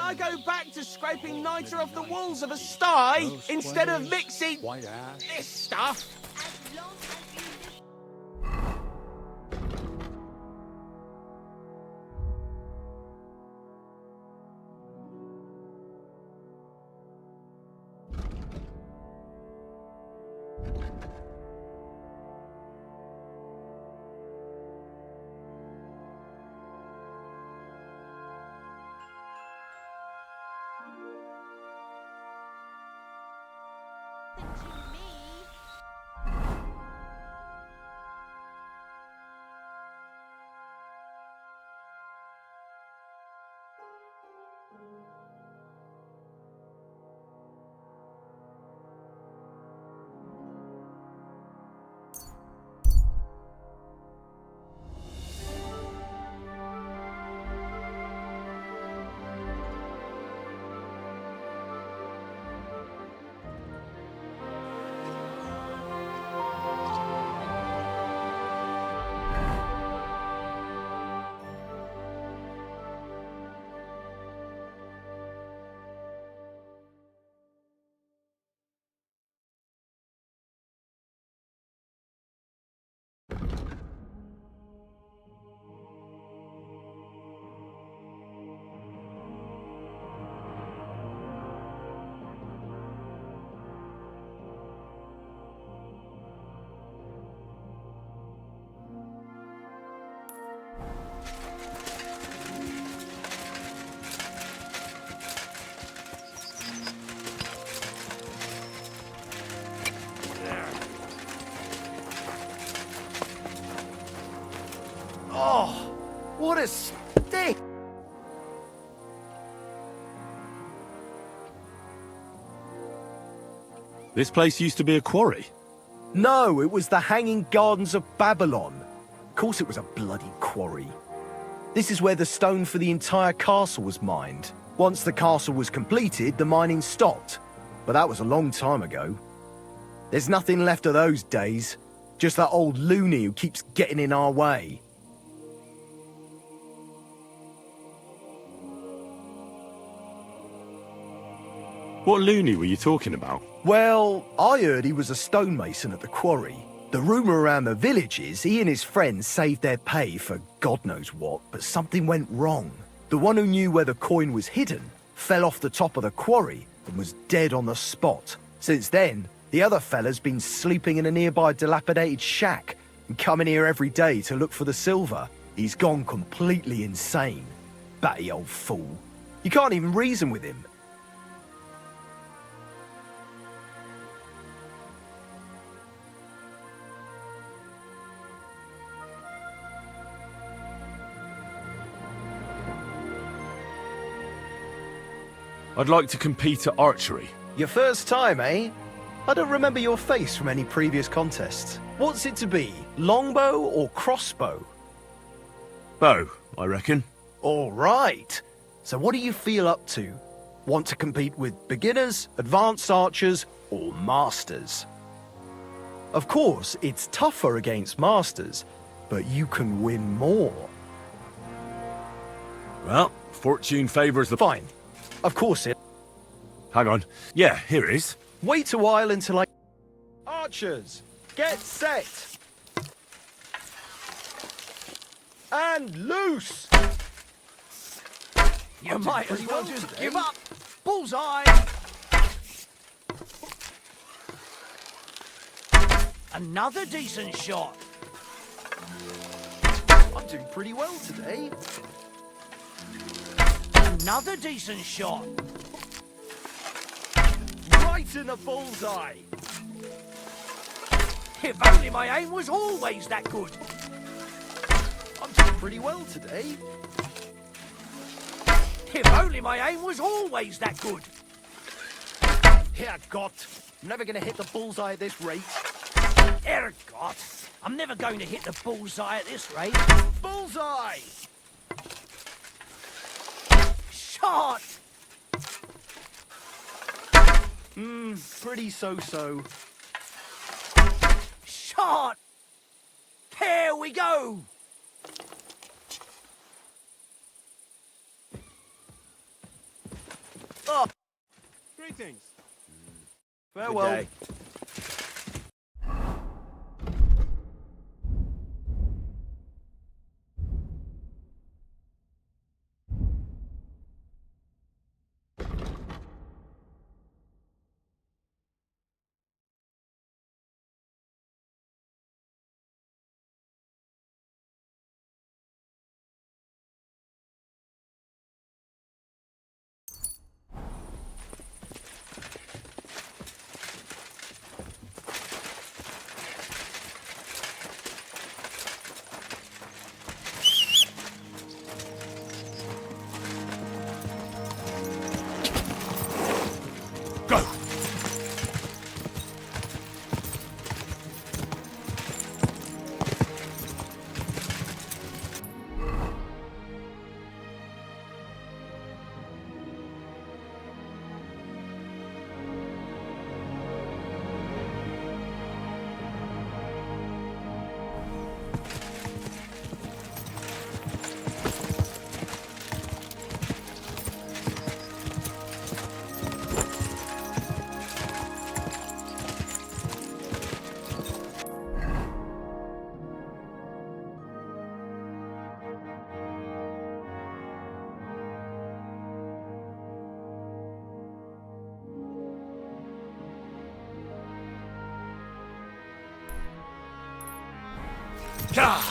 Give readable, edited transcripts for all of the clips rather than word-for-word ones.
I go back to scraping niter off the walls of a sty instead of mixing this stuff? As long as you listen to me. Oh, what a stink! This place used to be a quarry. No, it was the Hanging Gardens of Babylon. Of course it was a bloody quarry. This is where the stone for the entire castle was mined. Once the castle was completed, the mining stopped. But that was a long time ago. There's nothing left of those days. Just that old loony who keeps getting in our way. What loony were you talking about? Well, I heard he was a stonemason at the quarry. The rumour around the village is he and his friends saved their pay for God knows what, but something went wrong. The one who knew where the coin was hidden fell off the top of the quarry and was dead on the spot. Since then, the other fella's been sleeping in a nearby dilapidated shack and coming here every day to look for the silver. He's gone completely insane. Batty old fool. You can't even reason with him. I'd like to compete at archery. Your first time, eh? I don't remember your face from any previous contests. What's it to be? Longbow or crossbow? Bow, I reckon. All right. So what do you feel up to? Want to compete with beginners, advanced archers, or masters? Of course, it's tougher against masters, but you can win more. Well, fortune favours the... Fine. Of course it. Hang on. Yeah, here it is. Wait a while until I... Archers, get set! And loose! You might as well just give up. Bullseye! Another decent shot. I'm doing pretty well today. Another decent shot. Right in the bullseye. If only my aim was always that good. I'm doing pretty well today. If only my aim was always that good. Here, God. I'm never going to hit the bullseye at this rate. Ergot, I'm never going to hit the bullseye at this rate. Bullseye! Shot! Pretty so-so. Shot! Here we go! Greetings. Farewell. Good day. Go! Yeah!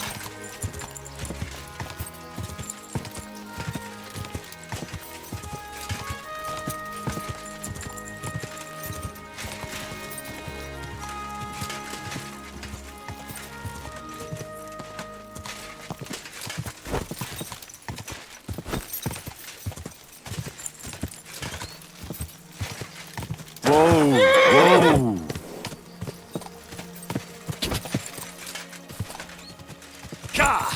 Whoa! Whoa! Ka!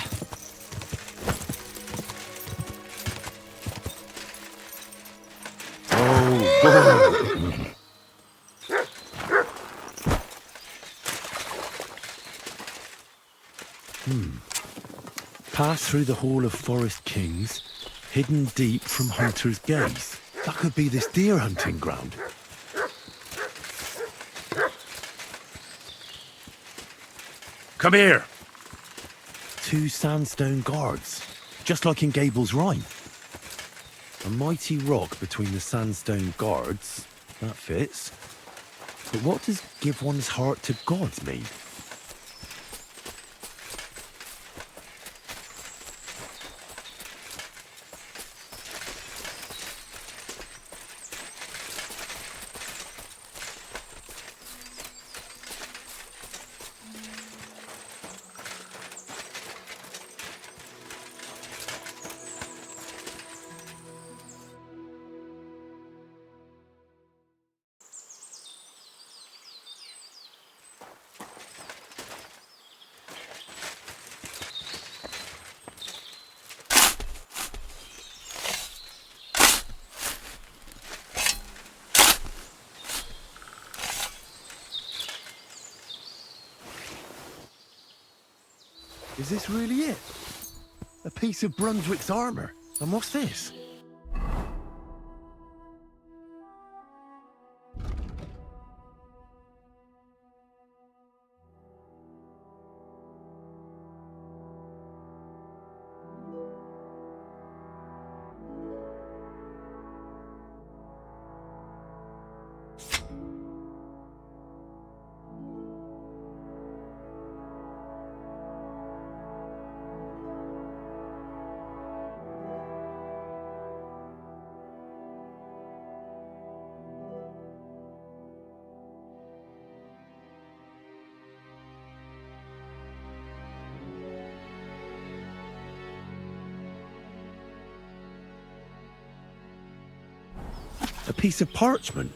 Pass through the Hall of Forest Kings, hidden deep from hunters' gaze. That could be this deer hunting ground. Come here! 2 sandstone guards, just like in Gable's Rhyme. A mighty rock between the sandstone guards. That fits. But what does give one's heart to God mean? Is this really it? A piece of Brunswick's armour? And what's this? A piece of parchment?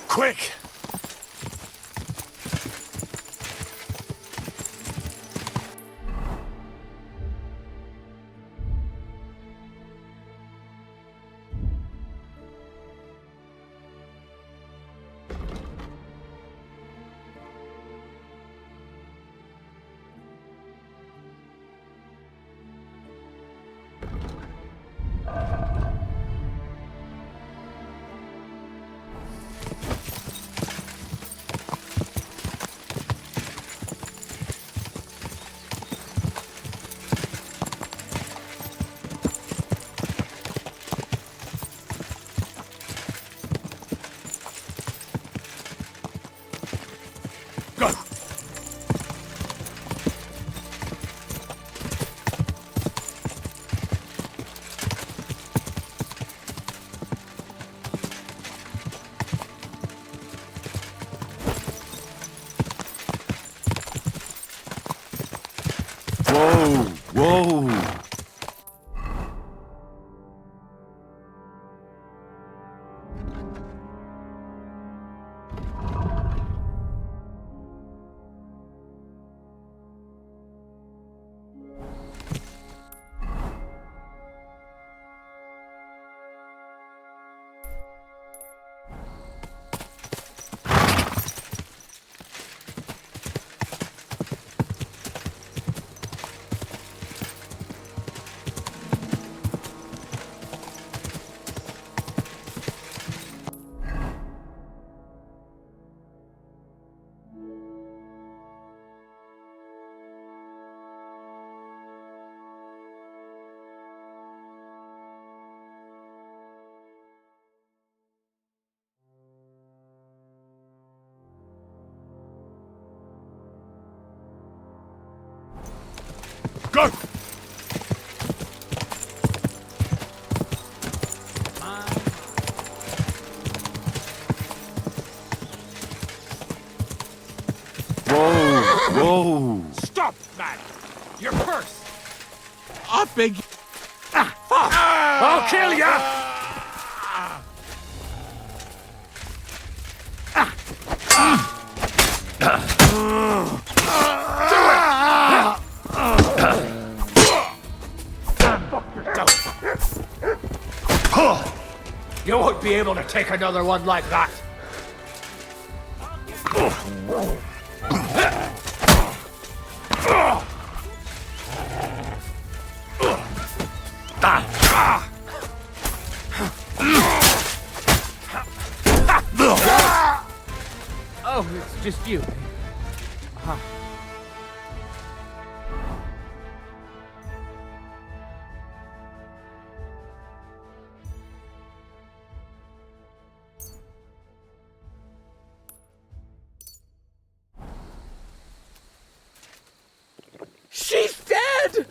Quick! Go! Whoa, whoa. Go! Whoa, whoa. Stop, man! Your purse! I beg you. I'll kill ya! You won't be able to take another one like that. just you. Huh. She's dead!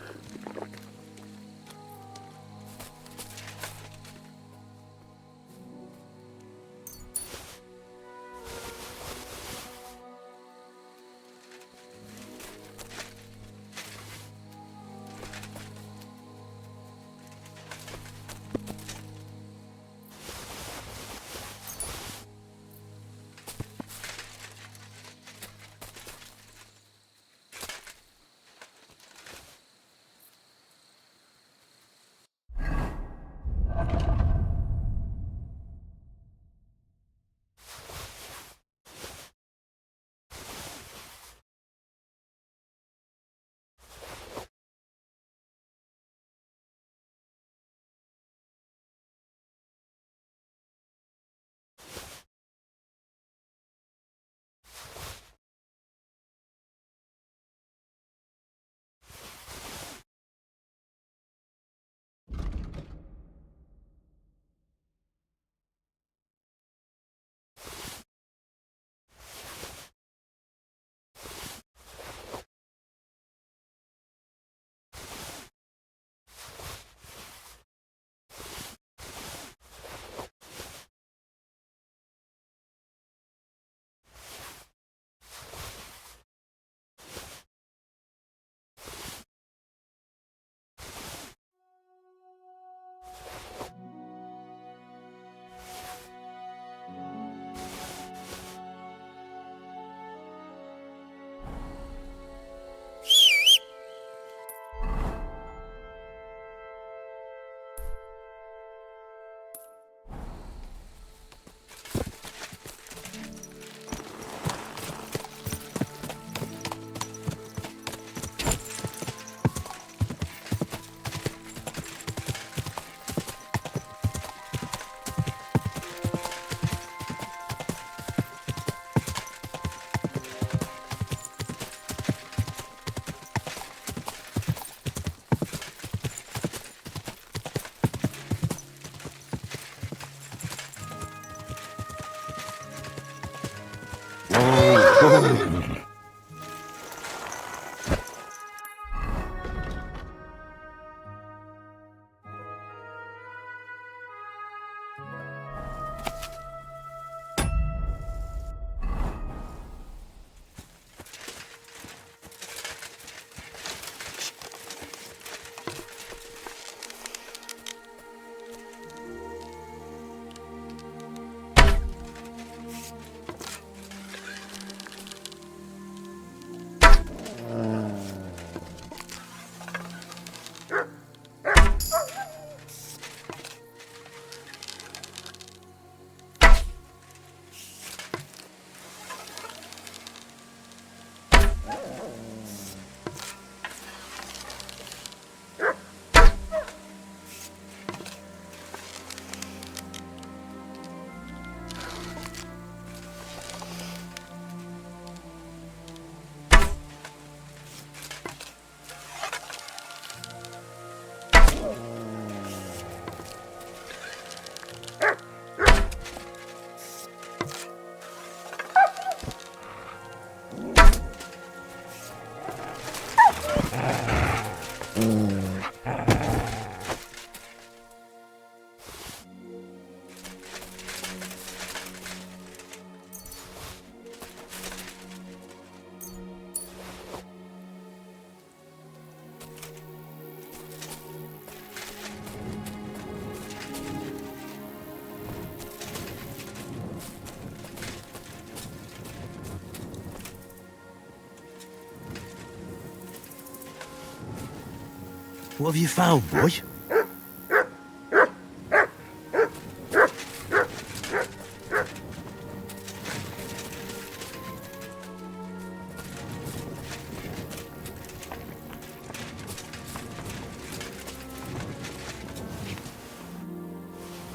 What have you found, boy?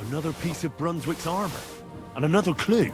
Another piece of Brunswick's armor. And another clue.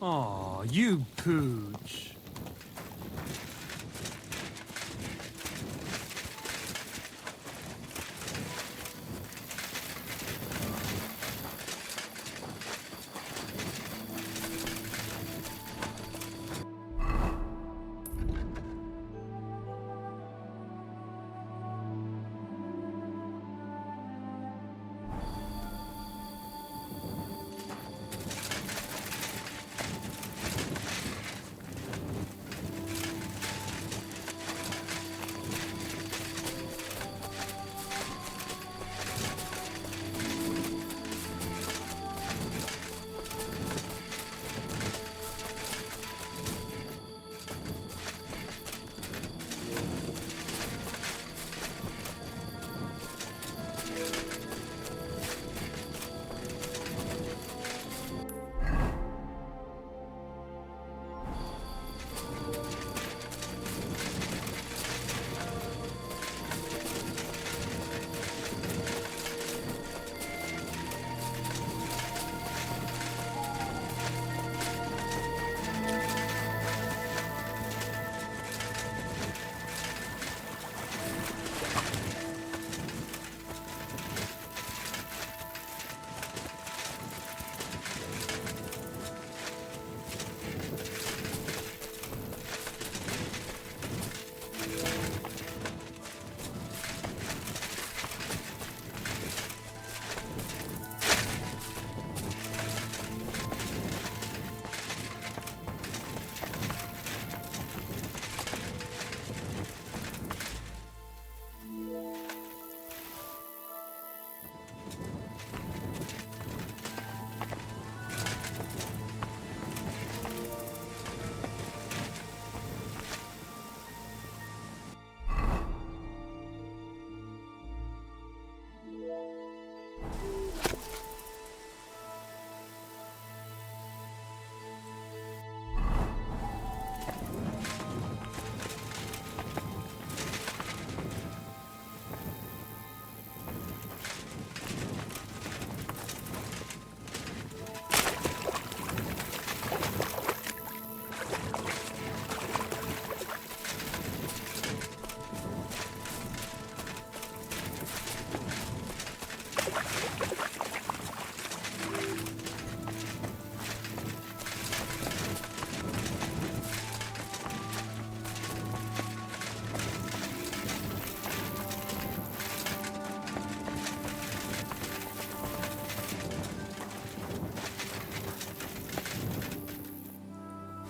Aw, you pooch.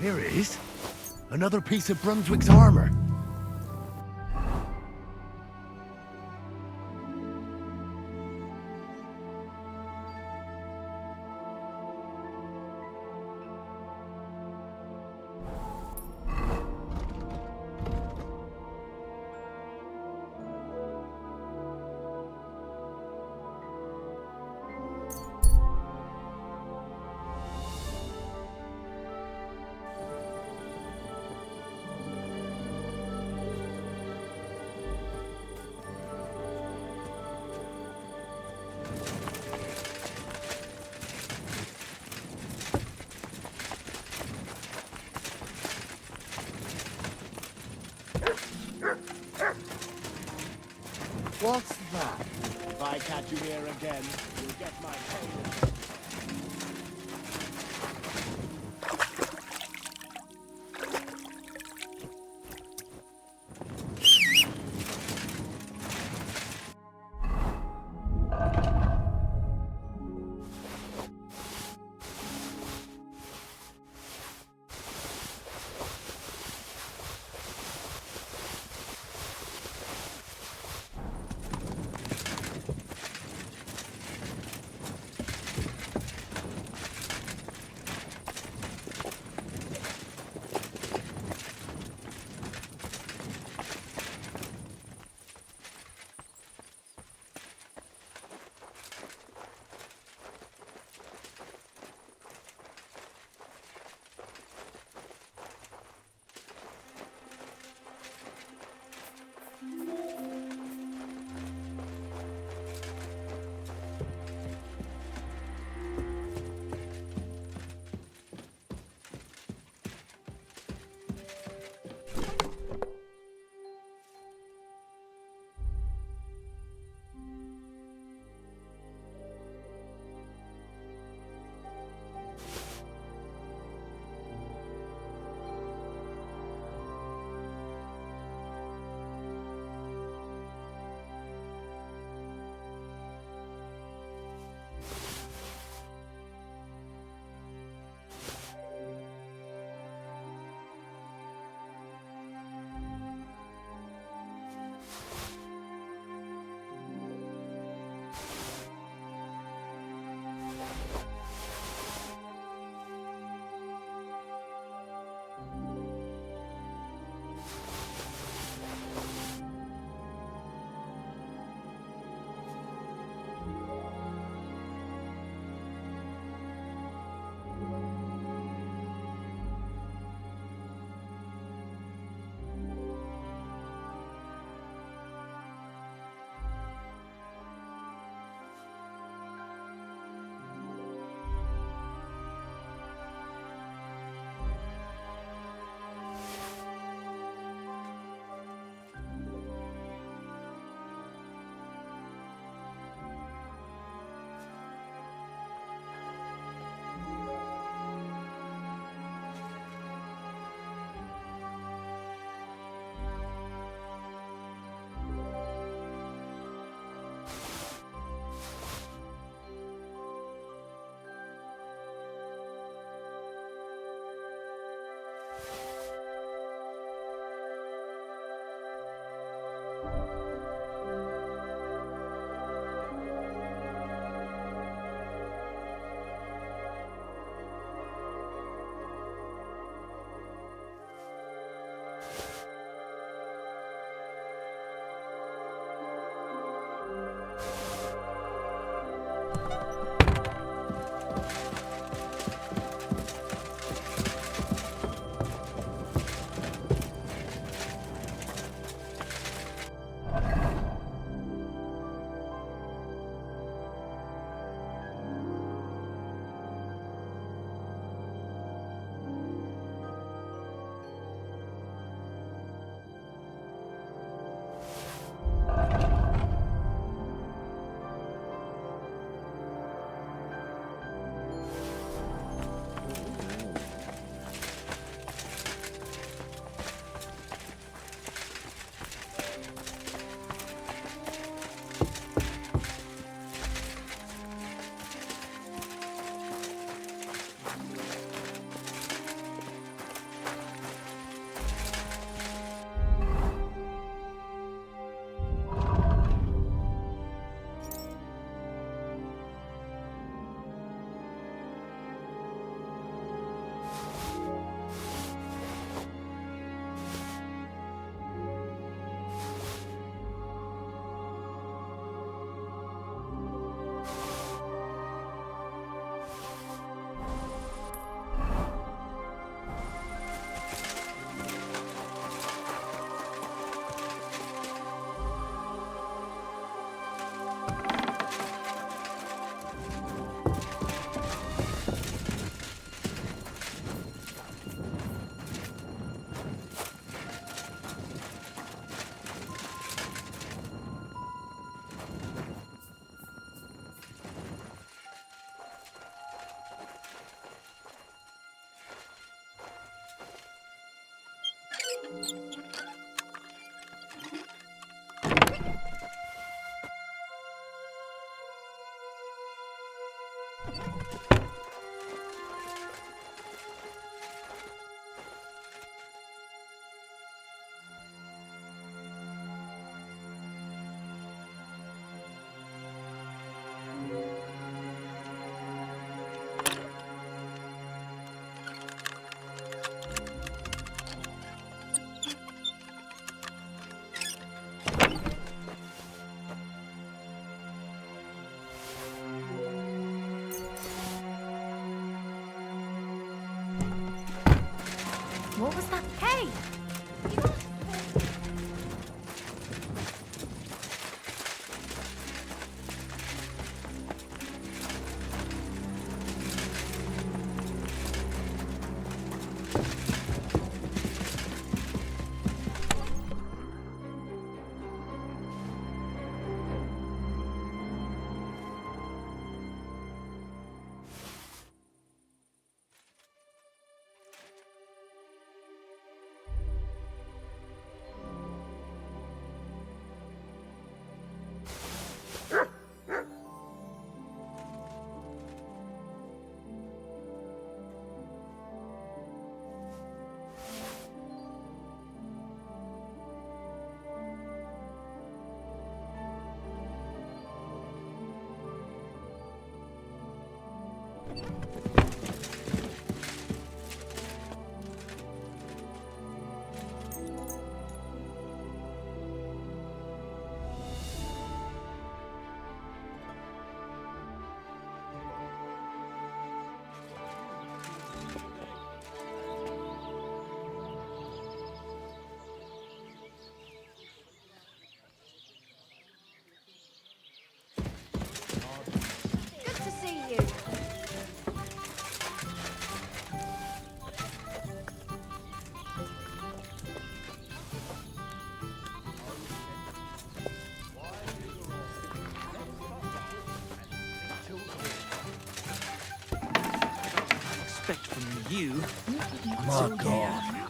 Here it is. Another piece of Brunswick's armor. What's that? If I catch you here again, you'll get my pay. What was that? Hey! Good to see you. Expect from you. My God.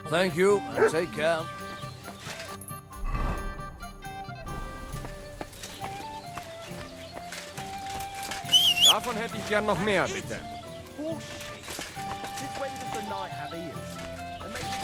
Thank you, and take care. Davon hätte ich gern noch mehr, bitte. Bullshit. Since when does the knight have ears? And maybe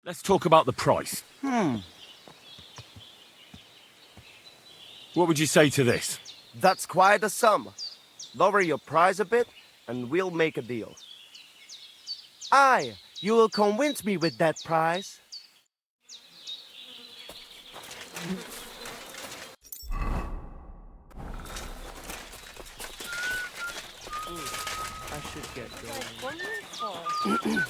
Let's talk about the price. What would you say to this? That's quite a sum. Lower your price a bit, and we'll make a deal. Aye, you will convince me with that price. I should get going.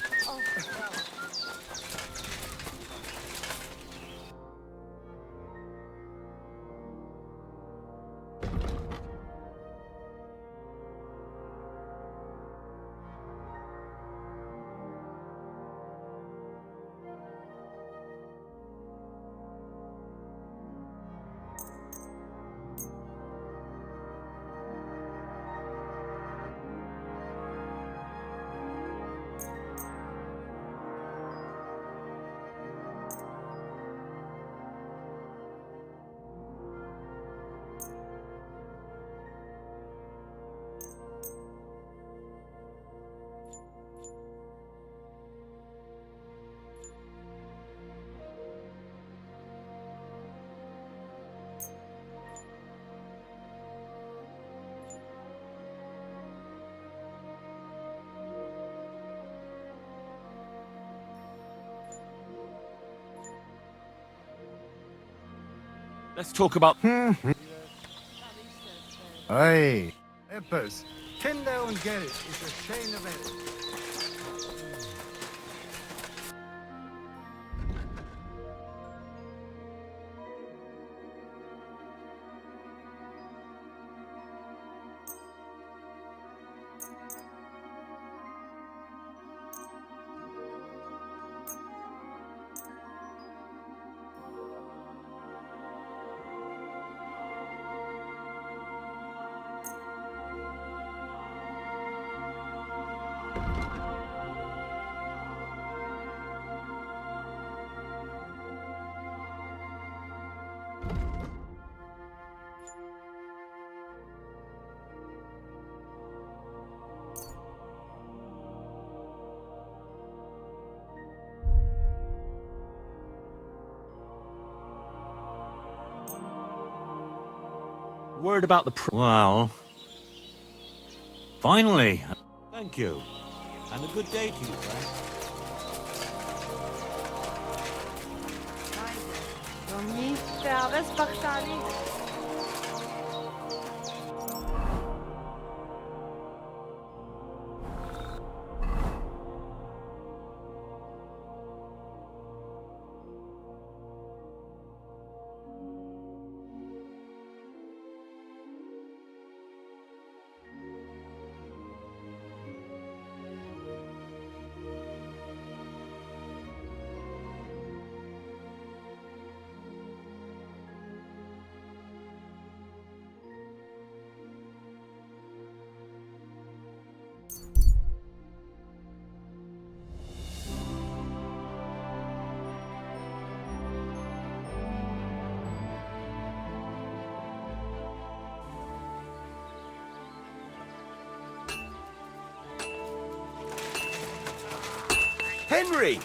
Let's talk about... Hey, Eppers, Kinder und Geld ist eine schöne Welt. Word about the... Well, finally. Thank you. And a good day to you, friend. Henry!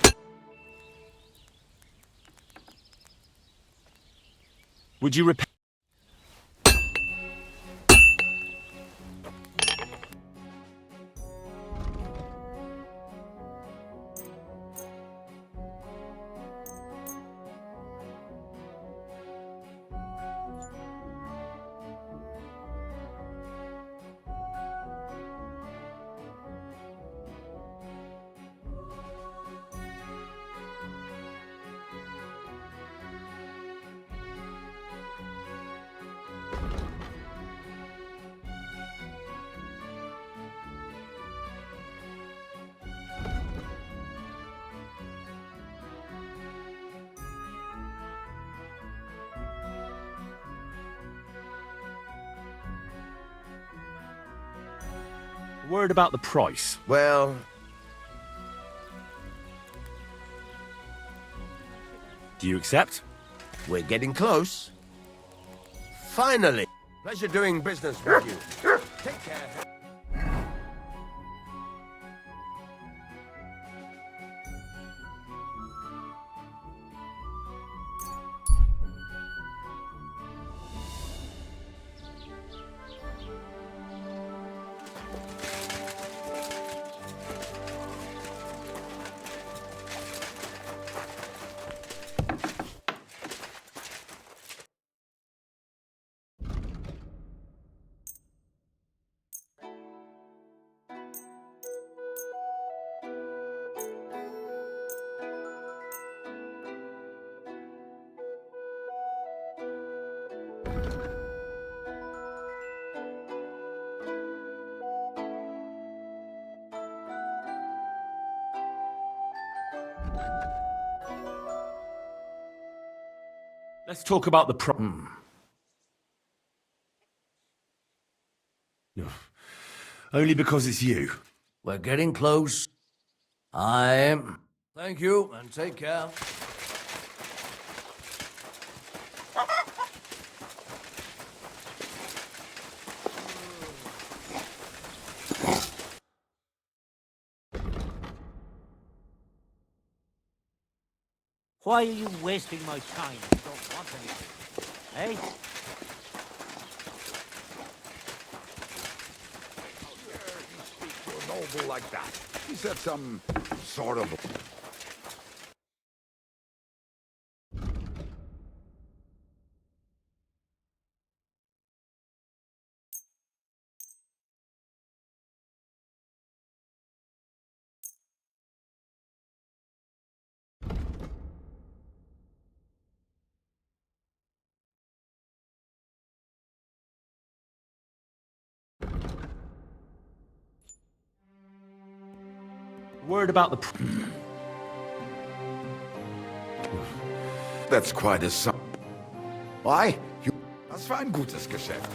Would you repair... Word about the price. Well, Do you accept? we're getting close. Finally! Pleasure doing business with you. Take care. Let's talk about the Only because it's you. We're getting close. Thank you, and take care. Why are you wasting my time? You don't want anything. Eh? Noble like that. He said some sort of... Word about the That's quite a sum. Why? Das war ein gutes Geschäft.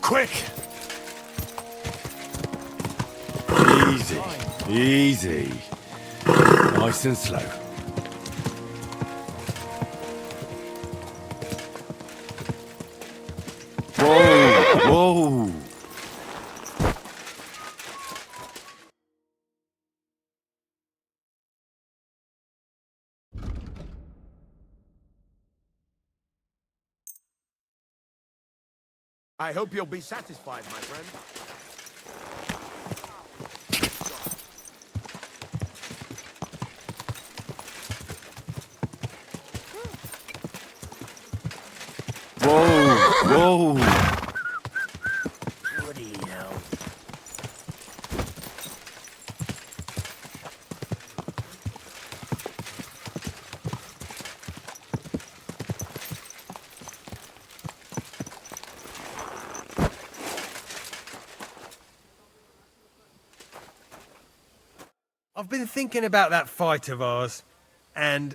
Quick! Easy. Easy. Nice and slow. Whoa! Whoa! I hope you'll be satisfied, my friend. Whoa! Whoa! Bloody hell. I've been thinking about that fight of ours, and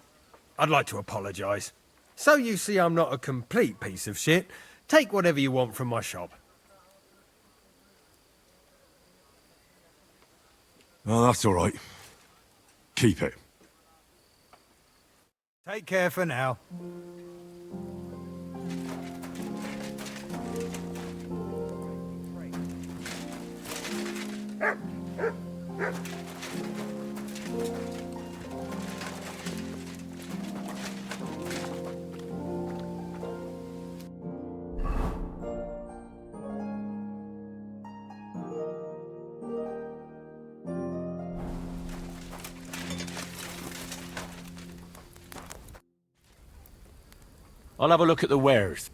I'd like to apologise. So you see I'm not a complete piece of shit. Take whatever you want from my shop. Oh, that's all right. Keep it. Take care for now. I'll have a look at the wares.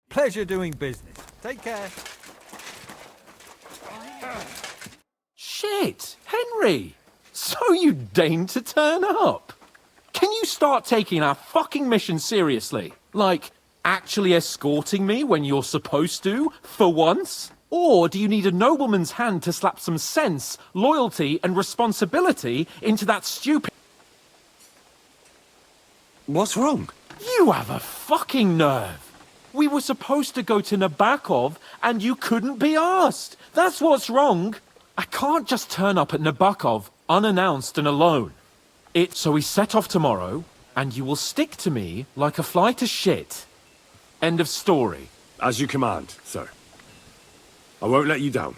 Pleasure doing business. Take care. Shit! Henry! So you deigned to turn up. Can you start taking our fucking mission seriously? Like, actually escorting me when you're supposed to, for once? Or do you need a nobleman's hand to slap some sense, loyalty, and responsibility into that stupid... What's wrong? You have a fucking nerve! We were supposed to go to Nabokov, and you couldn't be asked! That's what's wrong! I can't just turn up at Nabokov, unannounced and alone. So we set off tomorrow, and you will stick to me like a fly to shit. End of story. As you command, sir. I won't let you down.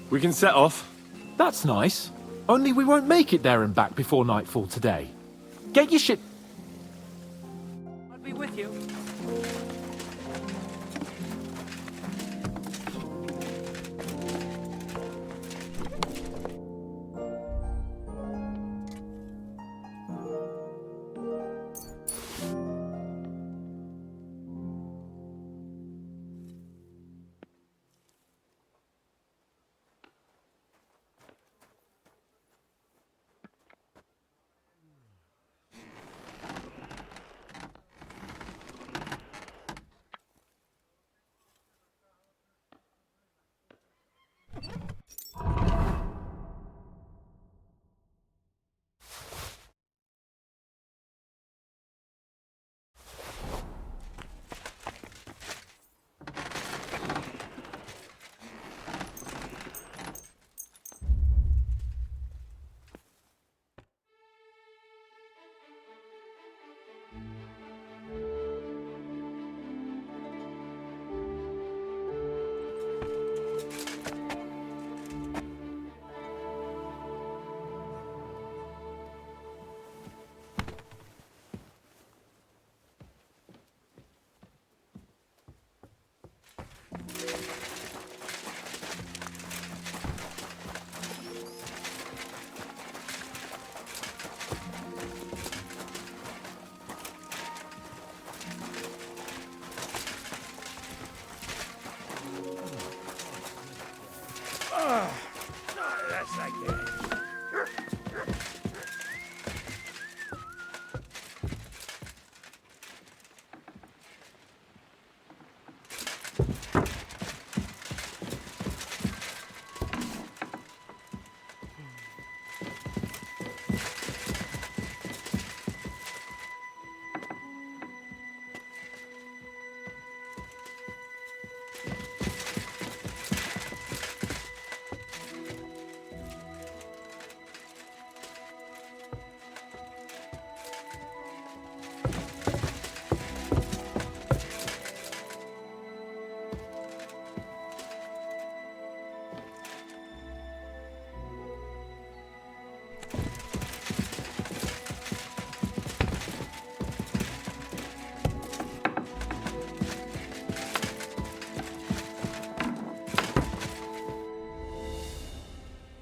We can set off. That's nice. Only we won't make it there and back before nightfall today. Get your shit... I'll be with you.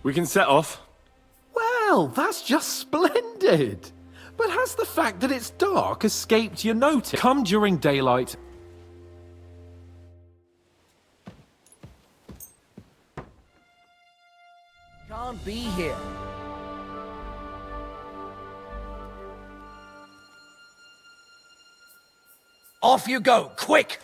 We can set off. Well, that's just splendid. But has the fact that it's dark escaped your notice? Come during daylight. Can't be here. Off you go, quick!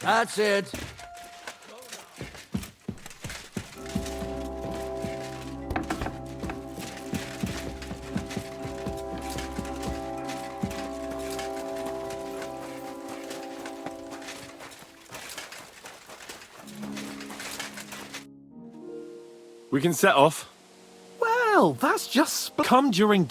That's it. We can set off. Well, that's just come during...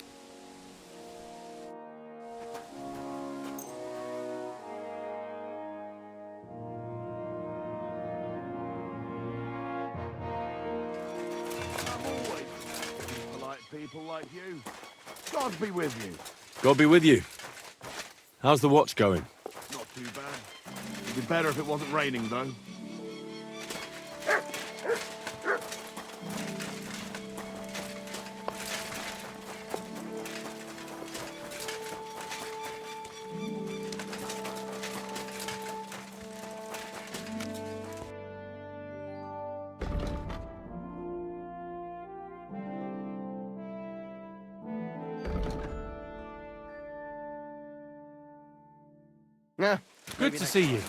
Polite people like you. God be with you. God be with you. How's the watch going? Not too bad. It'd be better if it wasn't raining, though. Yeah. Good to see you.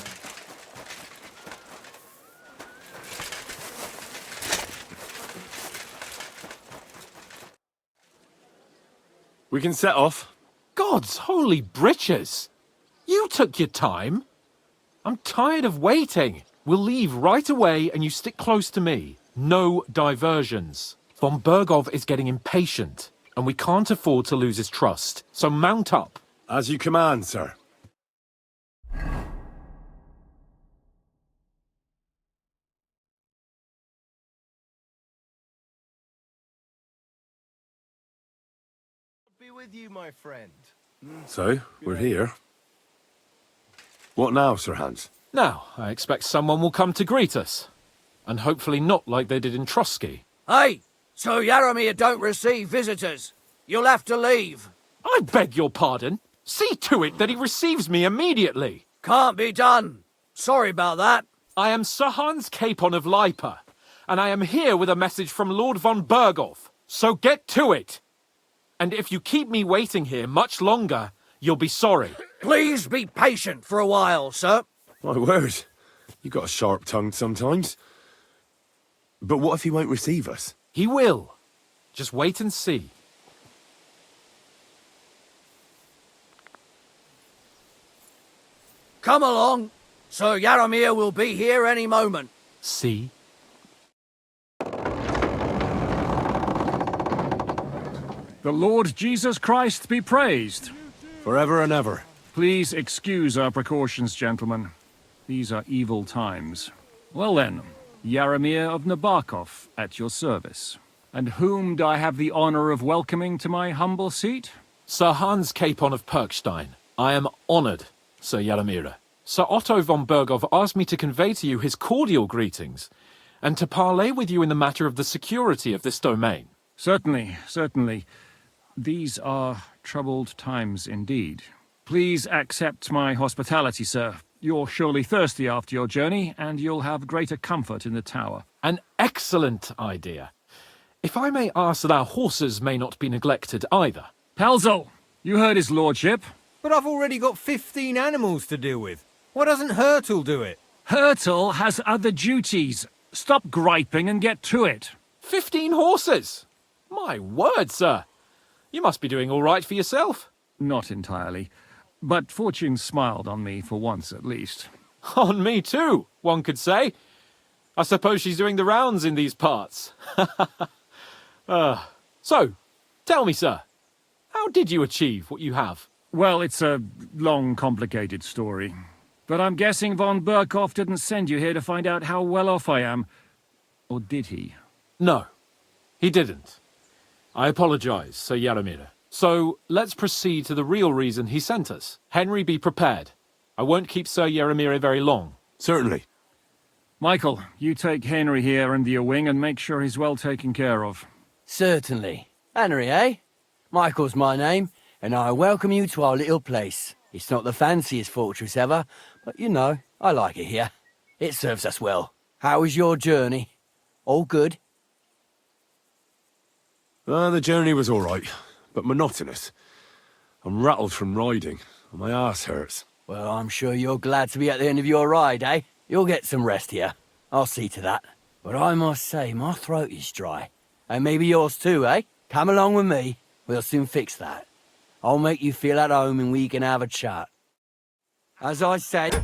We can set off. God's holy britches! You took your time. I'm tired of waiting. We'll leave right away and you stick close to me. No diversions. Von Bergov is getting impatient, and we can't afford to lose his trust. So mount up. As you command, sir. Be with you, my friend. So, we're here. What now, Sir Hans? Now, I expect someone will come to greet us. And hopefully not like they did in Trotsky. Hey, so Yaromir don't receive visitors. You'll have to leave. I beg your pardon. See to it that he receives me immediately. Can't be done. Sorry about that. I am Sir Hans Capon of Lipa, and I am here with a message from Lord von Berghoff. So get to it. And if you keep me waiting here much longer, you'll be sorry. Please be patient for a while, sir. My word. You got a sharp tongue sometimes. But what if he won't receive us? He will. Just wait and see. Come along. Sir Yaromir will be here any moment. See? The Lord Jesus Christ be praised. Forever and ever. Please excuse our precautions, gentlemen. These are evil times. Well then, Yaromir of Nabokov at your service. And whom do I have the honor of welcoming to my humble seat? Sir Hans Capon of Perkstein. I am honored, Sir Yaromir. Sir Otto von Berghoff asked me to convey to you his cordial greetings, and to parley with you in the matter of the security of this domain. Certainly, certainly. These are troubled times indeed. Please accept my hospitality, sir. You're surely thirsty after your journey, and you'll have greater comfort in the tower. An excellent idea. If I may ask that our horses may not be neglected either. Pelzel, you heard his lordship. But I've already got 15 animals to deal with. Why doesn't Hurtle do it? Hurtle has other duties. Stop griping and get to it. 15 horses? My word, sir. You must be doing all right for yourself. Not entirely. But fortune smiled on me for once at least. On me too, one could say. I suppose she's doing the rounds in these parts. So, tell me, sir, how did you achieve what you have? Well, it's a long, complicated story. But I'm guessing von Berghoff didn't send you here to find out how well off I am. Or did he? No, he didn't. I apologize, Sir Yaromir. So, let's proceed to the real reason he sent us. Henry, be prepared. I won't keep Sir Yaromir very long. Certainly. Michael, you take Henry here under your wing and make sure he's well taken care of. Certainly. Henry, eh? Michael's my name, and I welcome you to our little place. It's not the fanciest fortress ever, but you know, I like it here. It serves us well. How was your journey? All good? The journey was all right, but monotonous. I'm rattled from riding, and my arse hurts. Well, I'm sure you're glad to be at the end of your ride, eh? You'll get some rest here. I'll see to that. But I must say, my throat is dry. And maybe yours too, eh? Come along with me. We'll soon fix that. I'll make you feel at home and we can have a chat. As I said...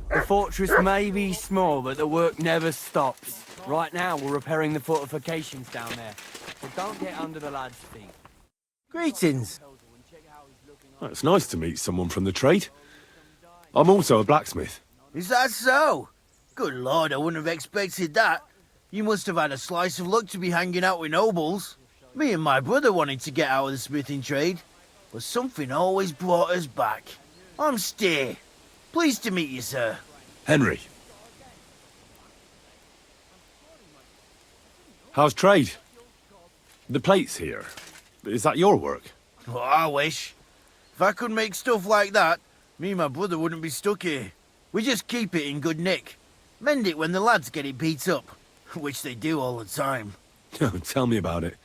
The fortress may be small, but the work never stops. Right now, we're repairing the fortifications down there. So don't get under the lad's feet. Greetings. Oh, it's nice to meet someone from the trade. I'm also a blacksmith. Is that so? Good lord, I wouldn't have expected that. You must have had a slice of luck to be hanging out with nobles. Me and my brother wanted to get out of the smithing trade, but something always brought us back. I'm Steer. Pleased to meet you, sir. Henry. How's trade? The plates here. Is that your work? Well, I wish. If I could make stuff like that, me and my brother wouldn't be stuck here. We just keep it in good nick. Mend it when the lads get it beat up, which they do all the time. Tell me about it.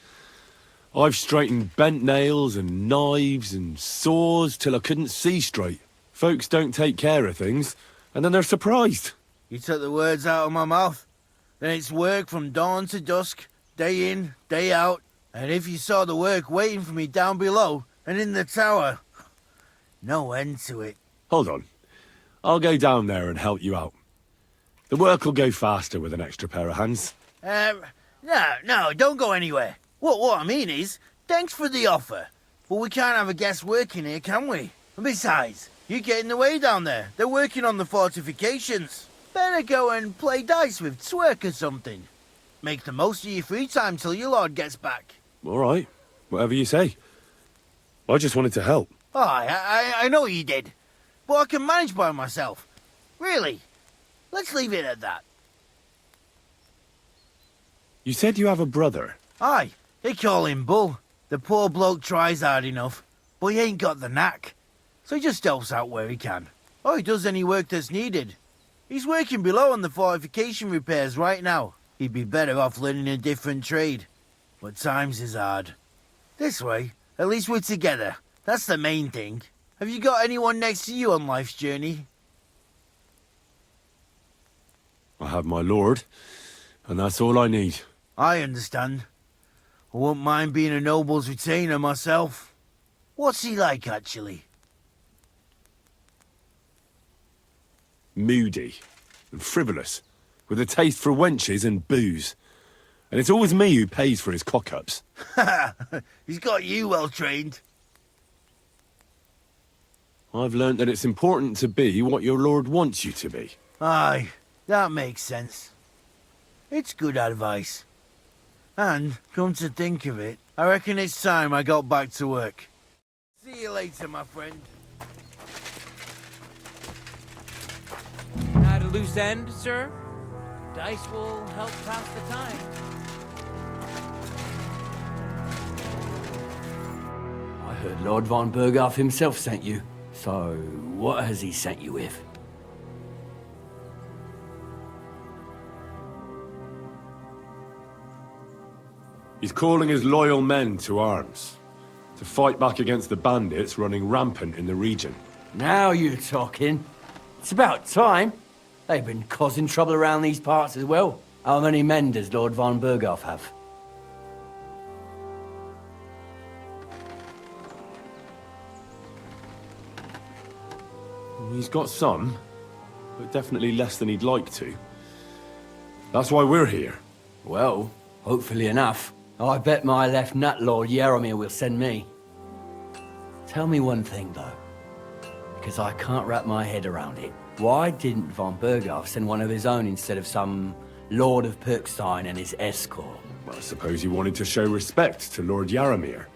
I've straightened bent nails and knives and saws till I couldn't see straight. Folks don't take care of things, and then they're surprised. You took the words out of my mouth. Then it's work from dawn to dusk, day in, day out. And if you saw the work waiting for me down below and in the tower, no end to it. Hold on. I'll go down there and help you out. The work will go faster with an extra pair of hands. No, don't go anywhere. What I mean is, thanks for the offer. But we can't have a guest working here, can we? And besides, you get in the way down there. They're working on the fortifications. Better go and play dice with Twerk or something. Make the most of your free time till your lord gets back. All right. Whatever you say. I just wanted to help. Oh, I know you did. But I can manage by myself. Really. Let's leave it at that. You said you have a brother. Aye, they call him Bull. The poor bloke tries hard enough, but he ain't got the knack. So he just helps out where he can. Or he does any work that's needed. He's working below on the fortification repairs right now. He'd be better off learning a different trade. But times is hard. This way, at least we're together. That's the main thing. Have you got anyone next to you on life's journey? I have my lord, and that's all I need. I understand. I wouldn't mind being a noble's retainer myself. What's he like, actually? Moody and frivolous, with a taste for wenches and booze. And it's always me who pays for his cock-ups. He's got you well trained. I've learnt that it's important to be what your lord wants you to be. Aye, that makes sense. It's good advice. And, come to think of it, I reckon it's time I got back to work. See you later, my friend. At a loose end, sir? Dice will help pass the time. I heard Lord von Berghoff himself sent you. So, what has he sent you with? He's calling his loyal men to arms, to fight back against the bandits running rampant in the region. Now you're talking. It's about time. They've been causing trouble around these parts as well. How many men does Lord von Berghoff have? He's got some, but definitely less than he'd like to. That's why we're here. Well, hopefully enough. I bet my left nut Lord Yaromir will send me. Tell me one thing, though, because I can't wrap my head around it. Why didn't von Berghoff send one of his own instead of some Lord of Perkstein and his escort? Well, I suppose he wanted to show respect to Lord Yaromir.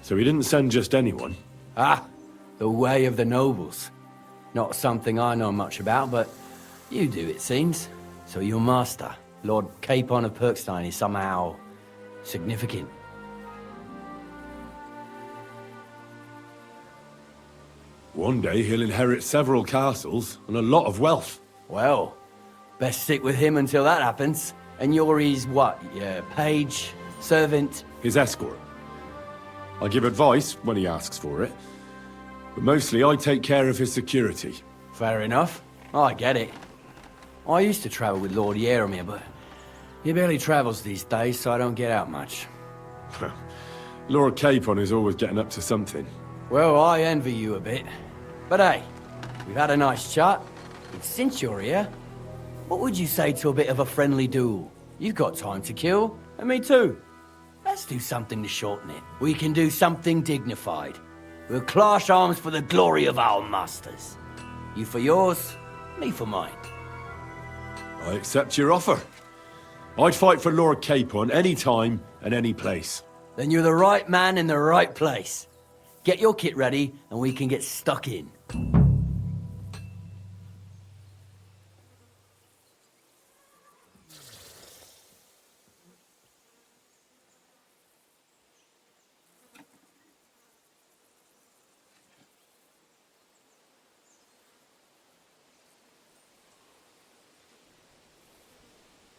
So he didn't send just anyone. Ah, the way of the nobles. Not something I know much about, but you do, it seems. So your master, Lord Capon of Perkstein, is somehow significant. One day he'll inherit several castles and a lot of wealth. Well, best stick with him until that happens. And you're his what? Your page? Servant? His escort. I give advice when he asks for it. But mostly I take care of his security. Fair enough. I get it. I used to travel with Lord Yaromir, but he barely travels these days, so I don't get out much. Lord Capon is always getting up to something. Well, I envy you a bit. But hey, we've had a nice chat. Since you're here, what would you say to a bit of a friendly duel? You've got time to kill, and me too. Let's do something to shorten it. We can do something dignified. We'll clash arms for the glory of our masters. You for yours, me for mine. I accept your offer. I'd fight for Lord Capon any time and any place. Then you're the right man in the right place. Get your kit ready, and we can get stuck in.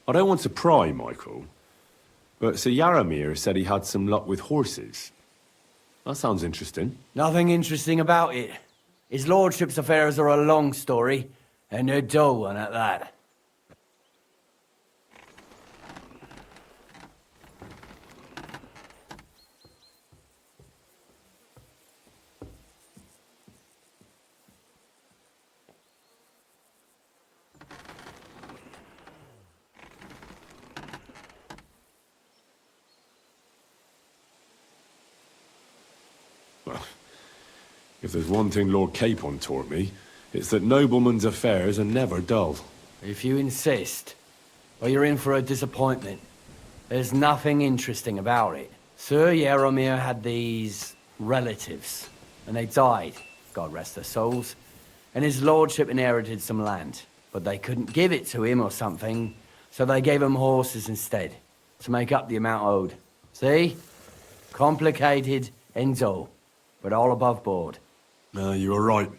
I don't want to pry, Michael, but Sir Yaramir said he had some luck with horses. That sounds interesting. Nothing interesting about it. His lordship's affairs are a long story, and a dull one at that. Well, if there's one thing Lord Capon taught me, it's that noblemen's affairs are never dull. If you insist, well, you're in for a disappointment. There's nothing interesting about it. Sir Yaramir had these relatives, and they died, God rest their souls, and his lordship inherited some land, but they couldn't give it to him or something, so they gave him horses instead, to make up the amount owed. See? Complicated and dull, but all above board. You were right.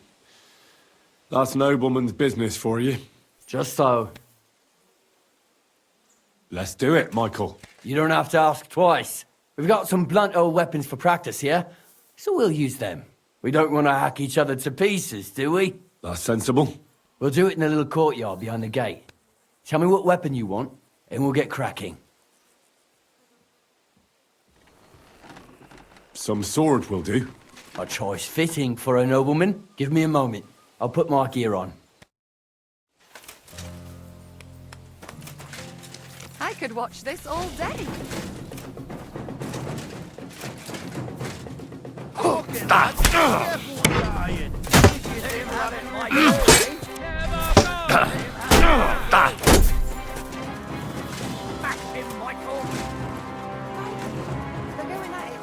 That's nobleman's business for you. Just so. Let's do it, Michael. You don't have to ask twice. We've got some blunt old weapons for practice here, so we'll use them. We don't want to hack each other to pieces, do we? That's sensible. We'll do it in the little courtyard behind the gate. Tell me what weapon you want, and we'll get cracking. Some sword will do. A choice fitting for a nobleman. Give me a moment. I'll put my gear on. I could watch this all day. Back him, Michael! They're going at it.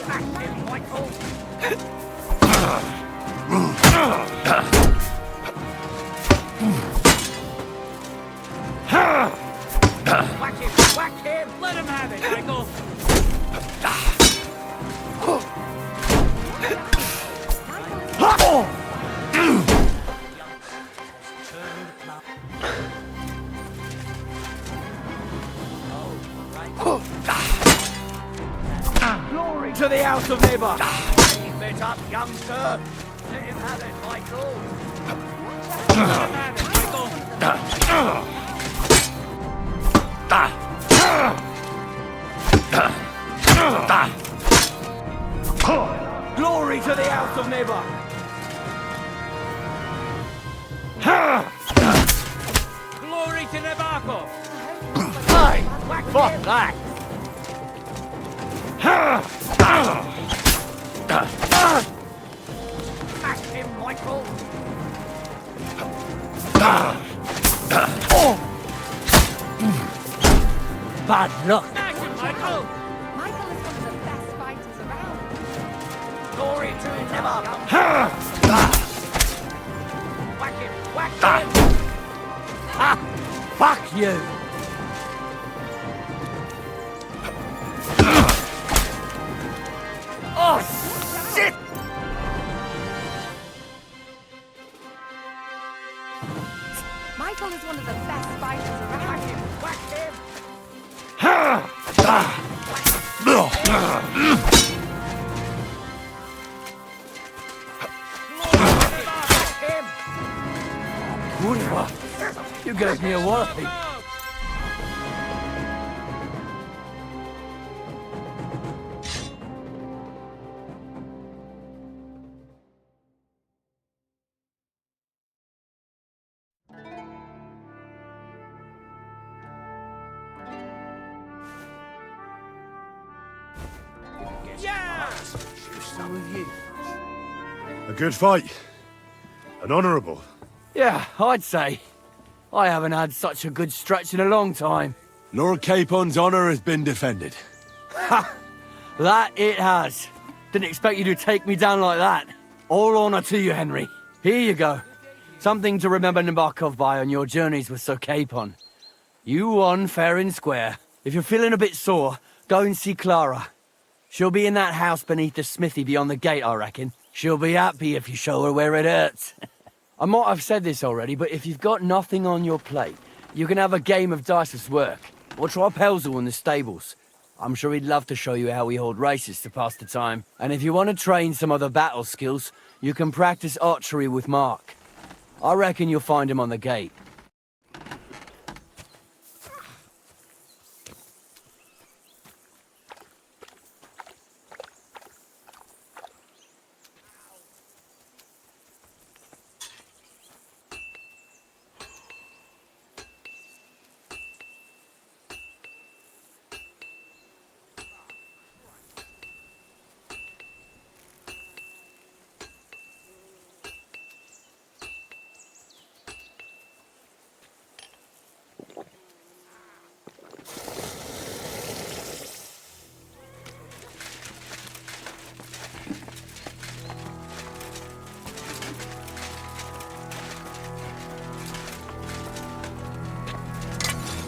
Back him, Michael! Whack him! Let him have it, Michael! Glory to the House of Neighbor! Keep it up, young sir! Let him have it, Michael! Let him have it, Michael! Glory to the House of Neighbor! Glory to Nabakov! Hey! Fuck that! Back him, Michael! Bad luck. Back him, Michael! Michael is one of the best fighters around. Glory to Nabakov! Whack him! Fuck you! Oh, shit! Michael is one of the best fighters around. Whack him! You gave me a walloping. So have you. A good fight. An honourable. Yeah, I'd say. I haven't had such a good stretch in a long time. Lord Capon's honour has been defended. Ha! That it has. Didn't expect you to take me down like that. All honour to you, Henry. Here you go. Something to remember Nabokov by on your journeys with Sir Capon. You won fair and square. If you're feeling a bit sore, go and see Clara. She'll be in that house beneath the smithy beyond the gate, I reckon. She'll be happy if you show her where it hurts. I might have said this already, but if you've got nothing on your plate, you can have a game of dice's work. Or try Pelzel in the stables. I'm sure he'd love to show you how we hold races to pass the time. And if you want to train some other battle skills, you can practice archery with Mark. I reckon you'll find him on the gate.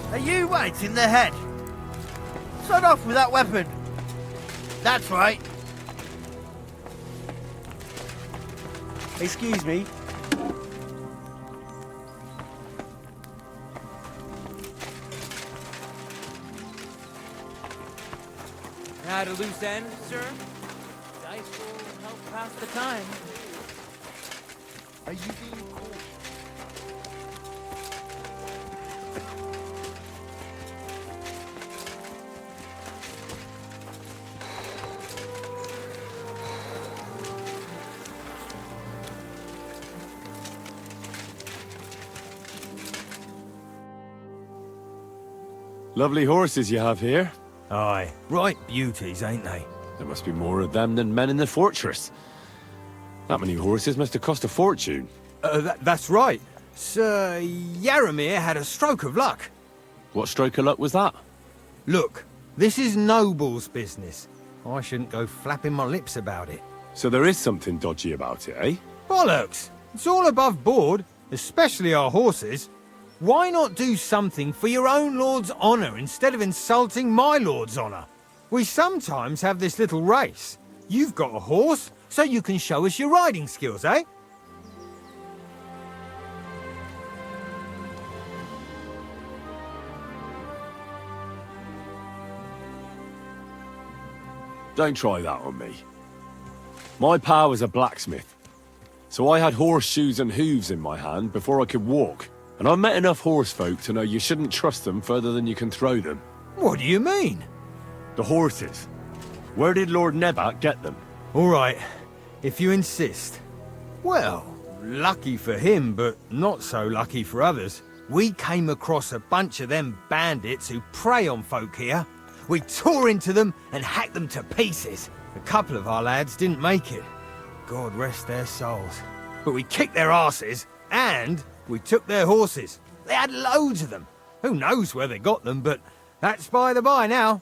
Are you right in the head? Start off with that weapon. That's right. Excuse me. Had a loose end, sir? Dice will help pass the time. Are you being cautious? Lovely horses you have here. Aye, right beauties, ain't they? There must be more of them than men in the fortress. That many horses must have cost a fortune. That's right. Sir Yaramir had a stroke of luck. What stroke of luck was that? Look, this is Noble's business. I shouldn't go flapping my lips about it. So there is something dodgy about it, eh? Bollocks! It's all above board, especially our horses. Why not do something for your own lord's honour instead of insulting my lord's honour? We sometimes have this little race. You've got a horse, so you can show us your riding skills, eh? Don't try that on me. My pa was a blacksmith, so I had horseshoes and hooves in my hand before I could walk. And I've met enough horse folk to know you shouldn't trust them further than you can throw them. What do you mean? The horses. Where did Lord Nebat get them? All right, if you insist. Well, lucky for him, but not so lucky for others. We came across a bunch of them bandits who prey on folk here. We tore into them and hacked them to pieces. A couple of our lads didn't make it. God rest their souls. But we kicked their asses, and we took their horses. They had loads of them. Who knows where they got them, but that's by the by now.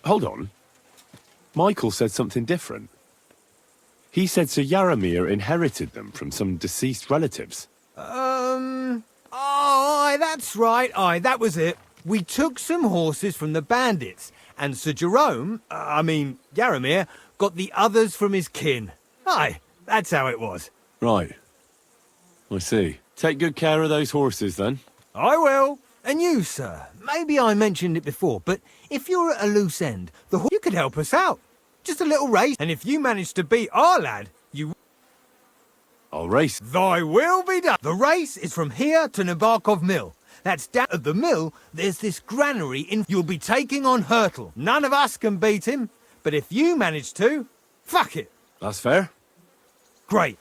Hold on. Michael said something different. He said Sir Yaramir inherited them from some deceased relatives. Oh, aye, that's right. Aye, that was it. We took some horses from the bandits, and Sir Jerome, Yaramir, got the others from his kin. Aye, that's how it was. Right. I see. Take good care of those horses, then. I will. And you, sir. Maybe I mentioned it before, but if you're at a loose end, you could help us out. Just a little race, and if you manage to beat our lad, I'll race. Thy will be done. The race is from here to Nabokov Mill. That's down at the mill. There's this granary in. You'll be taking on Hurtle. None of us can beat him, but if you manage to, fuck it. That's fair. Great.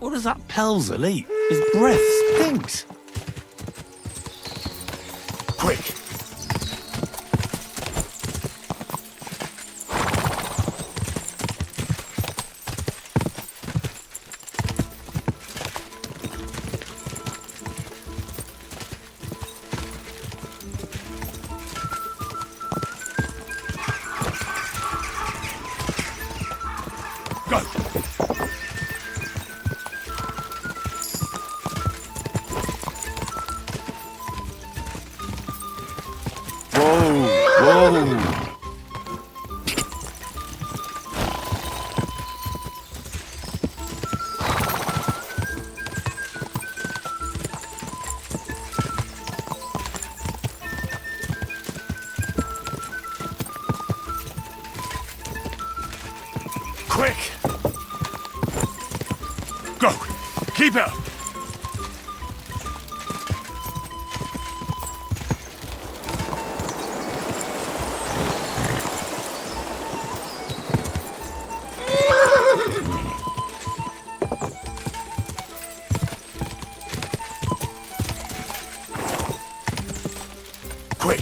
What does that Pelzer eat? His breath stinks. Quick! Quick! Go! Keep it! Quick!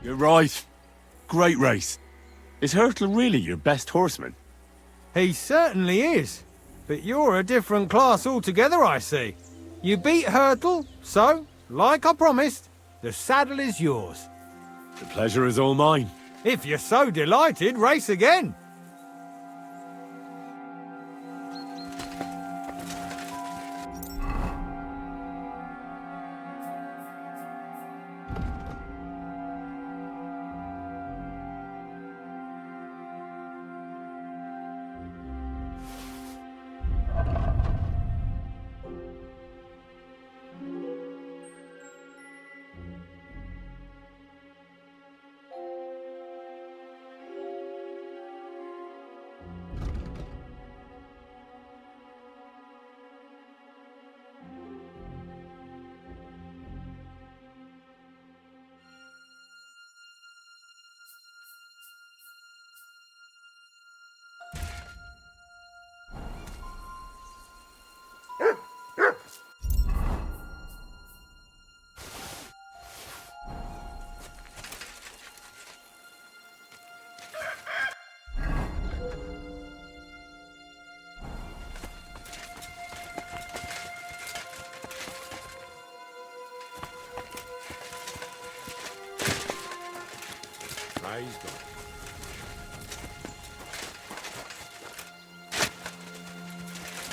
You're right. Great race. Is Hurtle really your best horseman? He certainly is. But you're a different class altogether, I see. You beat Hurtle, so, like I promised, the saddle is yours. The pleasure is all mine. If you're so delighted, race again.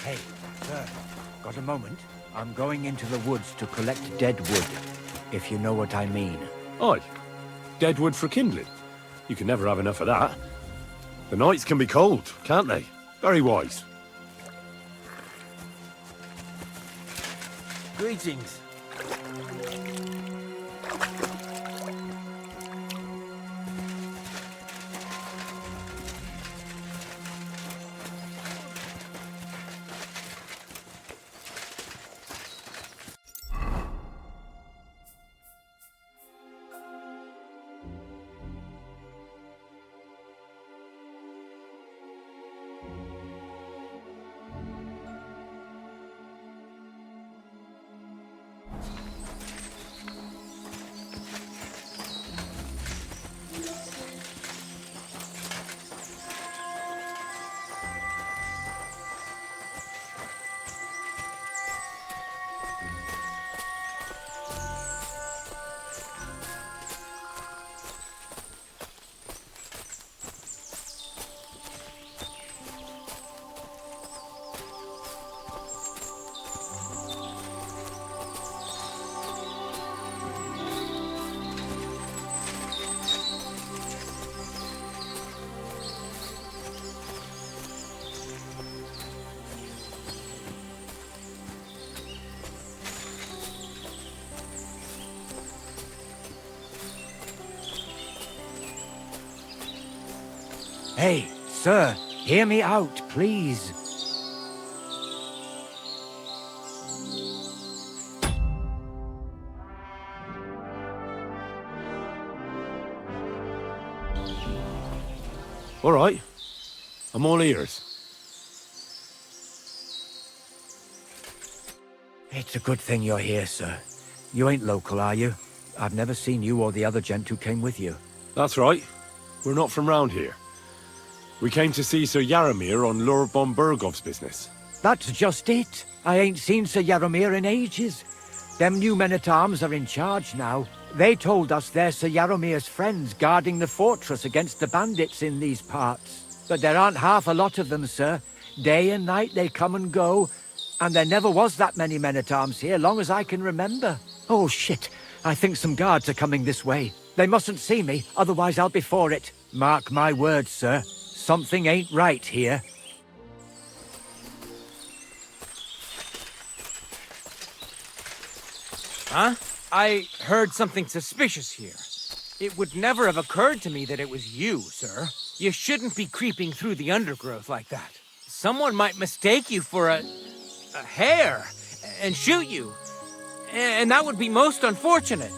Hey, sir, got a moment? I'm going into the woods to collect dead wood, if you know what I mean. Aye. Dead wood for kindling. You can never have enough of that. The nights can be cold, can't they? Very wise. Greetings. Hey, sir, hear me out, please. All right. I'm all ears. It's a good thing you're here, sir. You ain't local, are you? I've never seen you or the other gent who came with you. That's right. We're not from round here. We came to see Sir Yaramir on Lord Bombergov's business. That's just it. I ain't seen Sir Yaramir in ages. Them new men-at-arms are in charge now. They told us they're Sir Yaramir's friends guarding the fortress against the bandits in these parts. But there aren't half a lot of them, sir. Day and night they come and go, and there never was that many men-at-arms here, long as I can remember. Oh, shit. I think some guards are coming this way. They mustn't see me, otherwise I'll be for it. Mark my words, sir. Something ain't right here. Huh? I heard something suspicious here. It would never have occurred to me that it was you, sir. You shouldn't be creeping through the undergrowth like that. Someone might mistake you for a hare and shoot you. And that would be most unfortunate.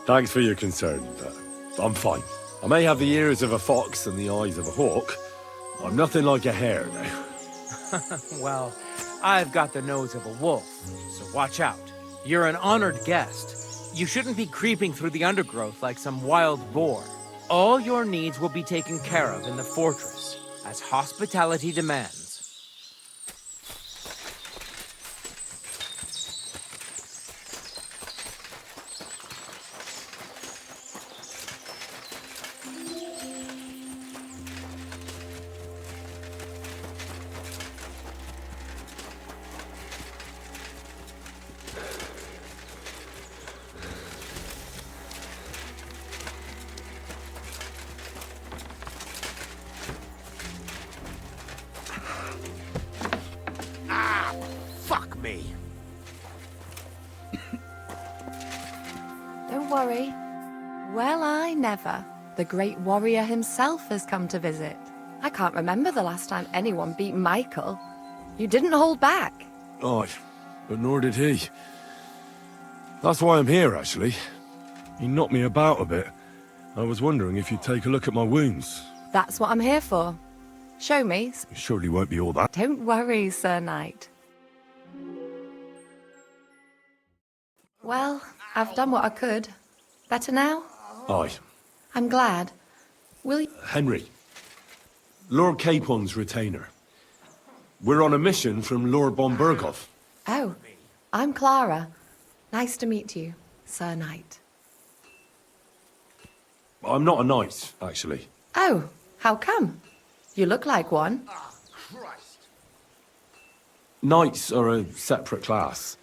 Thanks for your concern, but I'm fine. I may have the ears of a fox and the eyes of a hawk. I'm nothing like a hare now. Well, I've got the nose of a wolf, so watch out. You're an honored guest. You shouldn't be creeping through the undergrowth like some wild boar. All your needs will be taken care of in the fortress, as hospitality demands. Fuck me. Don't worry. Well, I never. The great warrior himself has come to visit. I can't remember the last time anyone beat Michael. You didn't hold back. Aye, but nor did he. That's why I'm here, actually. He knocked me about a bit. I was wondering if you'd take a look at my wounds. That's what I'm here for. Show me. It surely won't be all that. Don't worry, Sir Knight. Well, I've done what I could. Better now? Aye. I'm glad. Will you... Henry. Lord Capon's retainer. We're on a mission from Lord Bombergov. Oh, I'm Clara. Nice to meet you, Sir Knight. I'm not a knight, actually. Oh, how come? You look like one. Knights are a separate class.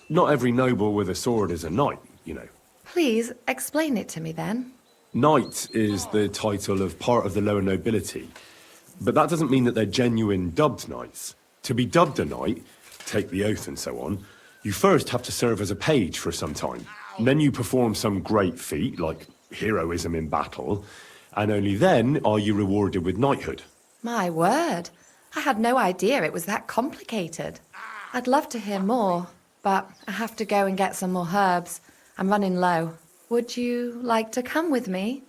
Not every noble with a sword is a knight, you know. Please, explain it to me then. Knight is the title of part of the lower nobility. But that doesn't mean that they're genuine dubbed knights. To be dubbed a knight, take the oath and so on, you first have to serve as a page for some time. And then you perform some great feat, like heroism in battle, and only then are you rewarded with knighthood. My word. I had no idea it was that complicated. I'd love to hear more, but I have to go and get some more herbs. I'm running low. Would you like to come with me?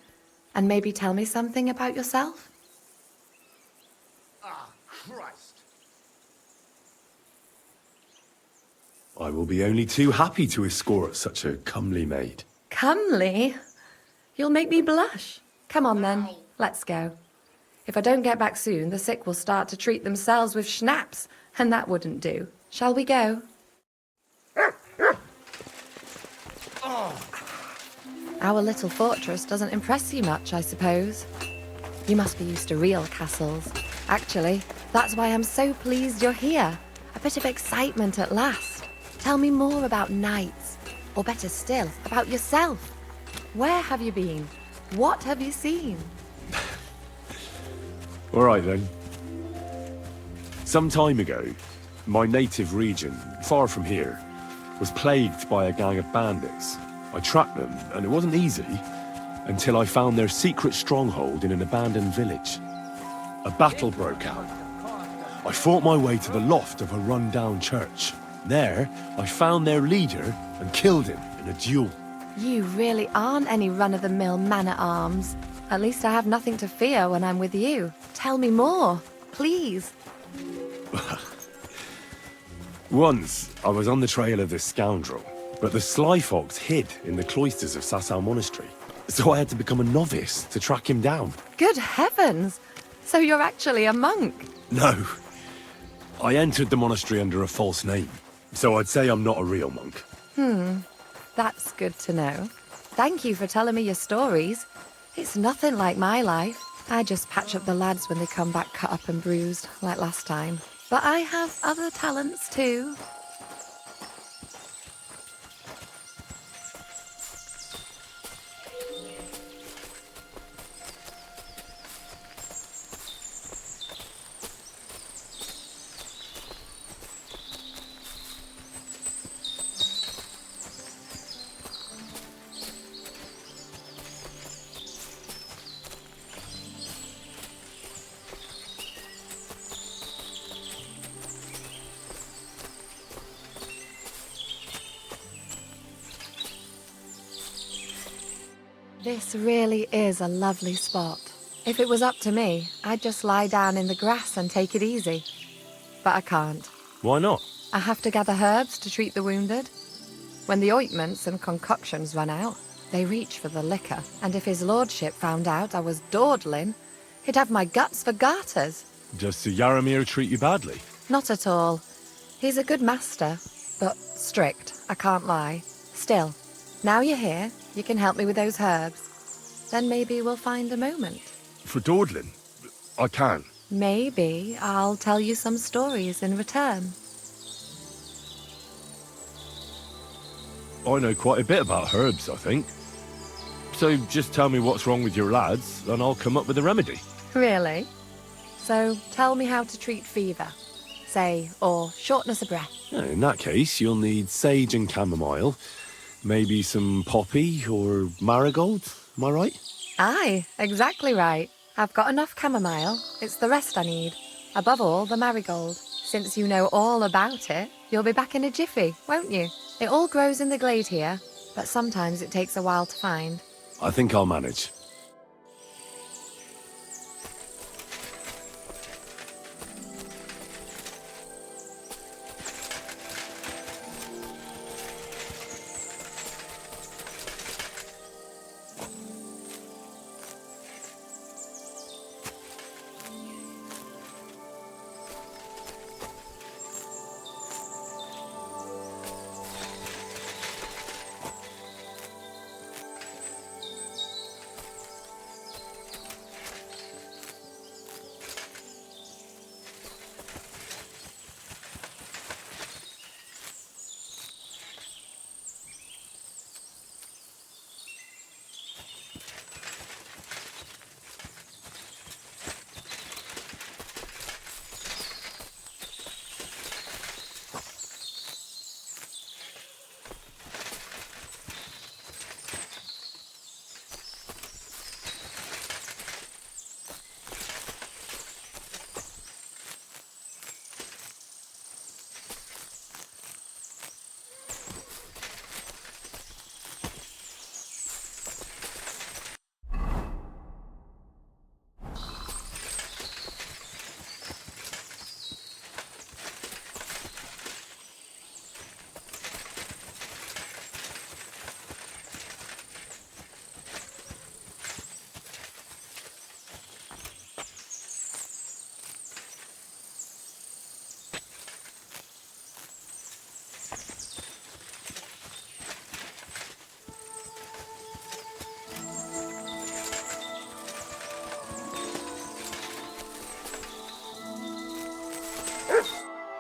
And maybe tell me something about yourself? I will be only too happy to escort such a comely maid. Comely? You'll make me blush. Come on then, let's go. If I don't get back soon, the sick will start to treat themselves with schnapps, and that wouldn't do. Shall we go? Our little fortress doesn't impress you much, I suppose. You must be used to real castles. Actually, that's why I'm so pleased you're here. A bit of excitement at last. Tell me more about knights, or better still, about yourself. Where have you been? What have you seen? All right then. Some time ago, my native region, far from here, was plagued by a gang of bandits. I tracked them, and it wasn't easy. until I found their secret stronghold in an abandoned village. A battle broke out. I fought my way to the loft of a run-down church. There, I found their leader and killed him in a duel. You really aren't any run-of-the-mill man-at-arms. At least I have nothing to fear when I'm with you. Tell me more, please. Once, I was on the trail of this scoundrel, but the sly fox hid in the cloisters of Sasau Monastery. So I had to become a novice to track him down. Good heavens! So you're actually a monk? No. I entered the monastery under a false name, so I'd say I'm not a real monk. That's good to know. Thank you for telling me your stories. It's nothing like my life. I just patch up the lads when they come back cut up and bruised, like last time. But I have other talents too. This really is a lovely spot. If it was up to me, I'd just lie down in the grass and take it easy. But I can't. Why not? I have to gather herbs to treat the wounded. When the ointments and concoctions run out, they reach for the liquor, and if his lordship found out I was dawdling, he'd have my guts for garters. Does Sir Yaramir treat you badly? Not at all. He's a good master, but strict, I can't lie. Still, now you're here, you can help me with those herbs. Then maybe we'll find a moment. For dawdling? I can. Maybe I'll tell you some stories in return. I know quite a bit about herbs, I think. So just tell me what's wrong with your lads, and I'll come up with a remedy. Really? So tell me how to treat fever, say, or shortness of breath. In that case, you'll need sage and chamomile, maybe some poppy or marigold, am I right? Aye, exactly right. I've got enough chamomile, it's the rest I need. Above all, the marigold. Since you know all about it, you'll be back in a jiffy, won't you? It all grows in the glade here, but sometimes it takes a while to find. I think I'll manage.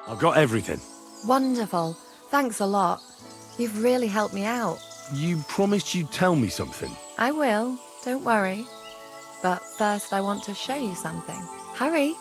I've got everything. Wonderful. Thanks a lot. You've really helped me out. You promised you'd tell me something. I will, don't worry. But first I want to show you something. Hurry!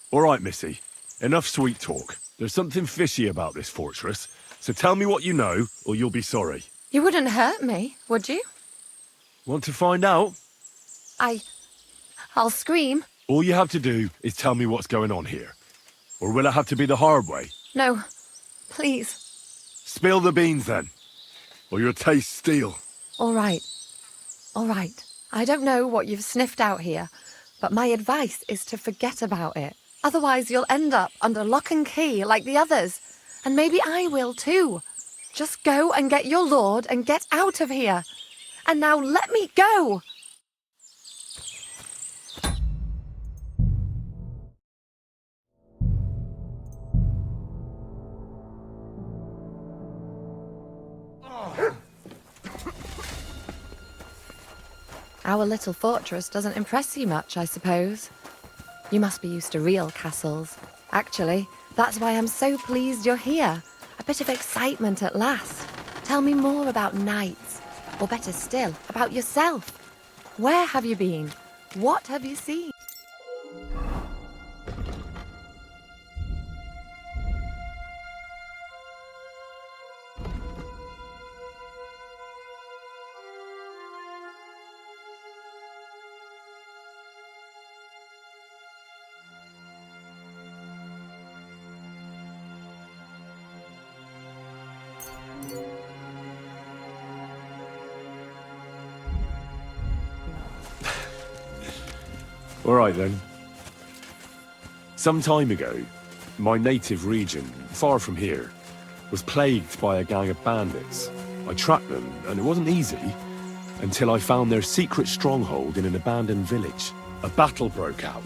All right, Missy. Enough sweet talk. There's something fishy about this fortress, so tell me what you know, or you'll be sorry. You wouldn't hurt me, would you? Want to find out? I'll scream. All you have to do is tell me what's going on here. Or will it have to be the hard way? No, please. Spill the beans, then. Or your taste steel. All right. All right. I don't know what you've sniffed out here, but my advice is to forget about it. Otherwise, you'll end up under lock and key like the others. And maybe I will too. Just go and get your lord and get out of here. And now let me go! Our little fortress doesn't impress you much, I suppose. You must be used to real castles. Actually, that's why I'm so pleased you're here. A bit of excitement at last. Tell me more about knights. Or better still, about yourself. Where have you been? What have you seen? All right, then. Some time ago, my native region, far from here, was plagued by a gang of bandits. I tracked them, and it wasn't easy, until I found their secret stronghold in an abandoned village. A battle broke out.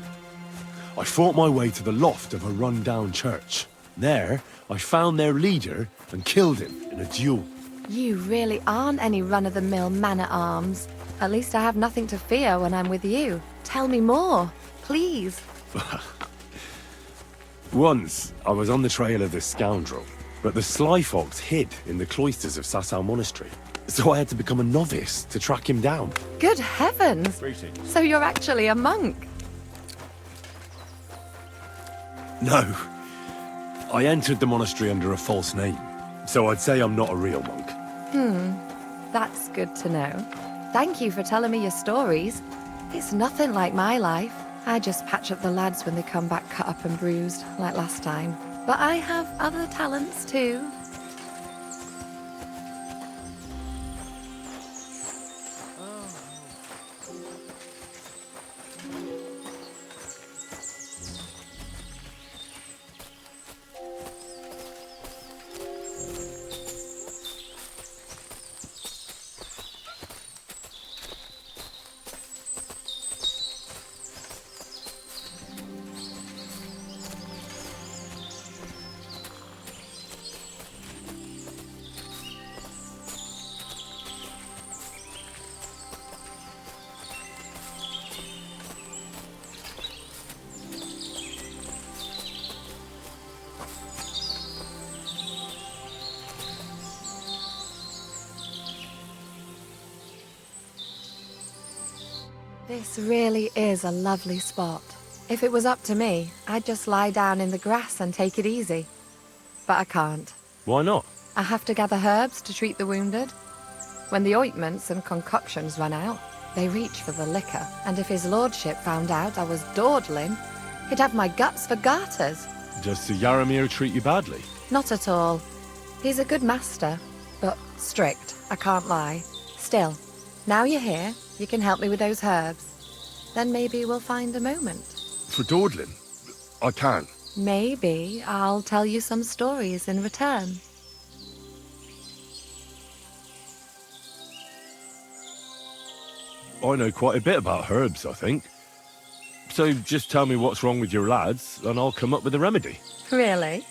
I fought my way to the loft of a run-down church. There, I found their leader and killed him in a duel. You really aren't any run-of-the-mill man-at-arms. At least I have nothing to fear when I'm with you. Tell me more, please. Once, I was on the trail of this scoundrel, but the sly fox hid in the cloisters of Sasau Monastery. So I had to become a novice to track him down. Good heavens! Greetings. So you're actually a monk? No. I entered the monastery under a false name, so I'd say I'm not a real monk. That's good to know. Thank you for telling me your stories. It's nothing like my life. I just patch up the lads when they come back cut up and bruised, like last time. But I have other talents too. This really is a lovely spot. If it was up to me, I'd just lie down in the grass and take it easy. But I can't. Why not? I have to gather herbs to treat the wounded. When the ointments and concoctions run out, they reach for the liquor, and if his lordship found out I was dawdling, he'd have my guts for garters. Does Sir Yaramir treat you badly? Not at all. He's a good master, but strict, I can't lie. Still, now you're here, you can help me with those herbs. Then maybe we'll find a moment. For dawdling? I can't. Maybe I'll tell you some stories in return. I know quite a bit about herbs, I think. So just tell me what's wrong with your lads, and I'll come up with a remedy. Really?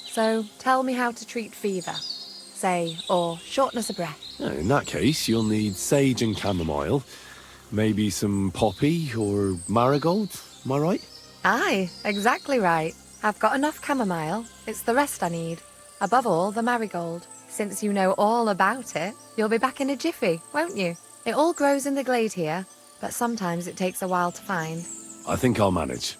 So tell me how to treat fever, say, or shortness of breath. In that case, you'll need sage and chamomile, maybe some poppy or marigold, am I right? Aye, exactly right. I've got enough chamomile. It's the rest I need. Above all, the marigold. Since you know all about it, you'll be back in a jiffy, won't you? It all grows in the glade here, but sometimes it takes a while to find. I think I'll manage.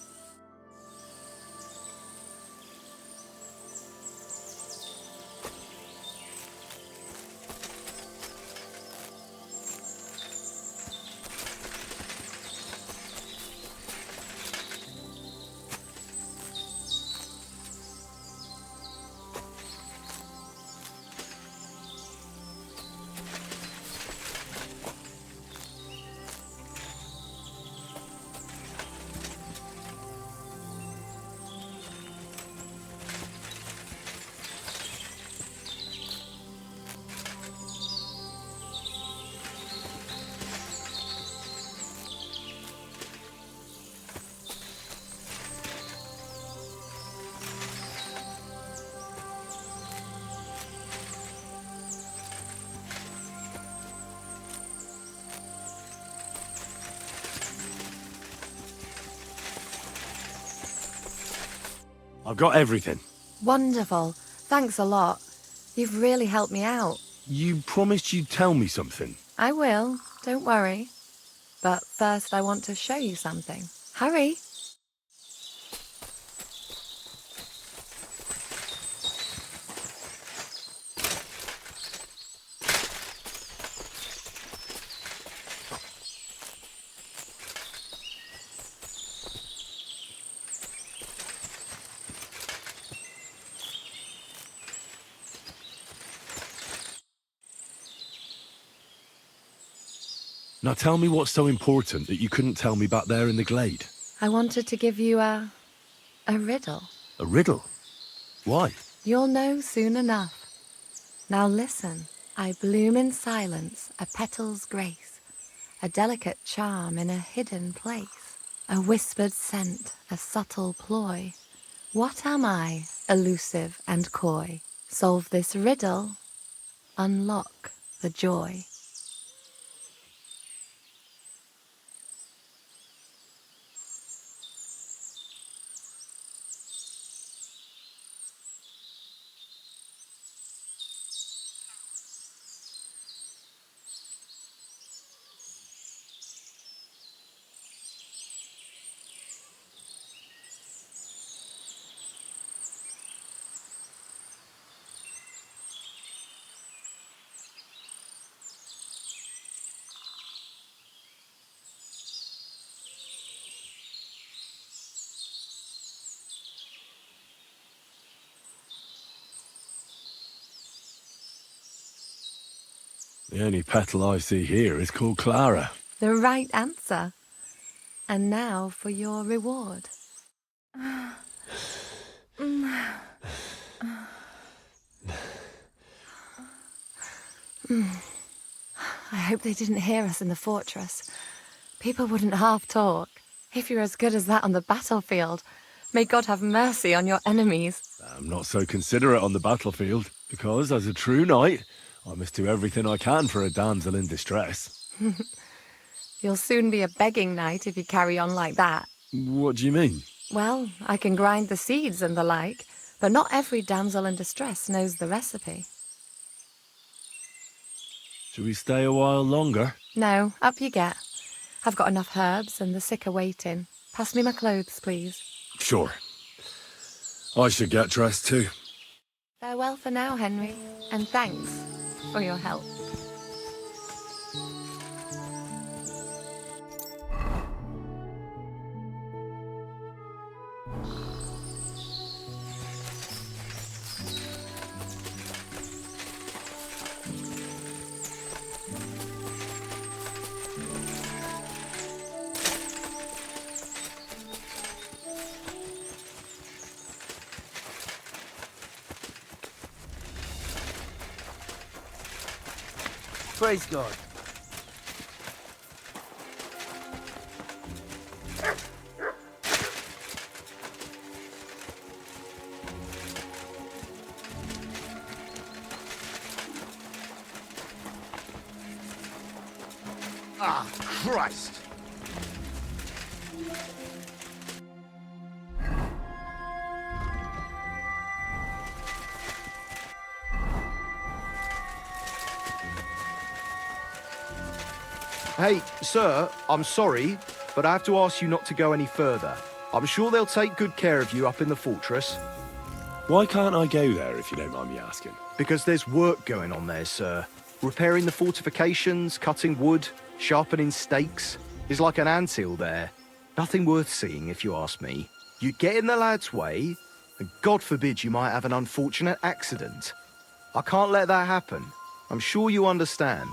I've got everything. Wonderful. Thanks a lot. You've really helped me out. You promised you'd tell me something. I will. Don't worry. But first I want to show you something. Hurry. Now tell me what's so important that you couldn't tell me back there in the glade. I wanted to give you a riddle. A riddle? Why? You'll know soon enough. Now listen. I bloom in silence, a petal's grace, a delicate charm in a hidden place, a whispered scent, a subtle ploy. What am I, elusive and coy? Solve this riddle, unlock the joy. The only petal I see here is called Clara. The right answer. And now for your reward. I hope they didn't hear us in the fortress. People wouldn't half talk. If you're as good as that on the battlefield, may God have mercy on your enemies. I'm not so considerate on the battlefield, because as a true knight, I must do everything I can for a damsel in distress. You'll soon be a begging knight if you carry on like that. What do you mean? Well, I can grind the seeds and the like, but not every damsel in distress knows the recipe. Should we stay a while longer? No, up you get. I've got enough herbs and the sick are waiting. Pass me my clothes, please. Sure. I should get dressed too. Farewell for now, Henry, and thanks for your help. Praise God. Ah, Christ! Hey, sir, I'm sorry, but I have to ask you not to go any further. I'm sure they'll take good care of you up in the fortress. Why can't I go there, if you don't mind me asking? Because there's work going on there, sir. Repairing the fortifications, cutting wood, sharpening stakes. It's like an anthill there. Nothing worth seeing, if you ask me. You get in the lad's way, and God forbid you might have an unfortunate accident. I can't let that happen. I'm sure you understand.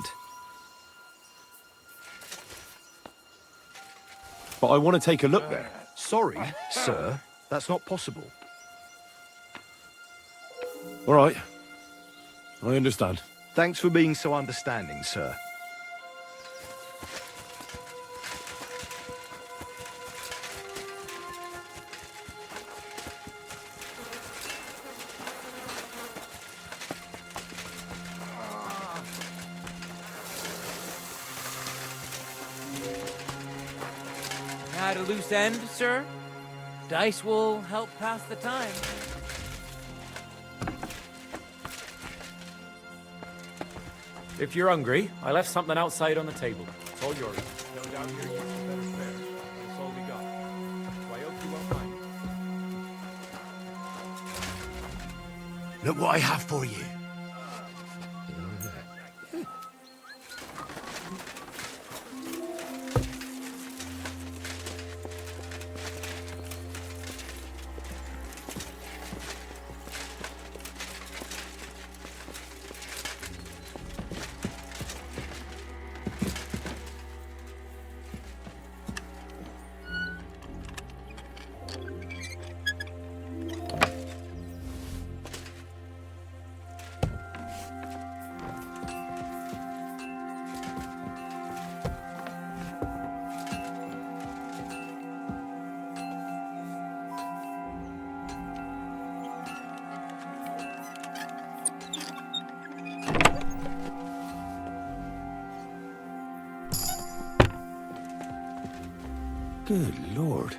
But I want to take a look there. Sorry, sir. That's not possible. All right. I understand. Thanks for being so understanding, sir. At a loose end, sir? Dice will help pass the time. If you're hungry, I left something outside on the table. It's all yours. No doubt you're used to better fare. That's all we got. So I hope you won't mind. Look what I have for you. Good Lord.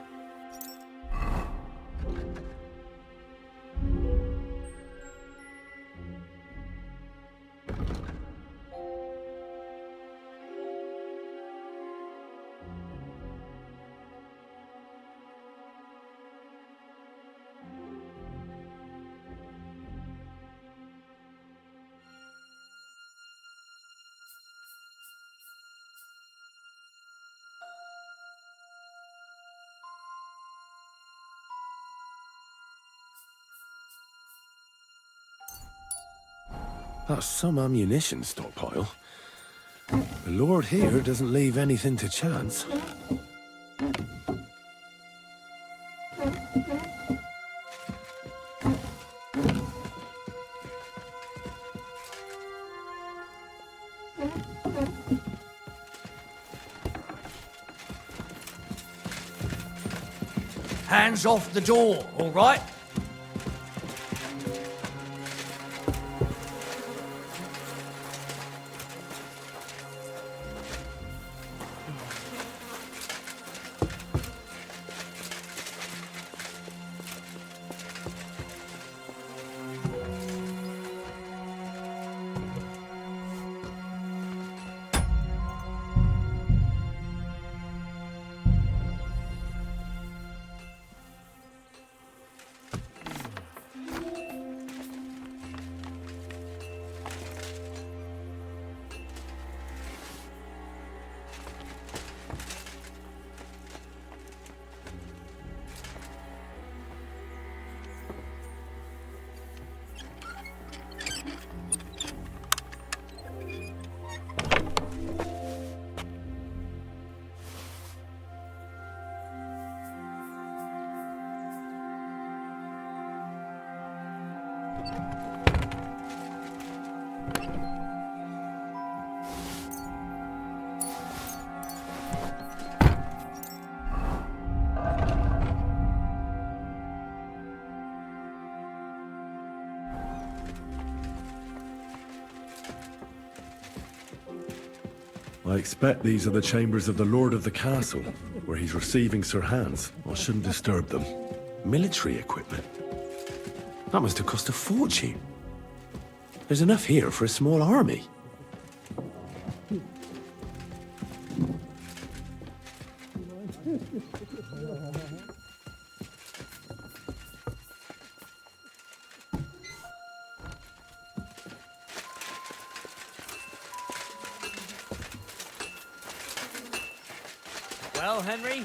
That's some ammunition stockpile. The Lord here doesn't leave anything to chance. Hands off the door, all right? I expect these are the chambers of the Lord of the Castle, where he's receiving Sir Hans. I shouldn't disturb them. Military equipment. That must have cost a fortune. There's enough here for a small army. Well, Henry?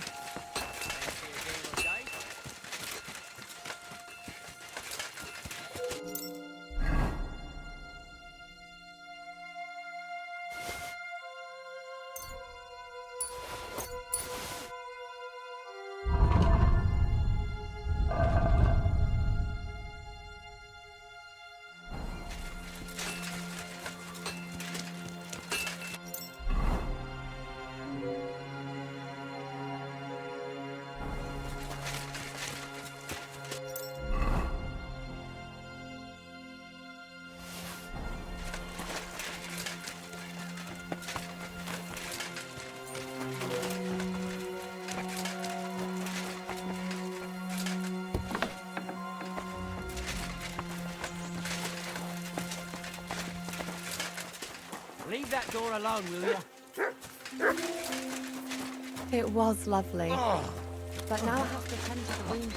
that door alone, will you? It was lovely. But now I have to tend to the wounded.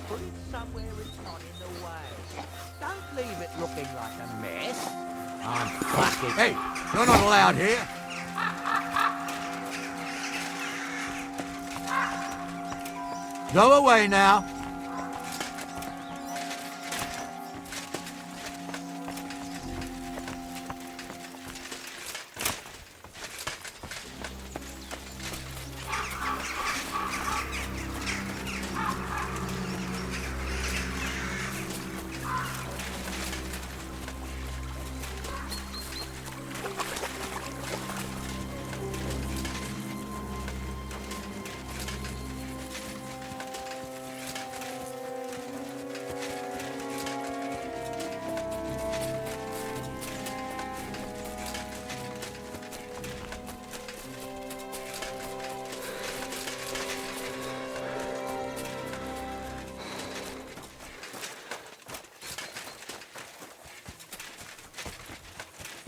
Put it somewhere it's not in the way. Don't leave it looking like a mess. I'm fucking... Hey, you're not allowed here. Go away now.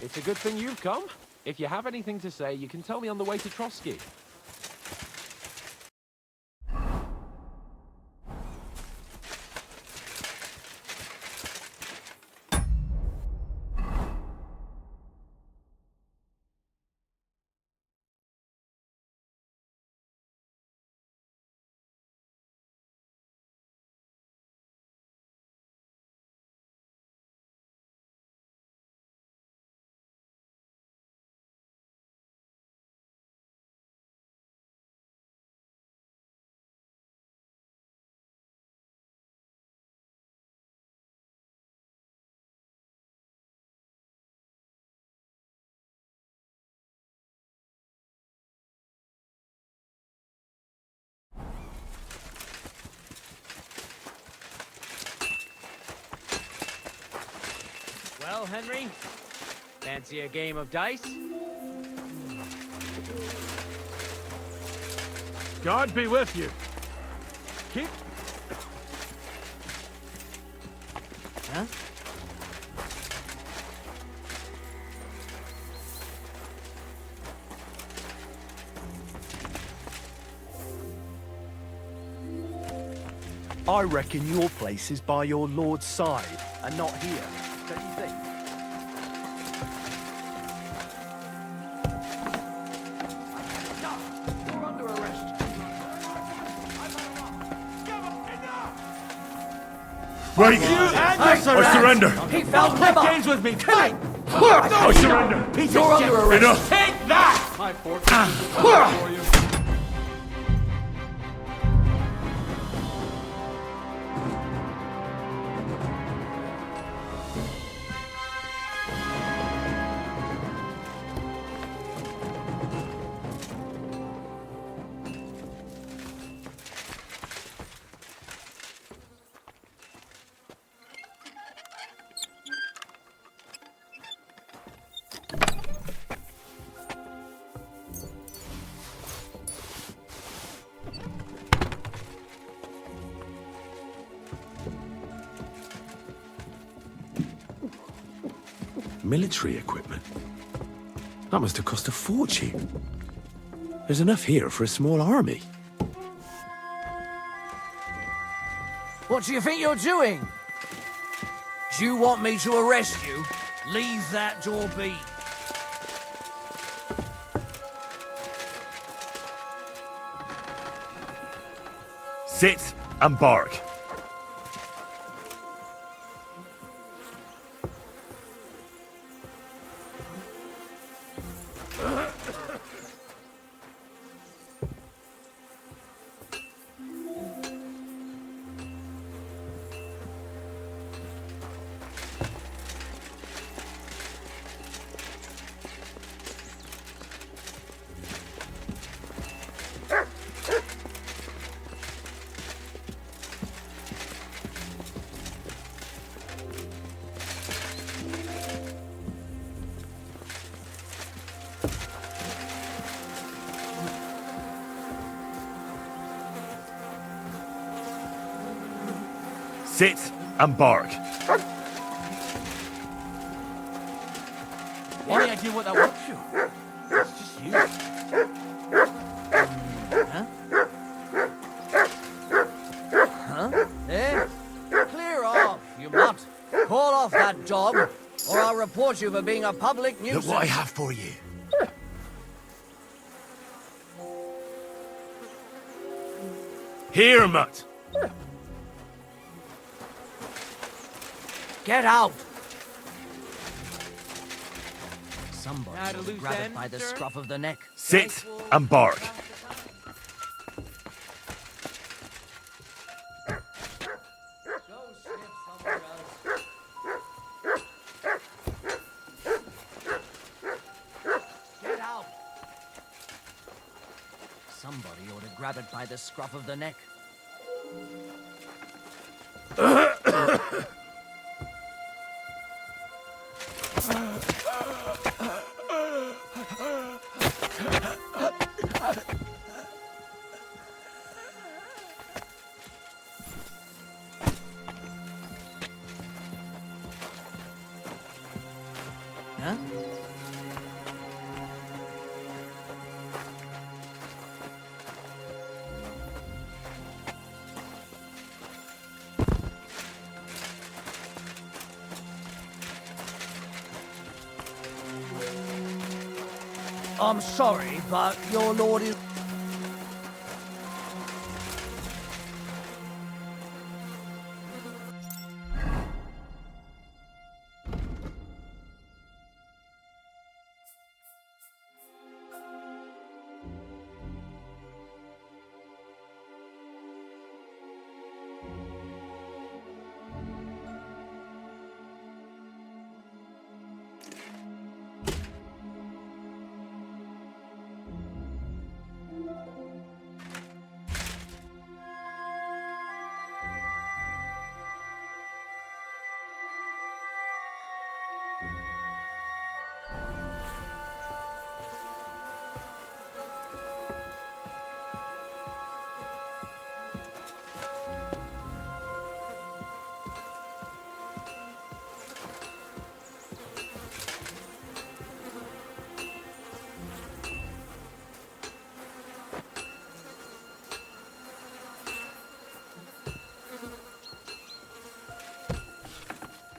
It's a good thing you've come. If you have anything to say, you can tell me on the way to Trotsky. Well, Henry, fancy a game of dice? God be with you. Keep... Huh? I reckon your place is by your lord's side and not here. Don't you think? You're under arrest. Right. I surrender. He fell clever. Games with me. Tonight. I surrender. You're under arrest. Enough. Take that. My fortress is for you. Military equipment? That must have cost a fortune. There's enough here for a small army. What do you think you're doing? Do you want me to arrest you? Leave that door be. Sit and bark. Sit and bark. Any idea what that was? It's just you. Huh? Huh? Eh? Clear off, you mutt. Call off that dog, or I'll report you for being a public nuisance. Look what I have for you. Here, mutt. Get out! Somebody ought to grab it by the scruff of the neck. Sit and bark. Get out! Somebody ought to grab it by the scruff of the neck. Huh? I'm sorry, but your lord is...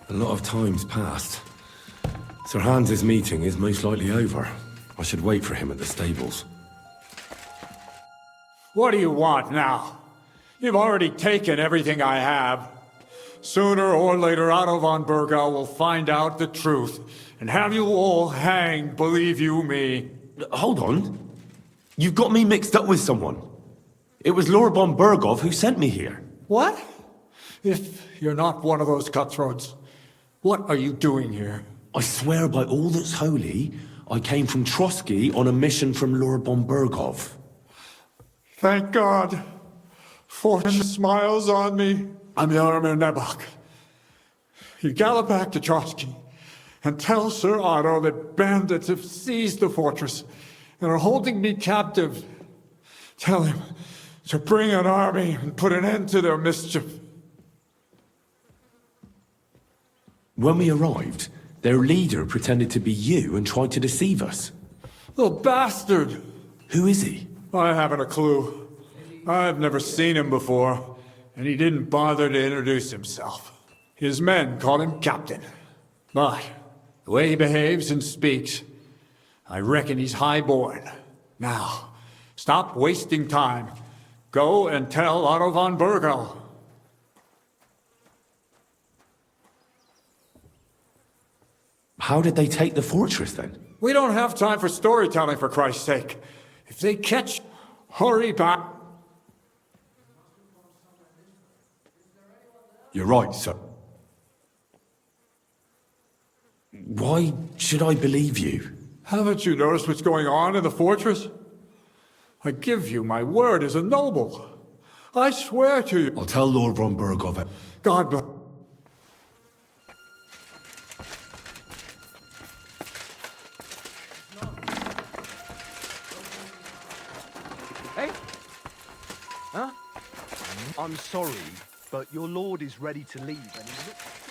A lot of time's passed. Sir Hans's meeting is most likely over. I should wait for him at the stables. What do you want now? You've already taken everything I have. Sooner or later, Otto von Bergau will find out the truth and have you all hanged, believe you me. Hold on. You've got me mixed up with someone. It was Lord von Bergov who sent me here. What? If you're not one of those cutthroats, what are you doing here? I swear by all that's holy, I came from Trotsky on a mission from Lord von Bergov. Thank God. Fortune smiles on me. I'm Jaromir Nebok. You gallop back to Trotsky and tell Sir Otto that bandits have seized the fortress and are holding me captive. Tell him to bring an army and put an end to their mischief. When we arrived, their leader pretended to be you and tried to deceive us. The bastard! Who is he? I haven't a clue. I've never seen him before, and he didn't bother to introduce himself. His men called him Captain. But the way he behaves and speaks, I reckon he's high-born. Now, stop wasting time. Go and tell Otto von Bergau. How did they take the fortress, then? We don't have time for storytelling, for Christ's sake. If they catch, hurry back. You're right, sir. Why should I believe you? Haven't you noticed what's going on in the fortress? I give you my word as a noble. I swear to you. I'll tell Lord von Bergov. God bless. Hey? Huh? I'm sorry, but your lord is ready to leave and he looks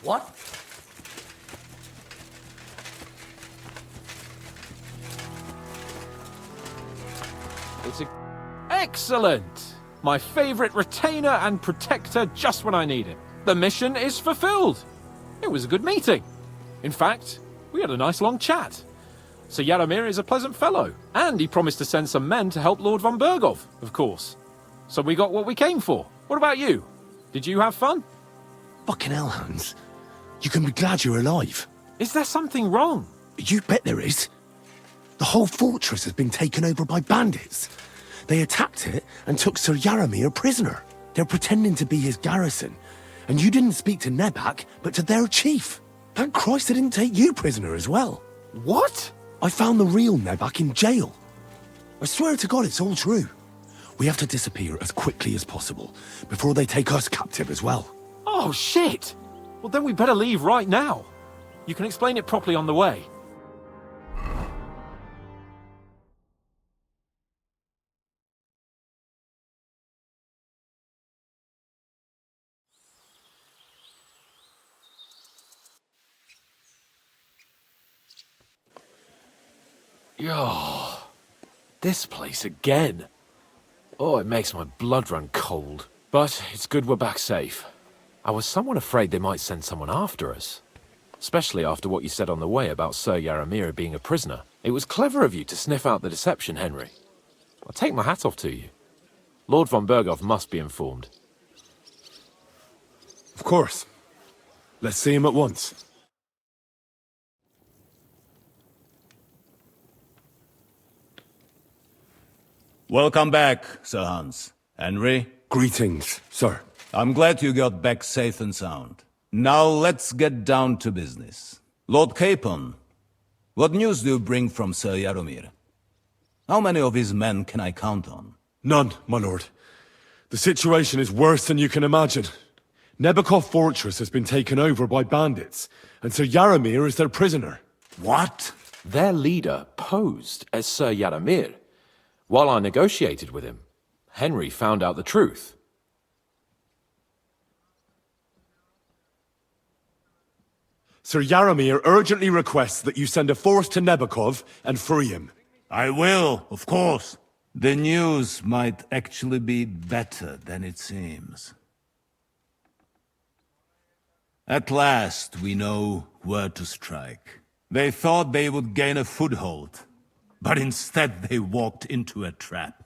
What? It's excellent! My favourite retainer and protector just when I need it. The mission is fulfilled. It was a good meeting. In fact, we had a nice long chat. Sir Yaromir is a pleasant fellow, and he promised to send some men to help Lord von Bergov, of course. So we got what we came for. What about you? Did you have fun? Fucking hell, Hans. You can be glad you're alive. Is there something wrong? You bet there is. The whole fortress has been taken over by bandits. They attacked it and took Sir Yaromir prisoner. They're pretending to be his garrison. And you didn't speak to Nebak, but to their chief. Thank Christ they didn't take you prisoner as well. What? I found the real Nebak in jail. I swear to God it's all true. We have to disappear as quickly as possible, before they take us captive as well. Oh, shit! Well, then we better leave right now. You can explain it properly on the way. Yo, this place again. Oh, it makes my blood run cold. But it's good we're back safe. I was somewhat afraid they might send someone after us. Especially after what you said on the way about Sir Yaromir being a prisoner. It was clever of you to sniff out the deception, Henry. I'll take my hat off to you. Lord von Bergov must be informed. Of course. Let's see him at once. Welcome back, Sir Hans. Henry? Greetings, sir. I'm glad you got back safe and sound. Now let's get down to business. Lord Capon, what news do you bring from Sir Yaromir? How many of his men can I count on? None, my lord. The situation is worse than you can imagine. Nebakov Fortress has been taken over by bandits, and Sir Yaromir is their prisoner. What? Their leader posed as Sir Yaromir. While I negotiated with him, Henry found out the truth. Sir Yaromir urgently requests that you send a force to Nebakov and free him. I will, of course. The news might actually be better than it seems. At last, we know where to strike. They thought they would gain a foothold, but instead they walked into a trap.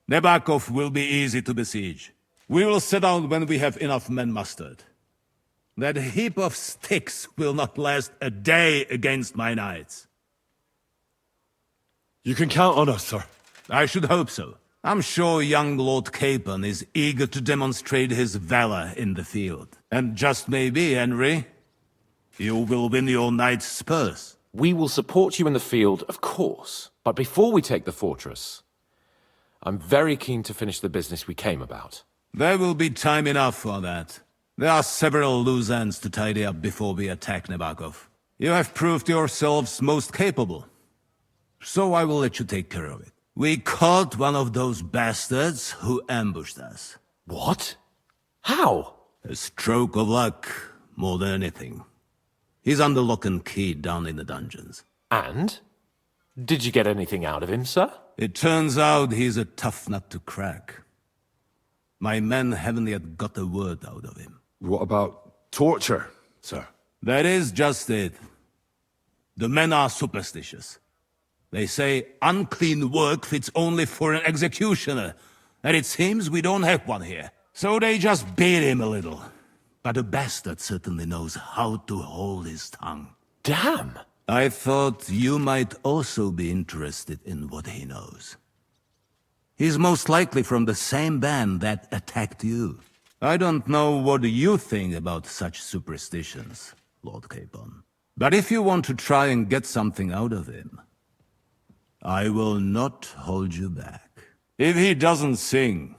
Nebakov will be easy to besiege. We will set out when we have enough men mustered. That heap of sticks will not last a day against my knights. You can count on us, sir. I should hope so. I'm sure young Lord Capon is eager to demonstrate his valor in the field. And just maybe, Henry, you will win your knight's spurs. We will support you in the field, of course. But before we take the fortress, I'm very keen to finish the business we came about. There will be time enough for that. There are several loose ends to tidy up before we attack Nebakov. You have proved yourselves most capable. So I will let you take care of it. We caught one of those bastards who ambushed us. What? How? A stroke of luck, more than anything. He's under lock and key down in the dungeons. And? Did you get anything out of him, sir? It turns out he's a tough nut to crack. My men haven't yet got a word out of him. What about torture, sir? That is just it. The men are superstitious. They say unclean work fits only for an executioner, and it seems we don't have one here. So they just beat him a little. But the bastard certainly knows how to hold his tongue. Damn! I thought you might also be interested in what he knows. He's most likely from the same band that attacked you. I don't know what you think about such superstitions, Lord Capon. But if you want to try and get something out of him, I will not hold you back. If he doesn't sing,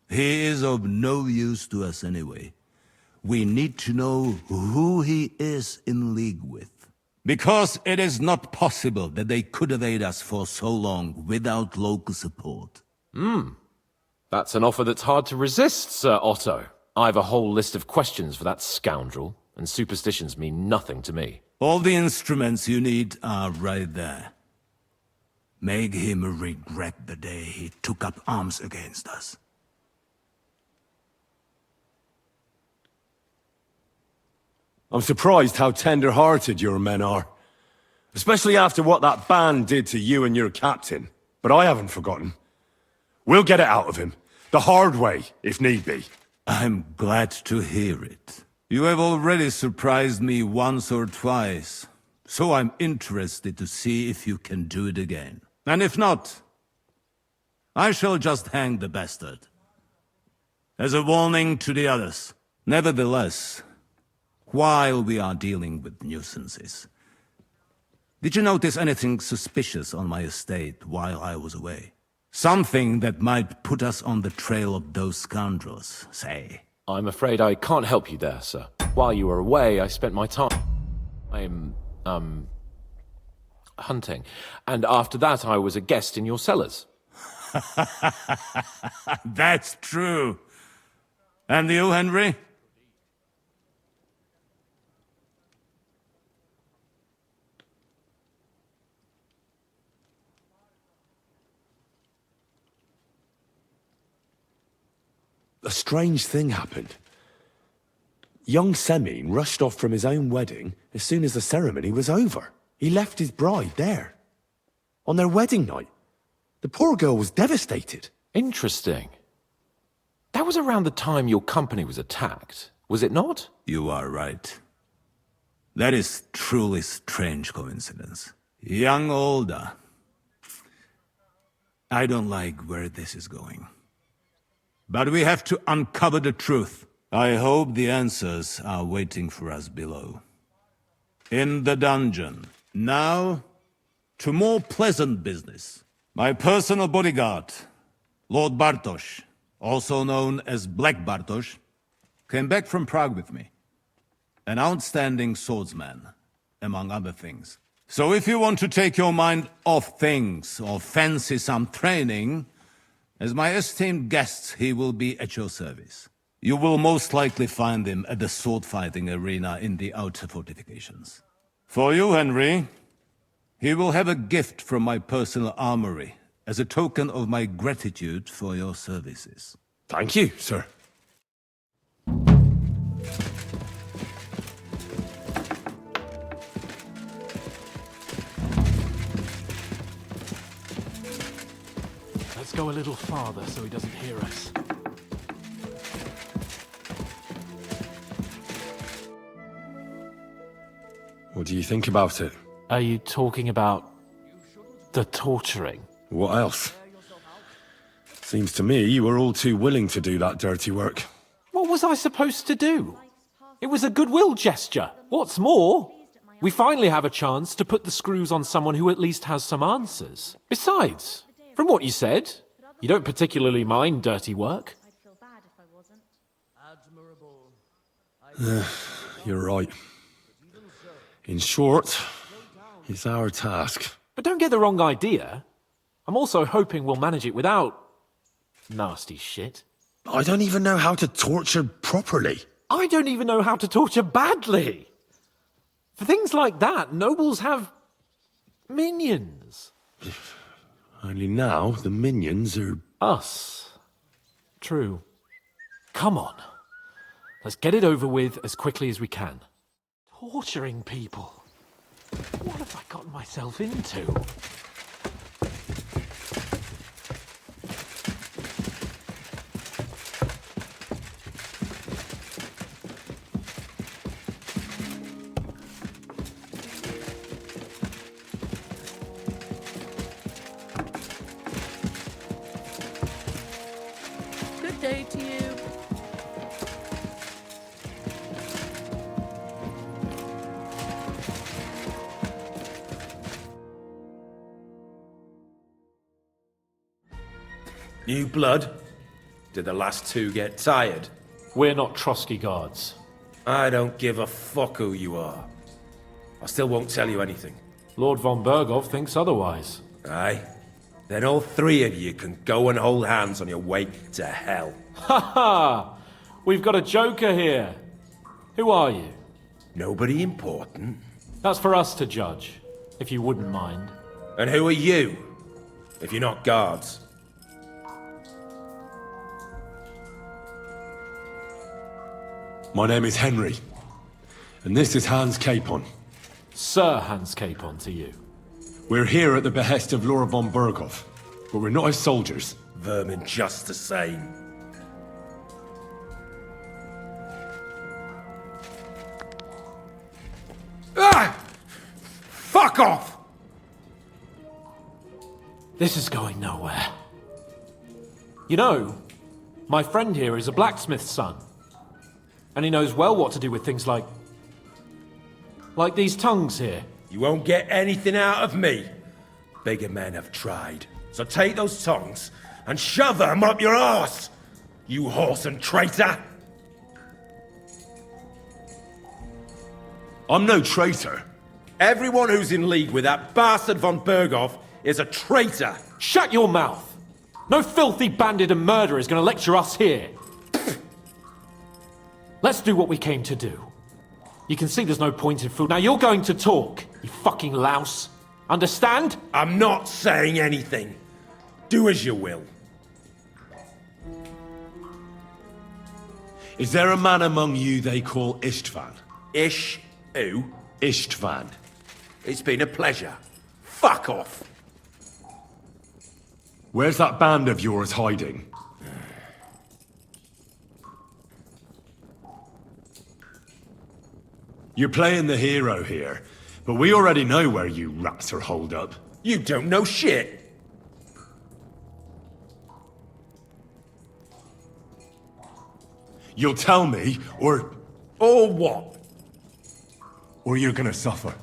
he is of no use to us anyway. We need to know who he is in league with. Because it is not possible that they could evade us for so long without local support. That's an offer that's hard to resist, Sir Otto. I've a whole list of questions for that scoundrel, and superstitions mean nothing to me. All the instruments you need are right there. Make him regret the day he took up arms against us. I'm surprised how tender-hearted your men are. Especially after what that band did to you and your captain. But I haven't forgotten. We'll get it out of him. The hard way, if need be. I'm glad to hear it. You have already surprised me once or twice, so I'm interested to see if you can do it again. And if not, I shall just hang the bastard. As a warning to the others. Nevertheless, while we are dealing with nuisances, did you notice anything suspicious on my estate while I was away? Something that might put us on the trail of those scoundrels, say. I'm afraid I can't help you there, sir. While you were away, I spent my time... hunting. And after that, I was a guest in your cellars. That's true. And you, Henry? A strange thing happened. Young Semine rushed off from his own wedding as soon as the ceremony was over. He left his bride there. On their wedding night. The poor girl was devastated. Interesting. That was around the time your company was attacked, was it not? You are right. That is truly strange coincidence. Young Olda. I don't like where this is going. But we have to uncover the truth. I hope the answers are waiting for us below. In the dungeon. Now, to more pleasant business. My personal bodyguard, Lord Bartosz, also known as Black Bartosz, came back from Prague with me. An outstanding swordsman, among other things. So if you want to take your mind off things or fancy some training, as my esteemed guest, he will be at your service. You will most likely find him at the sword-fighting arena in the outer fortifications. For you, Henry, he will have a gift from my personal armory as a token of my gratitude for your services. Thank you, sir. Let's go a little farther so he doesn't hear us. What do you think about it? Are you talking about the torturing? What else? Seems to me you were all too willing to do that dirty work. What was I supposed to do? It was a goodwill gesture. What's more, we finally have a chance to put the screws on someone who at least has some answers. Besides, from what you said, you don't particularly mind dirty work. You're right. In short, it's our task. But don't get the wrong idea. I'm also hoping we'll manage it without nasty shit. I don't even know how to torture properly. I don't even know how to torture badly. For things like that, nobles have minions. Only now the minions are... Us. True. Come on. Let's get it over with as quickly as we can. Torturing people. What have I gotten myself into? Good day to you. New blood? Did the last two get tired? We're not Trotsky guards. I don't give a fuck who you are. I still won't tell you anything. Lord von Bergov thinks otherwise. Aye. Then all three of you can go and hold hands on your way to hell. Ha ha! We've got a joker here. Who are you? Nobody important. That's for us to judge, if you wouldn't mind. And who are you, if you're not guards? My name is Henry, and this is Hans Capon. Sir Hans Capon to you. We're here at the behest of Laura von Berghoff, but we're not his soldiers. Vermin just the same. Ah! Fuck off! This is going nowhere. You know, my friend here is a blacksmith's son. And he knows well what to do with things like these tongues here. You won't get anything out of me. Bigger men have tried. So take those tongs and shove them up your arse, you horse and traitor! I'm no traitor. Everyone who's in league with that bastard von Berghoff is a traitor! Shut your mouth! No filthy bandit and murderer is going to lecture us here. Let's do what we came to do. You can see there's no point in fool. Now you're going to talk, you fucking louse. Understand? I'm not saying anything. Do as you will. Is there a man among you they call Istvan? Ish? Who? Istvan. It's been a pleasure. Fuck off. Where's that band of yours hiding? You're playing the hero here, but we already know where you rats are holed up. You don't know shit. You'll tell me, or... Or what? Or you're gonna suffer.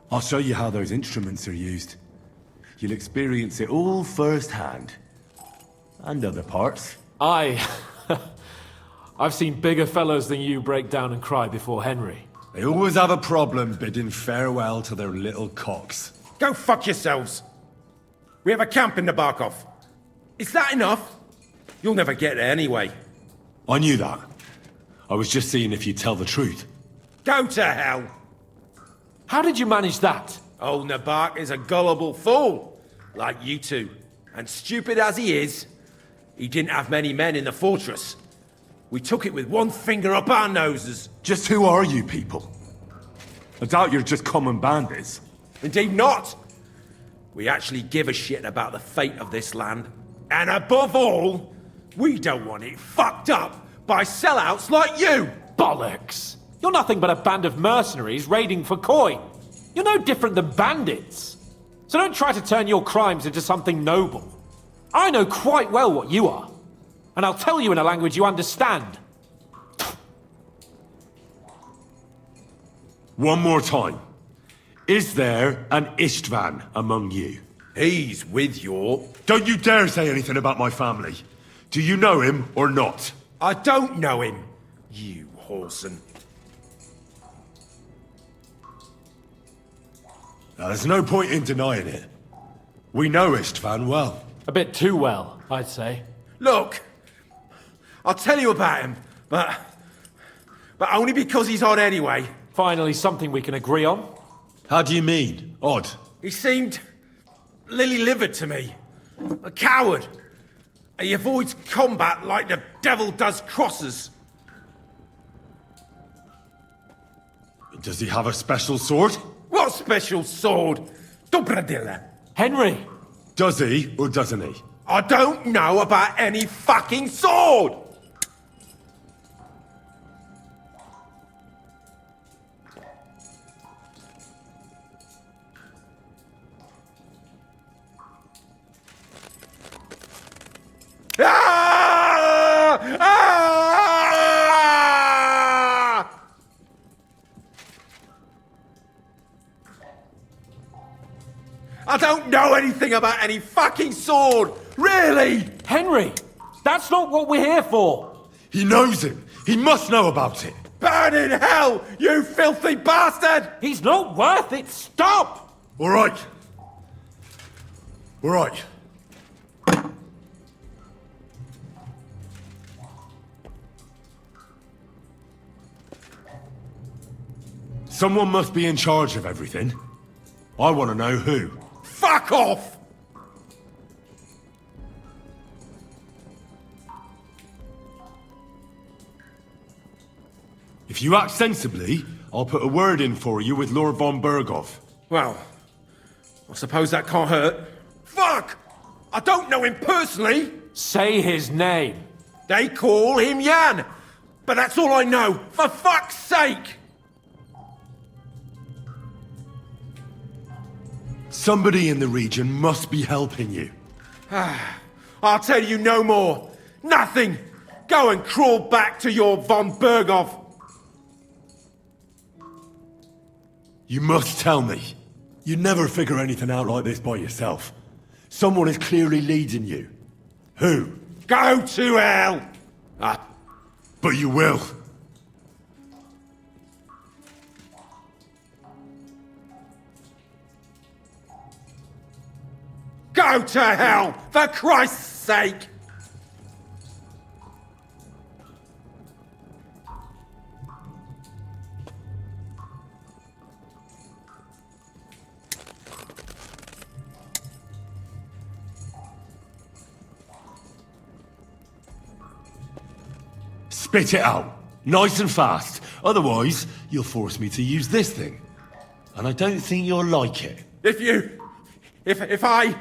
I'll show you how those instruments are used. You'll experience it all firsthand. And other parts. I've seen bigger fellows than you break down and cry before Henry. They always have a problem bidding farewell to their little cocks. Go fuck yourselves. We have a camp in Nabarkov. Is that enough? You'll never get there anyway. I knew that. I was just seeing if you'd tell the truth. Go to hell! How did you manage that? Old Nabark is a gullible fool, like you two. And stupid as he is, he didn't have many men in the fortress. We took it with one finger up our noses. Just who are you people? I doubt you're just common bandits. Indeed not. We actually give a shit about the fate of this land. And above all, we don't want it fucked up by sellouts like you! Bollocks! You're nothing but a band of mercenaries raiding for coin. You're no different than bandits. So don't try to turn your crimes into something noble. I know quite well what you are. And I'll tell you in a language you understand. One more time. Is there an Istvan among you? He's with your... Don't you dare say anything about my family. Do you know him or not? I don't know him, you whoreson. Now, there's no point in denying it. We know Istvan well. A bit too well, I'd say. Look, I'll tell you about him, but only because he's odd anyway. Finally, something we can agree on. How do you mean, odd? He seemed lily-livered to me. A coward. He avoids combat like the devil does crosses. Does he have a special sword? What special sword? Dobradilla. Henry! Does he or doesn't he? I don't know about any fucking sword! Ah! Ah! I don't know anything about any fucking sword! Really? Henry! That's not what we're here for! He knows him! He must know about it! Burn in hell, you filthy bastard! He's not worth it! Stop! All right. Right. Someone must be in charge of everything. I want to know who. Fuck off! If you act sensibly, I'll put a word in for you with Lord von Berghoff. Well, I suppose that can't hurt. Fuck! I don't know him personally. Say his name. They call him Jan. But that's all I know. For fuck's sake! Somebody in the region must be helping you. I'll tell you no more. Nothing. Go and crawl back to your von Berghoff. You must tell me. You'd never figure anything out like this by yourself. Someone is clearly leading you. Who? Go to hell! But you will. Go to hell, for Christ's sake! Spit it out. Nice and fast. Otherwise, you'll force me to use this thing. And I don't think you'll like it. If I...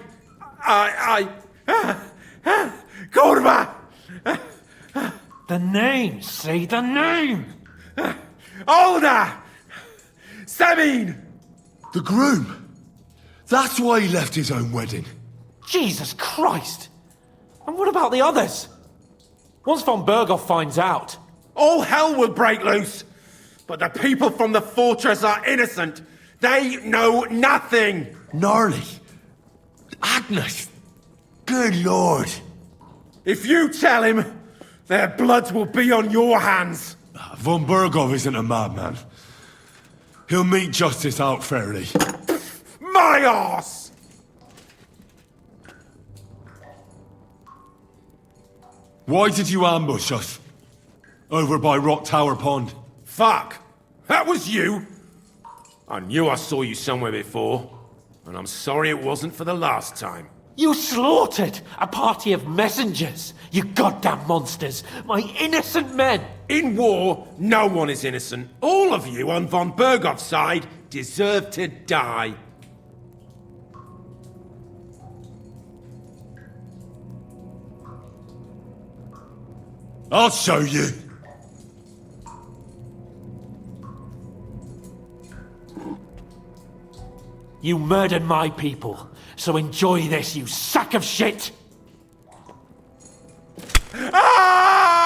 Kurva! The name, say the name! Older! Sabine! The groom! That's why he left his own wedding. Jesus Christ! And what about the others? Once von Berghoff finds out... All hell will break loose! But the people from the fortress are innocent! They know nothing! Gnarly. Agnes. Good lord. If you tell him, their blood will be on your hands. Von Berghoff isn't a madman. He'll meet justice out fairly. My arse! Why did you ambush us? Over by Rock Tower Pond. Fuck! That was you! I knew I saw you somewhere before, and I'm sorry it wasn't for the last time. You slaughtered a party of messengers, you goddamn monsters! My innocent men! In war, no one is innocent. All of you on von Berghoff's side deserve to die. I'll show you. You murdered my people, so enjoy this, you sack of shit! Ah!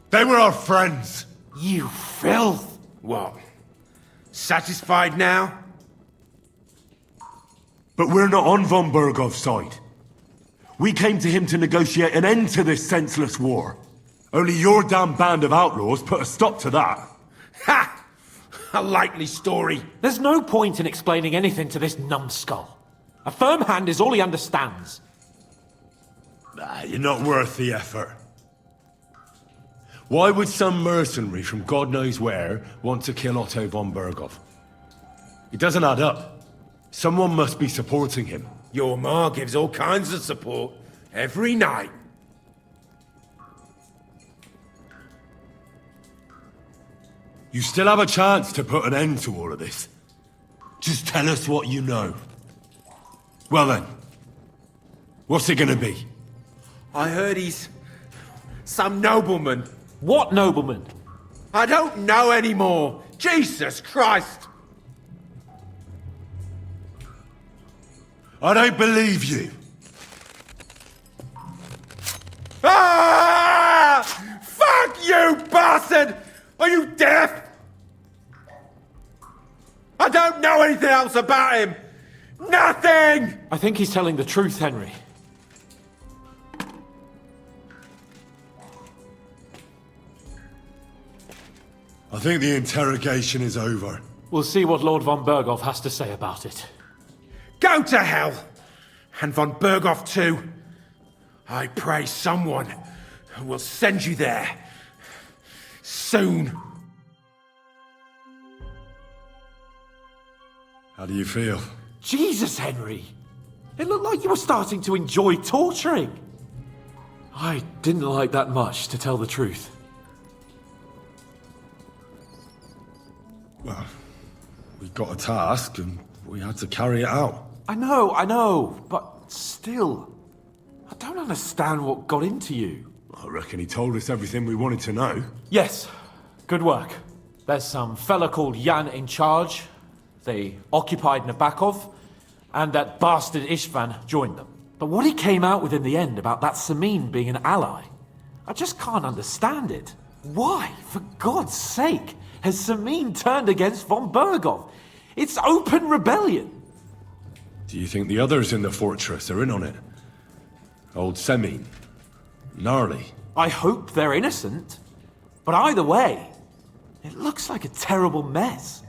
They were our friends. You filth! What? Satisfied now? But we're not on von Berghoff's side. We came to him to negotiate an end to this senseless war. Only your damn band of outlaws put a stop to that. Ha! A likely story. There's no point in explaining anything to this numbskull. A firm hand is all he understands. You're not worth the effort. Why would some mercenary from God knows where want to kill Otto von Berghoff? It doesn't add up. Someone must be supporting him. Your ma gives all kinds of support every night. You still have a chance to put an end to all of this. Just tell us what you know. Well then, what's it gonna be? I heard he's some nobleman. What nobleman? I don't know anymore. Jesus Christ! I don't believe you. Ah! Fuck you, bastard! Are you deaf? I don't know anything else about him! Nothing! I think he's telling the truth, Henry. I think the interrogation is over. We'll see what Lord von Berghoff has to say about it. Go to hell! And von Berghoff too. I pray someone will send you there. Soon. How do you feel? Jesus, Henry! It looked like you were starting to enjoy torturing. I didn't like that much, to tell the truth. Well, we got a task and we had to carry it out. I know, but still, I don't understand what got into you. I reckon he told us everything we wanted to know. Yes, good work. There's some fella called Jan in charge. They occupied Nabokov, and that bastard Istvan joined them. But what he came out with in the end about that Samin being an ally, I just can't understand it. Why, for God's sake, has Samin turned against von Berghoff? It's open rebellion. Do you think the others in the fortress are in on it? Old Semin? Gnarly? I hope they're innocent. But either way, it looks like a terrible mess.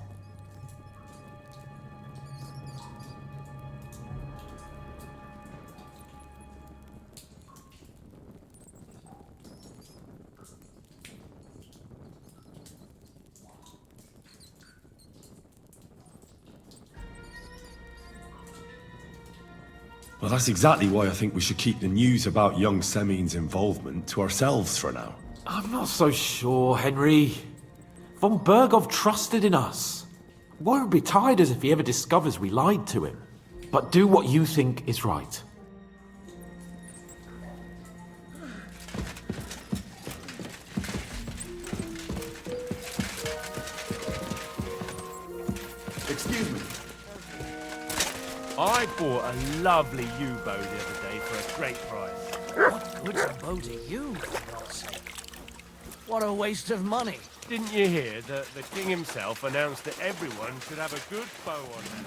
Well, that's exactly why I think we should keep the news about young Semin's involvement to ourselves for now. I'm not so sure, Henry. Von Berghoff trusted in us. Won't be tired as if he ever discovers we lied to him. But do what you think is right. Excuse me. I bought a lovely U-bow the other day for a great price. What good's a bow to you, for God's sake? What a waste of money. Didn't you hear that the king himself announced that everyone should have a good bow on hand?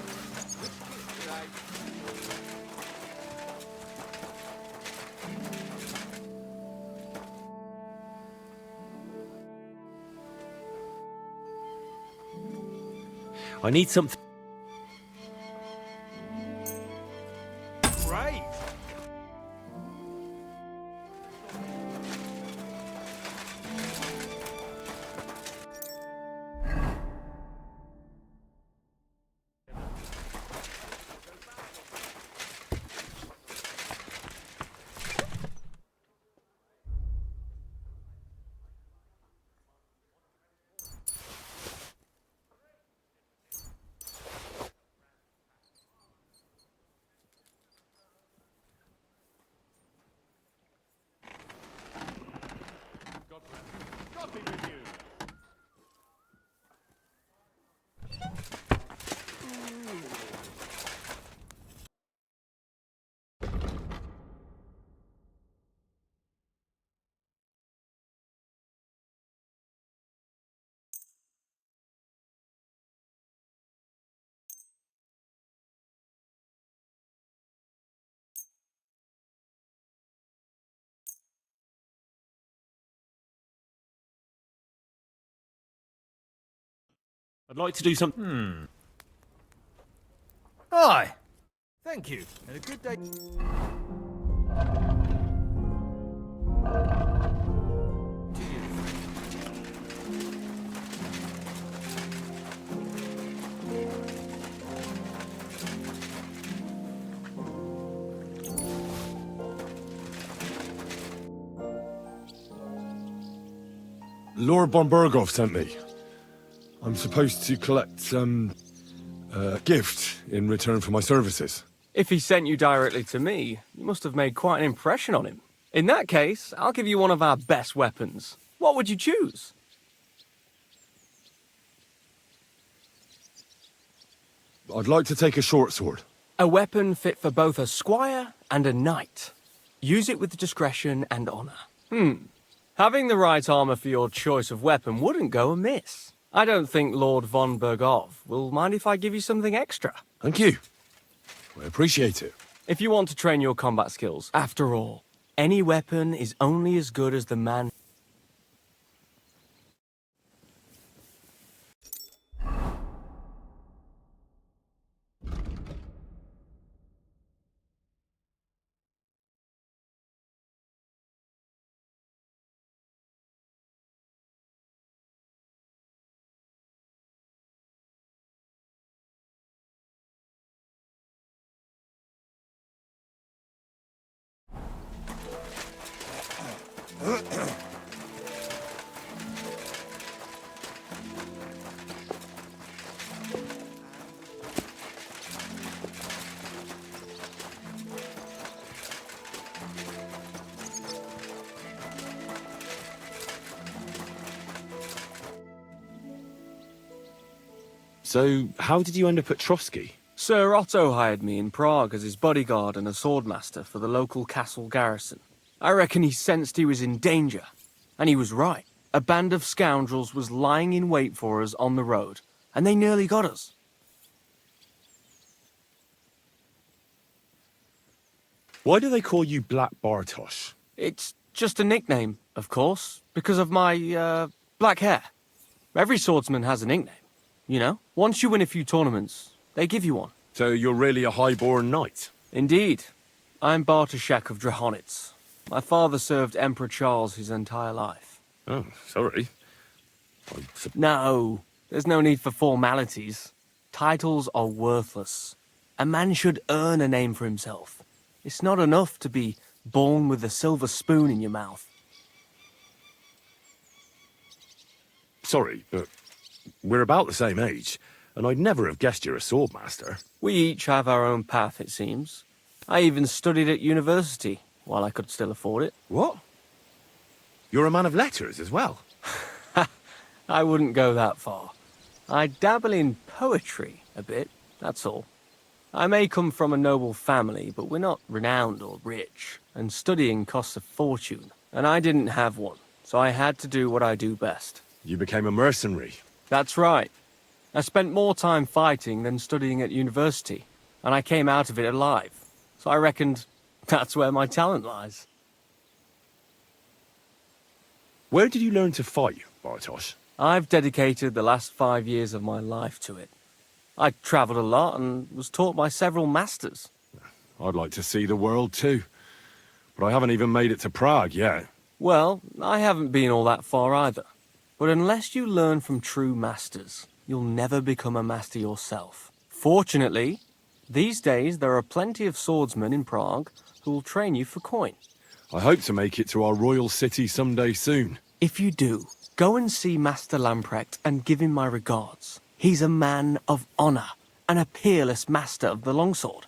I need something. Great! God be with you. I'd like to do something. Aye. Thank you, and a good day. Lord von Berghoff sent me. I'm supposed to collect a gift in return for my services. If he sent you directly to me, you must have made quite an impression on him. In that case, I'll give you one of our best weapons. What would you choose? I'd like to take a short sword. A weapon fit for both a squire and a knight. Use it with discretion and honor. Having the right armor for your choice of weapon wouldn't go amiss. I don't think Lord von Bergov will mind if I give you something extra. Thank you. I appreciate it. If you want to train your combat skills, after all, any weapon is only as good as the man. So, how did you end up at Trotsky? Sir Otto hired me in Prague as his bodyguard and a swordmaster for the local castle garrison. I reckon he sensed he was in danger. And he was right. A band of scoundrels was lying in wait for us on the road, and they nearly got us. Why do they call you Black Bartosz? It's just a nickname, of course, because of my, black hair. Every swordsman has a nickname, you know? Once you win a few tournaments, they give you one. So you're really a highborn knight? Indeed. I'm Bartoszek of Drahonitz. My father served Emperor Charles his entire life. Oh, sorry. No, there's no need for formalities. Titles are worthless. A man should earn a name for himself. It's not enough to be born with a silver spoon in your mouth. Sorry, but we're about the same age, and I'd never have guessed you're a swordmaster. We each have our own path, it seems. I even studied at university, while I could still afford it. What? You're a man of letters as well? I wouldn't go that far. I dabble in poetry a bit, that's all. I may come from a noble family, but we're not renowned or rich, and studying costs a fortune. And I didn't have one, so I had to do what I do best. You became a mercenary. That's right. I spent more time fighting than studying at university, and I came out of it alive. So I reckoned that's where my talent lies. Where did you learn to fight, Bartosz? I've dedicated the last 5 years of my life to it. I travelled a lot and was taught by several masters. I'd like to see the world too, but I haven't even made it to Prague yet. Well, I haven't been all that far either. But unless you learn from true masters, you'll never become a master yourself. Fortunately, these days there are plenty of swordsmen in Prague who will train you for coin. I hope to make it to our royal city someday soon. If you do, go and see Master Lamprecht and give him my regards. He's a man of honor and a peerless master of the longsword.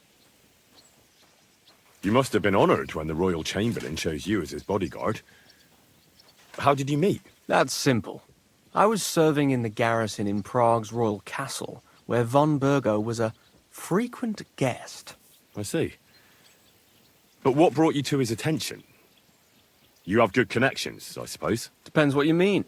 You must have been honored when the royal chamberlain chose you as his bodyguard. How did you meet? That's simple. I was serving in the garrison in Prague's royal castle, where von Bergo was a frequent guest. I see. But what brought you to his attention? You have good connections, I suppose. Depends what you mean.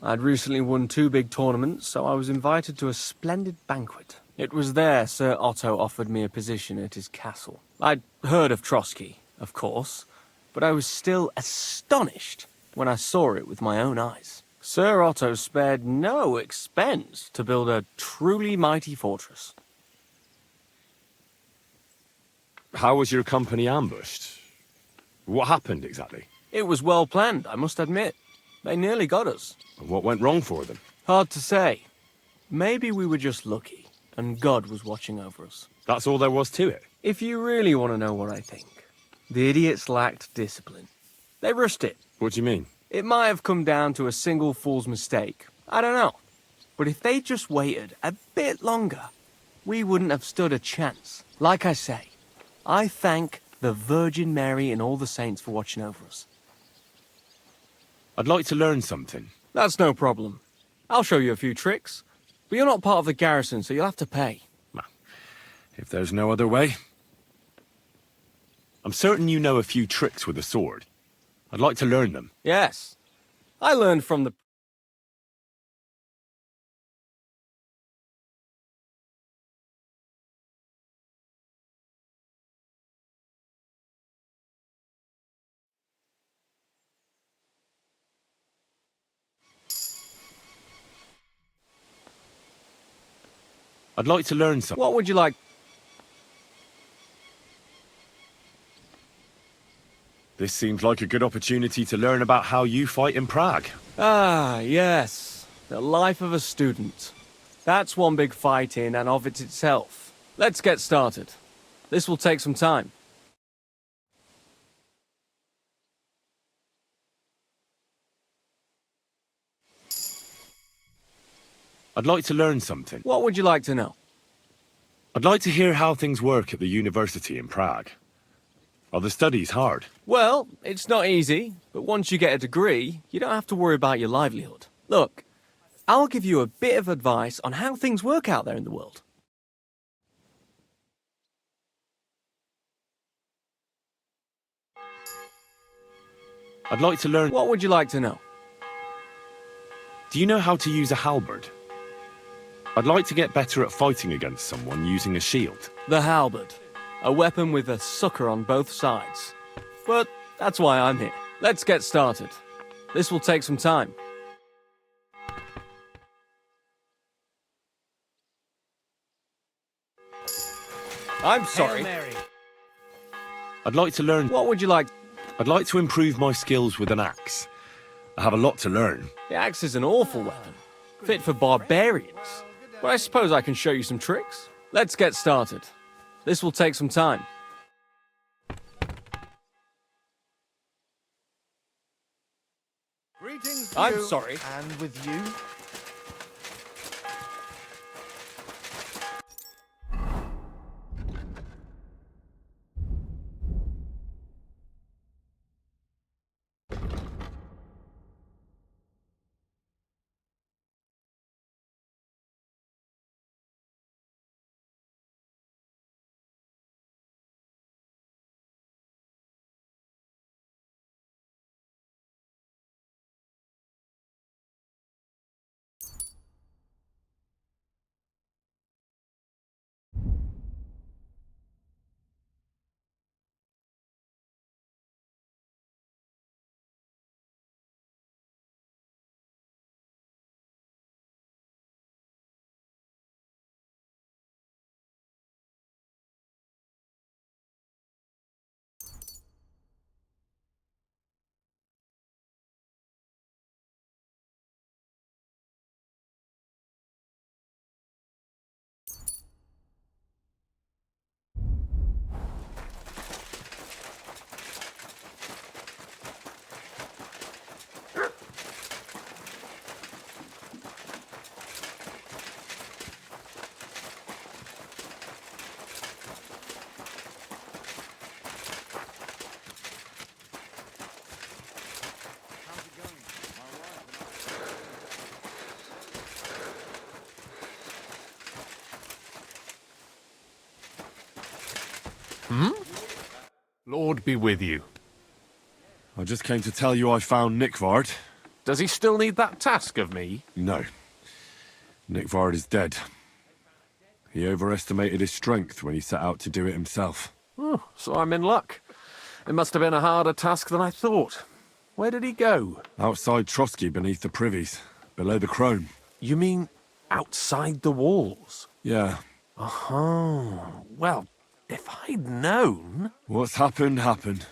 I'd recently won 2 big tournaments, so I was invited to a splendid banquet. It was there Sir Otto offered me a position at his castle. I'd heard of Trotsky, of course, but I was still astonished when I saw it with my own eyes. Sir Otto spared no expense to build a truly mighty fortress. How was your company ambushed? What happened exactly? It was well planned, I must admit. They nearly got us. And what went wrong for them? Hard to say. Maybe we were just lucky, and God was watching over us. That's all there was to it? If you really want to know what I think, the idiots lacked discipline. They rushed it. What do you mean? It might have come down to a single fool's mistake. I don't know. But if they just waited a bit longer, we wouldn't have stood a chance. Like I say, I thank the Virgin Mary and all the saints for watching over us. I'd like to learn something. That's no problem. I'll show you a few tricks. But you're not part of the garrison, so you'll have to pay. If there's no other way. I'm certain you know a few tricks with a sword. I'd like to learn them. Yes. I learned from the... I'd like to learn something. What would you like? This seems like a good opportunity to learn about how you fight in Prague. Ah, yes. The life of a student. That's one big fight in and of it itself. Let's get started. This will take some time. I'd like to learn something. What would you like to know? I'd like to hear how things work at the university in Prague. Are the studies hard? Well, it's not easy, but once you get a degree, you don't have to worry about your livelihood. Look, I'll give you a bit of advice on how things work out there in the world. I'd like to learn... What would you like to know? Do you know how to use a halberd? I'd like to get better at fighting against someone using a shield. The halberd. A weapon with a sucker on both sides. But that's why I'm here. Let's get started. This will take some time. I'm sorry. Hail Mary. I'd like to learn... What would you like? I'd like to improve my skills with an axe. I have a lot to learn. The axe is an awful weapon. Fit for barbarians. But I suppose I can show you some tricks. Let's get started. This will take some time. Greetings to I'm you, sorry. and with you. Lord be with you. I just came to tell you I found Nickvard. Does he still need that task of me? No. Nickvard is dead. He overestimated his strength when he set out to do it himself. Oh, so I'm in luck. It must have been a harder task than I thought. Where did he go? Outside Trotsky beneath the privies, below the Chrome. You mean outside the walls? Yeah. Oh, well, if I'd known... What's happened, happened.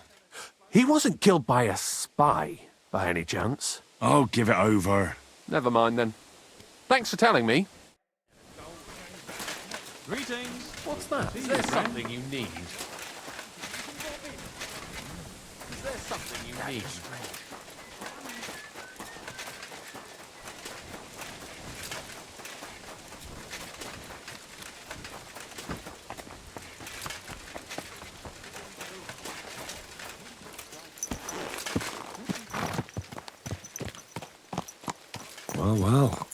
He wasn't killed by a spy, by any chance? Oh, give it over. Never mind, then. Thanks for telling me. Greetings. What's that? Is there something you need? Is there something you need? Well, well.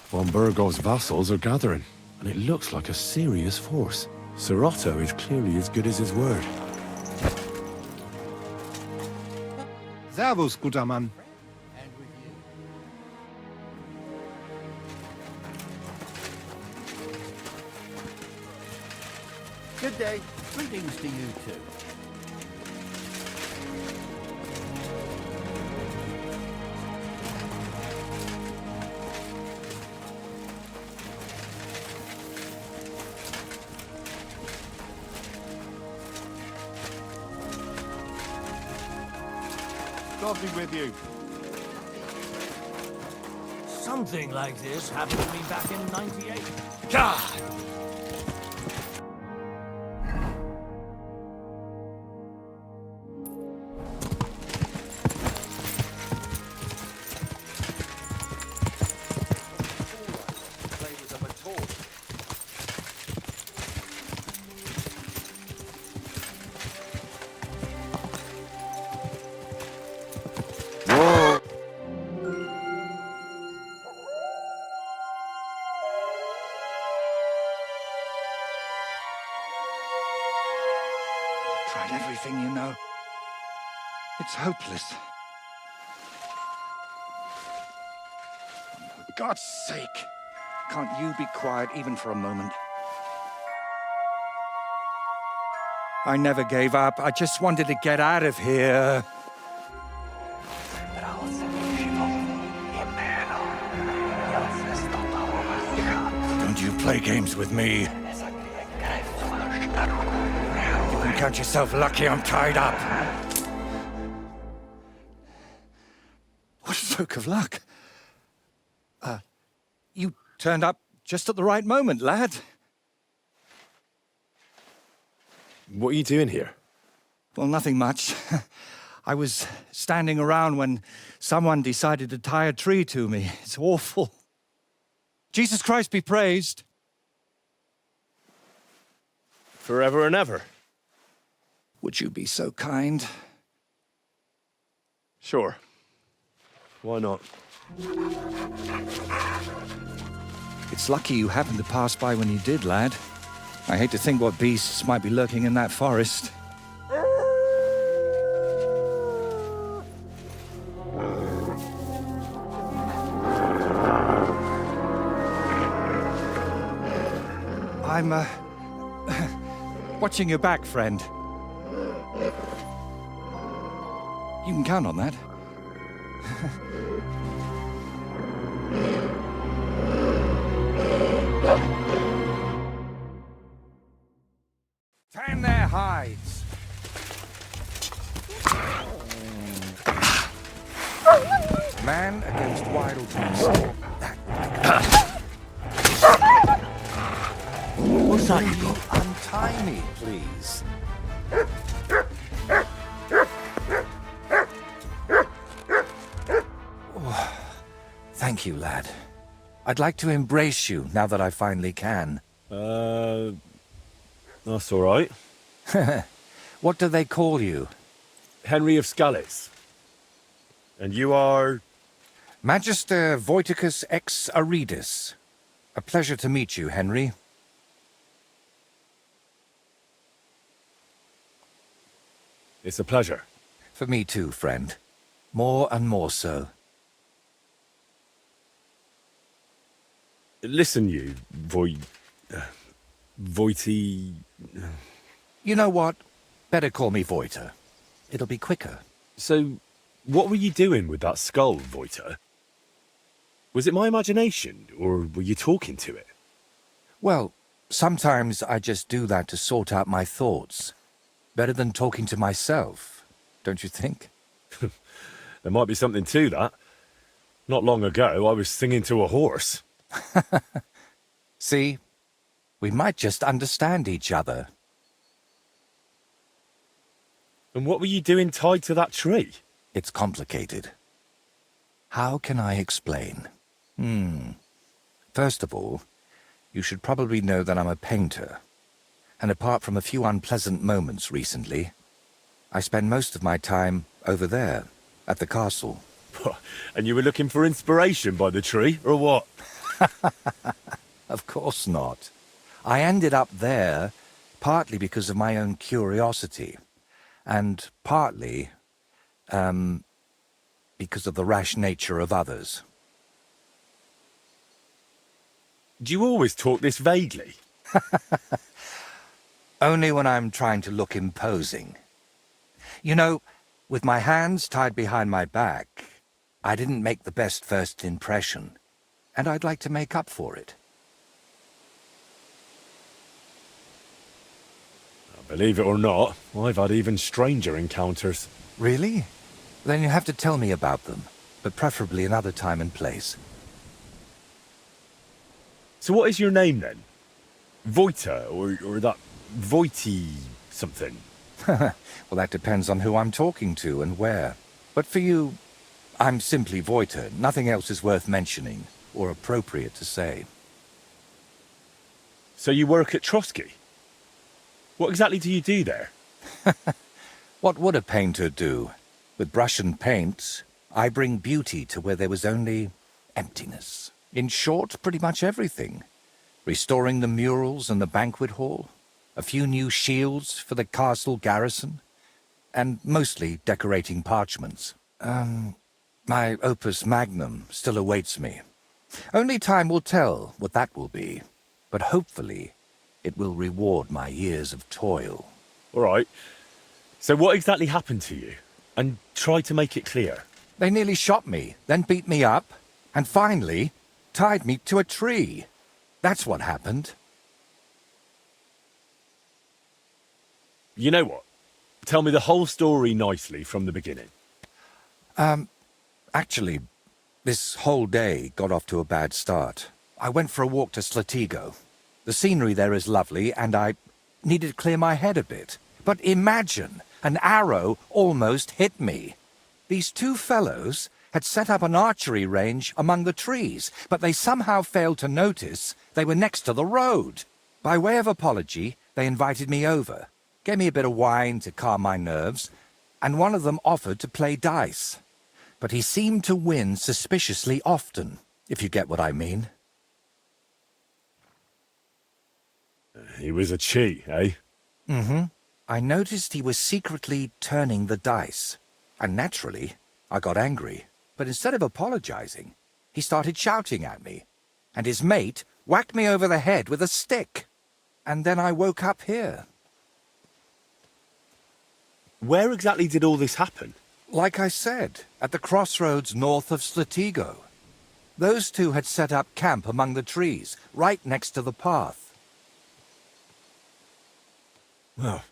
Von Burgov's vassals are gathering, and it looks like a serious force. Sir Otto is clearly as good as his word. Servus, guter Mann. Good day. Greetings to you too. God be with you. Something like this happened to me back in '98. God! Tried everything, you know. It's hopeless. For God's sake, can't you be quiet even for a moment? I never gave up. I just wanted to get out of here. Don't you play games with me. You can count yourself lucky I'm tied up. What a stroke of luck. You turned up just at the right moment, lad. What are you doing here? Well, nothing much. I was standing around when someone decided to tie a tree to me. It's awful. Jesus Christ be praised. Forever and ever? Would you be so kind? Sure. Why not? It's lucky you happened to pass by when you did, lad. I hate to think what beasts might be lurking in that forest. I'm, watching your back, friend. You can count on that. Tan their hides. Man against wild beast. What's that? Will you untie me, please? Oh, thank you, lad. I'd like to embrace you now that I finally can. That's all right. What do they call you? Henry of Scales. And you are? Magister Voiticus ex Aridus. A pleasure to meet you, Henry. It's a pleasure. For me too, friend. More and more so. Listen, you, Voity... You know what? Better call me Voiter. It'll be quicker. So, what were you doing with that skull, Voiter? Was it my imagination, or were you talking to it? Well, sometimes I just do that to sort out my thoughts. Better than talking to myself, don't you think? There might be something to that. Not long ago, I was singing to a horse. See? We might just understand each other. And what were you doing tied to that tree? It's complicated. How can I explain? First of all, you should probably know that I'm a painter. And apart from a few unpleasant moments recently, I spend most of my time over there, at the castle. And you were looking for inspiration by the tree, or what? Of course not. I ended up there partly because of my own curiosity, and partly, because of the rash nature of others. Do you always talk this vaguely? Only when I'm trying to look imposing. You know, with my hands tied behind my back, I didn't make the best first impression, and I'd like to make up for it. Believe it or not, I've had even stranger encounters. Really? Then you have to tell me about them, but preferably another time and place. So what is your name then? Voita, or that Voiti something? Well, that depends on who I'm talking to and where. But for you, I'm simply Voita. Nothing else is worth mentioning, or appropriate to say. So you work at Trotsky? What exactly do you do there? What would a painter do? With brush and paint, I bring beauty to where there was only emptiness. In short, pretty much everything. Restoring the murals and the banquet hall, a few new shields for the castle garrison, and mostly decorating parchments. My opus magnum still awaits me. Only time will tell what that will be, but hopefully it will reward my years of toil. All right. So what exactly happened to you? And try to make it clear. They nearly shot me, then beat me up, and finally tied me to a tree. That's what happened. You know what? Tell me the whole story nicely from the beginning. Actually, this whole day got off to a bad start. I went for a walk to Slatigo. The scenery there is lovely, and I needed to clear my head a bit. But imagine, an arrow almost hit me. These two fellows had set up an archery range among the trees, but they somehow failed to notice they were next to the road. By way of apology, they invited me over, gave me a bit of wine to calm my nerves, and one of them offered to play dice. But he seemed to win suspiciously often, if you get what I mean. He was a cheat, eh? Mm-hmm. I noticed he was secretly turning the dice. And naturally, I got angry. But instead of apologizing, he started shouting at me. And his mate whacked me over the head with a stick. And then I woke up here. Where exactly did all this happen? Like I said, at the crossroads north of Slatigo. Those two had set up camp among the trees, right next to the path. Well,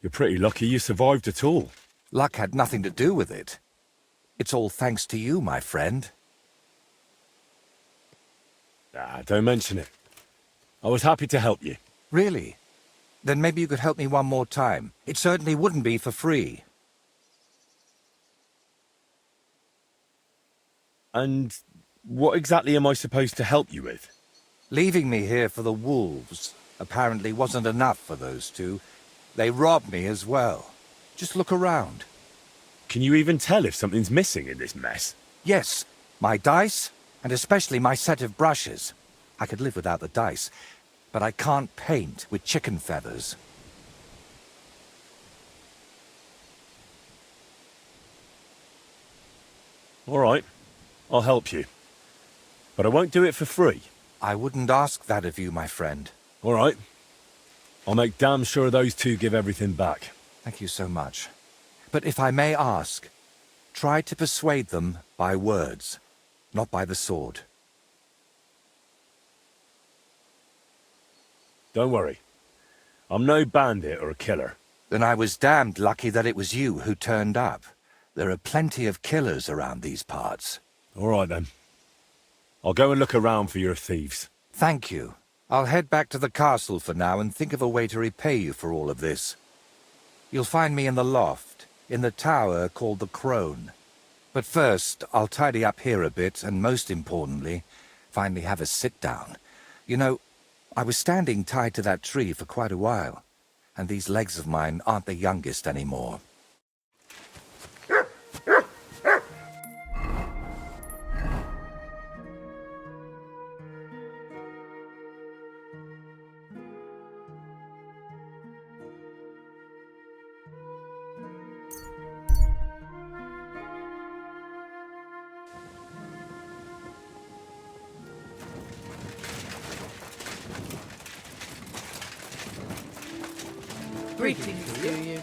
you're pretty lucky you survived at all. Luck had nothing to do with it. It's all thanks to you, my friend. Don't mention it. I was happy to help you. Really? Then maybe you could help me one more time. It certainly wouldn't be for free. And what exactly am I supposed to help you with? Leaving me here for the wolves apparently wasn't enough for those two. They robbed me as well. Just look around. Can you even tell if something's missing in this mess? Yes, my dice, and especially my set of brushes. I could live without the dice, but I can't paint with chicken feathers. All right, I'll help you. But I won't do it for free. I wouldn't ask that of you, my friend. All right. I'll make damn sure those two give everything back. Thank you so much. But if I may ask, try to persuade them by words, not by the sword. Don't worry. I'm no bandit or a killer. Then I was damned lucky that it was you who turned up. There are plenty of killers around these parts. All right, then. I'll go and look around for your thieves. Thank you. I'll head back to the castle for now and think of a way to repay you for all of this. You'll find me in the loft, in the tower called the Crone. But first, I'll tidy up here a bit, and most importantly, finally have a sit-down. You know, I was standing tied to that tree for quite a while, and these legs of mine aren't the youngest anymore. Greetings to you.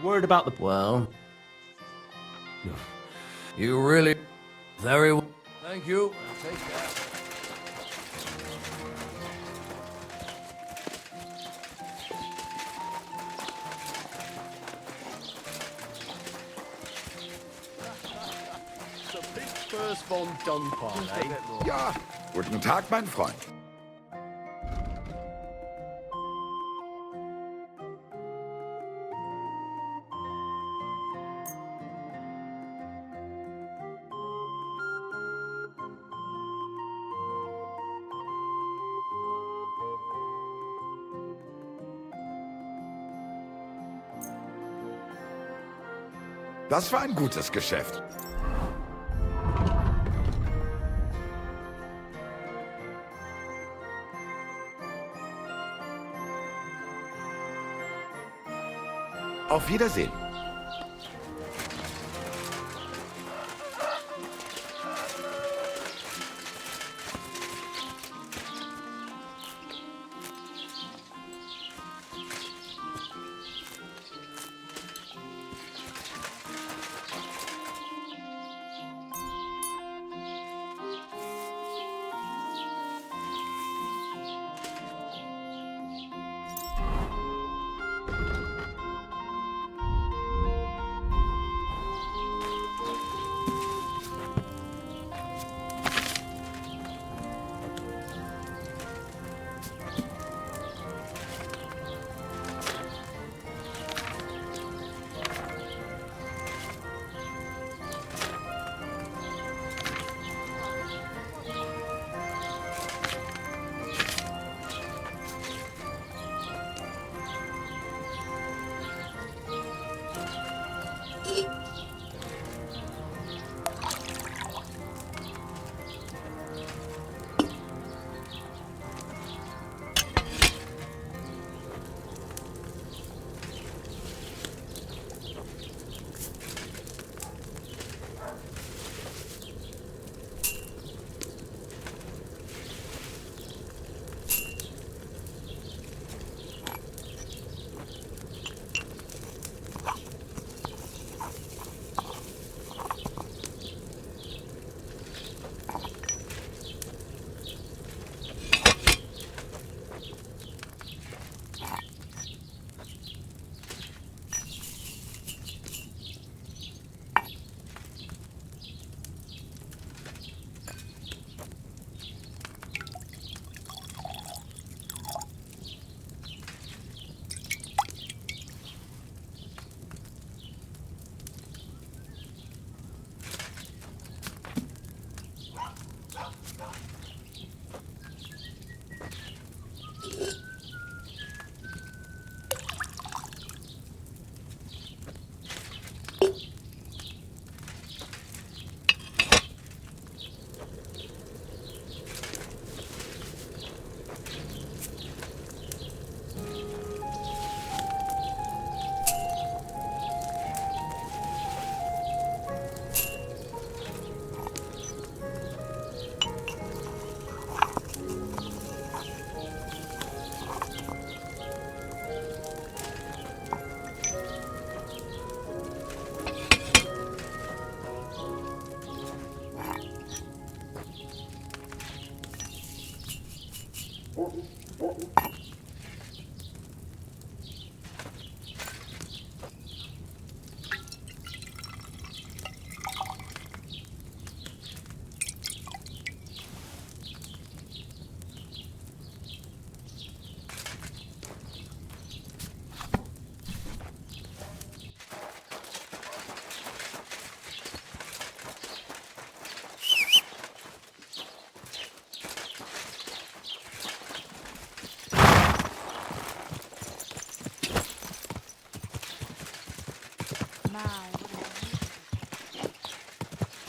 Worried about the... Well, you really... Very well. Thank you. I'll take that. The big first von Dunbar, eh? Ja, guten Tag, mein Freund. Das war ein gutes Geschäft. Auf Wiedersehen.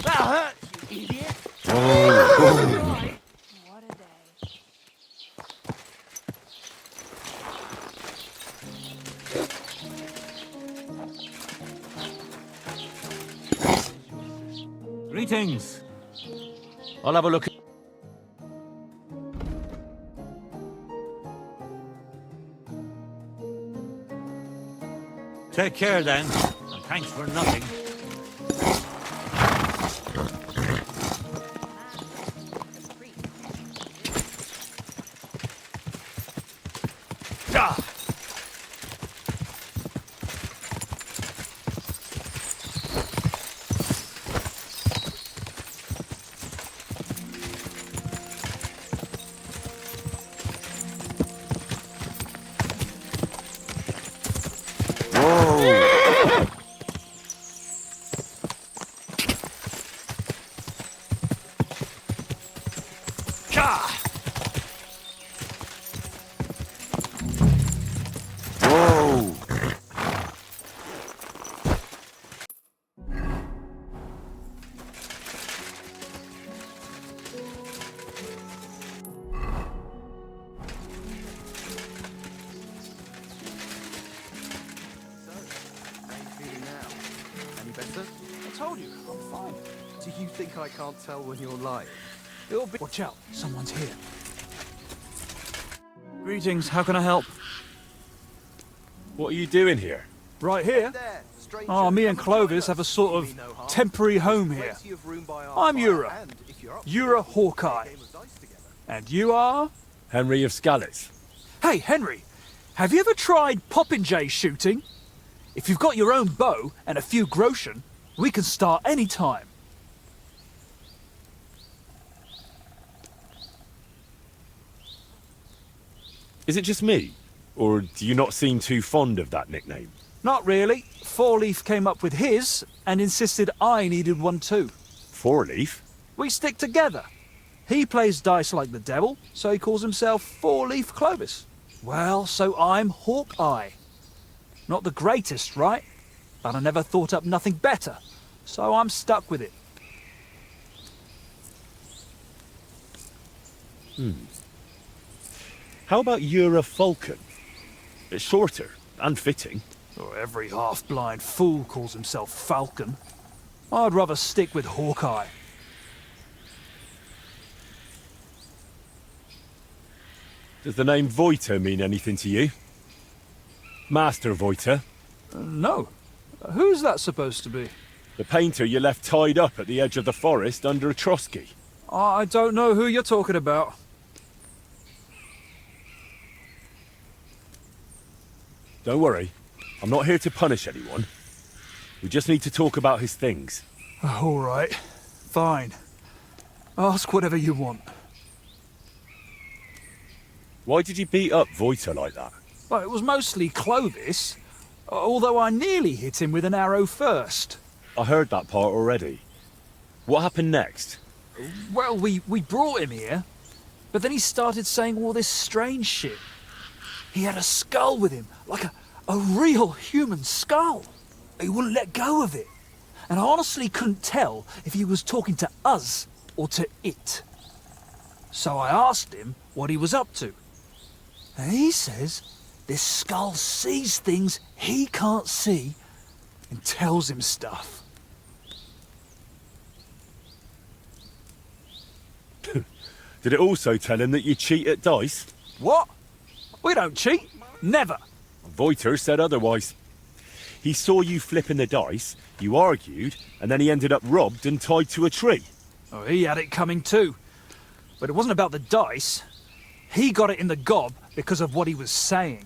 That hurts, you idiot! Greetings. I'll have a look. Take care then, and thanks for nothing. I told you, I'm fine. Do you think I can't tell when you're lying? It'll be... Watch out, someone's here. Greetings, how can I help? What are you doing here? Right here? Oh, me and Clovis have a sort of temporary home here. I'm Ura. Ura Hawkeye. And you are? Henry of Scallis. Hey, Henry, have you ever tried popinjay shooting? If you've got your own bow and a few groschen, we can start any time. Is it just me? Or do you not seem too fond of that nickname? Not really. Four Leaf came up with his and insisted I needed one too. Four Leaf? We stick together. He plays dice like the devil, so he calls himself Four Leaf Clovis. Well, so I'm Hawkeye. Not the greatest, right? But I never thought up nothing better, so I'm stuck with it. How about Ura Falcon? It's shorter and fitting. Or every half-blind fool calls himself Falcon. I'd rather stick with Hawkeye. Does the name Voiter mean anything to you? Master Voiter? No. Who's that supposed to be? The painter you left tied up at the edge of the forest under a Trotsky. I don't know who you're talking about. Don't worry. I'm not here to punish anyone. We just need to talk about his things. All right. Fine. Ask whatever you want. Why did you beat up Voiter like that? Well, it was mostly Clovis, although I nearly hit him with an arrow first. I heard that part already. What happened next? Well, we brought him here, but then he started saying all this strange shit. He had a skull with him, like a real human skull. He wouldn't let go of it. And I honestly couldn't tell if he was talking to us or to it. So I asked him what he was up to. And he says this skull sees things he can't see and tells him stuff. Did it also tell him that you cheat at dice? What? We don't cheat. Never. Voiter said otherwise. He saw you flipping the dice, you argued, and then he ended up robbed and tied to a tree. Oh, he had it coming too. But it wasn't about the dice. He got it in the gob because of what he was saying.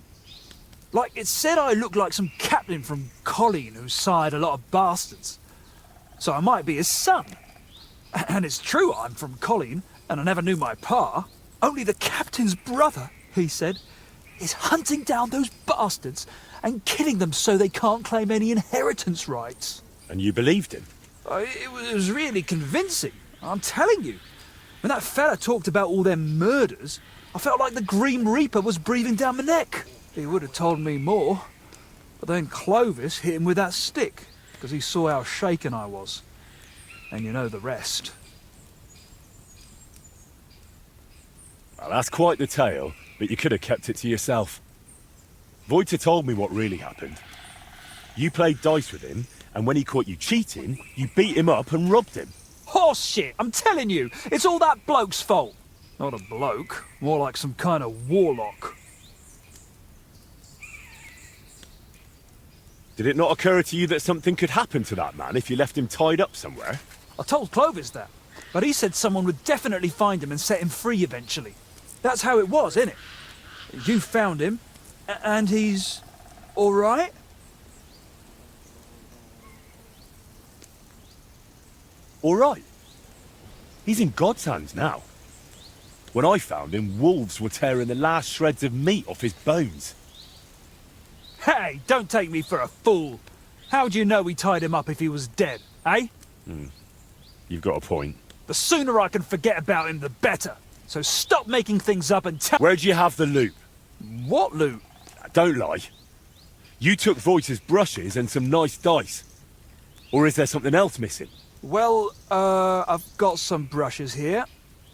Like, it said I looked like some captain from Colleen who sired a lot of bastards. So I might be his son. And it's true I'm from Colleen, and I never knew my pa. Only the captain's brother, he said, is hunting down those bastards and killing them so they can't claim any inheritance rights. And you believed him? It was really convincing, I'm telling you. When that fella talked about all them murders, I felt like the Grim Reaper was breathing down my neck. He would have told me more. But then Clovis hit him with that stick, because he saw how shaken I was. And you know the rest. Well, that's quite the tale, but you could have kept it to yourself. Voita told me what really happened. You played dice with him, and when he caught you cheating, you beat him up and robbed him. Horse shit, I'm telling you, it's all that bloke's fault. Not a bloke, more like some kind of warlock. Did it not occur to you that something could happen to that man if you left him tied up somewhere? I told Clovis that, but he said someone would definitely find him and set him free eventually. That's how it was, innit? You found him, and he's all right? All right. He's in God's hands now. When I found him, wolves were tearing the last shreds of meat off his bones. Hey, don't take me for a fool. How'd you know we tied him up if he was dead, eh? You've got a point. The sooner I can forget about him, the better. So stop making things up and tell— Where'd you have the loot? What loot? Don't lie. You took Voita's brushes and some nice dice. Or is there something else missing? Well, I've got some brushes here.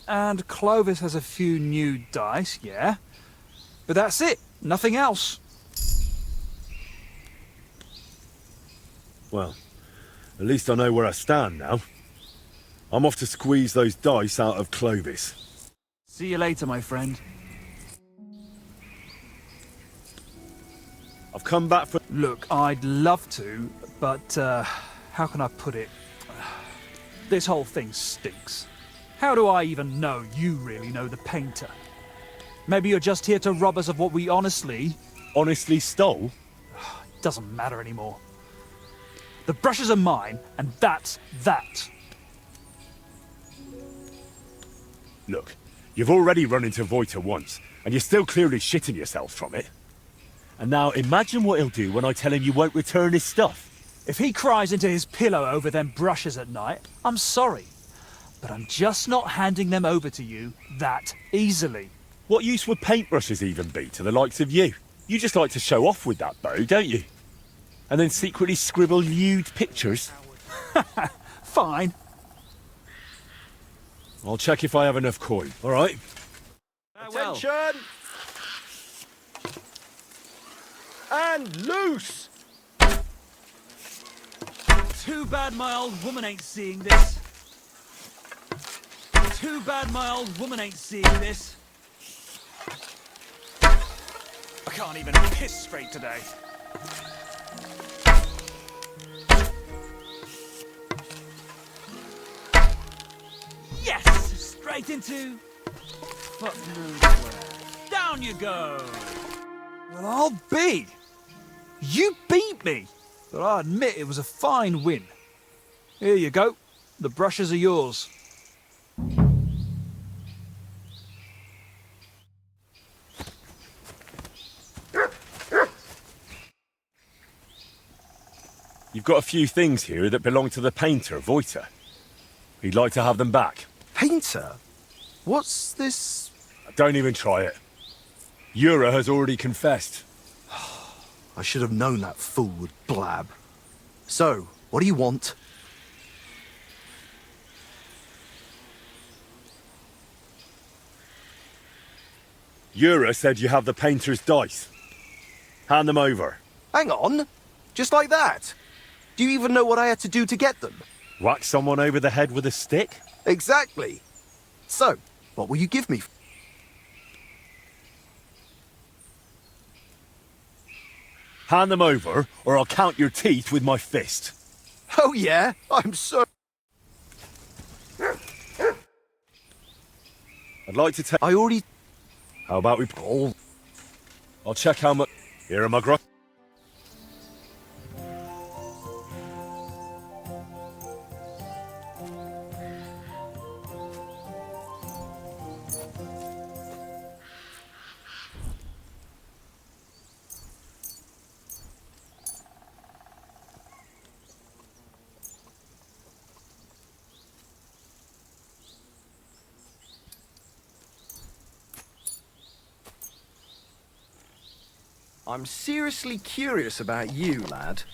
And Clovis has a few new dice, yeah. But that's it. Nothing else. Well, at least I know where I stand now. I'm off to squeeze those dice out of Clovis. See you later, my friend. I've come back for— Look, I'd love to, but, how can I put it? This whole thing stinks. How do I even know you really know the painter? Maybe you're just here to rob us of what we honestly stole? Doesn't matter anymore. The brushes are mine, and that's that. Look, you've already run into Voita once, and you're still clearly shitting yourself from it. And now imagine what he'll do when I tell him you won't return his stuff. If he cries into his pillow over them brushes at night, I'm sorry. But I'm just not handing them over to you that easily. What use would paintbrushes even be to the likes of you? You just like to show off with that bow, don't you? And then secretly scribble lewd pictures. Fine. I'll check if I have enough coin, all right? Attention! And loose! Too bad my old woman ain't seeing this. Too bad my old woman ain't seeing this. I can't even piss straight today. Yes! Straight into— fuck knows where. Down you go! Well, I'll be. You beat me! But I admit it was a fine win. Here you go. The brushes are yours. You've got a few things here that belong to the painter, Voita. He'd like to have them back. Painter? What's this? Don't even try it. Yura has already confessed. I should have known that fool would blab. So, what do you want? Yura said you have the painter's dice. Hand them over. Hang on. Just like that? Do you even know what I had to do to get them? Whack someone over the head with a stick? Exactly. So, what will you give me? Hand them over, or I'll count your teeth with my fist. Oh yeah? I'm so... I'd like to take... I already... How about we pull? I'll check how much. Here are my grub. I'm seriously curious about you, lad.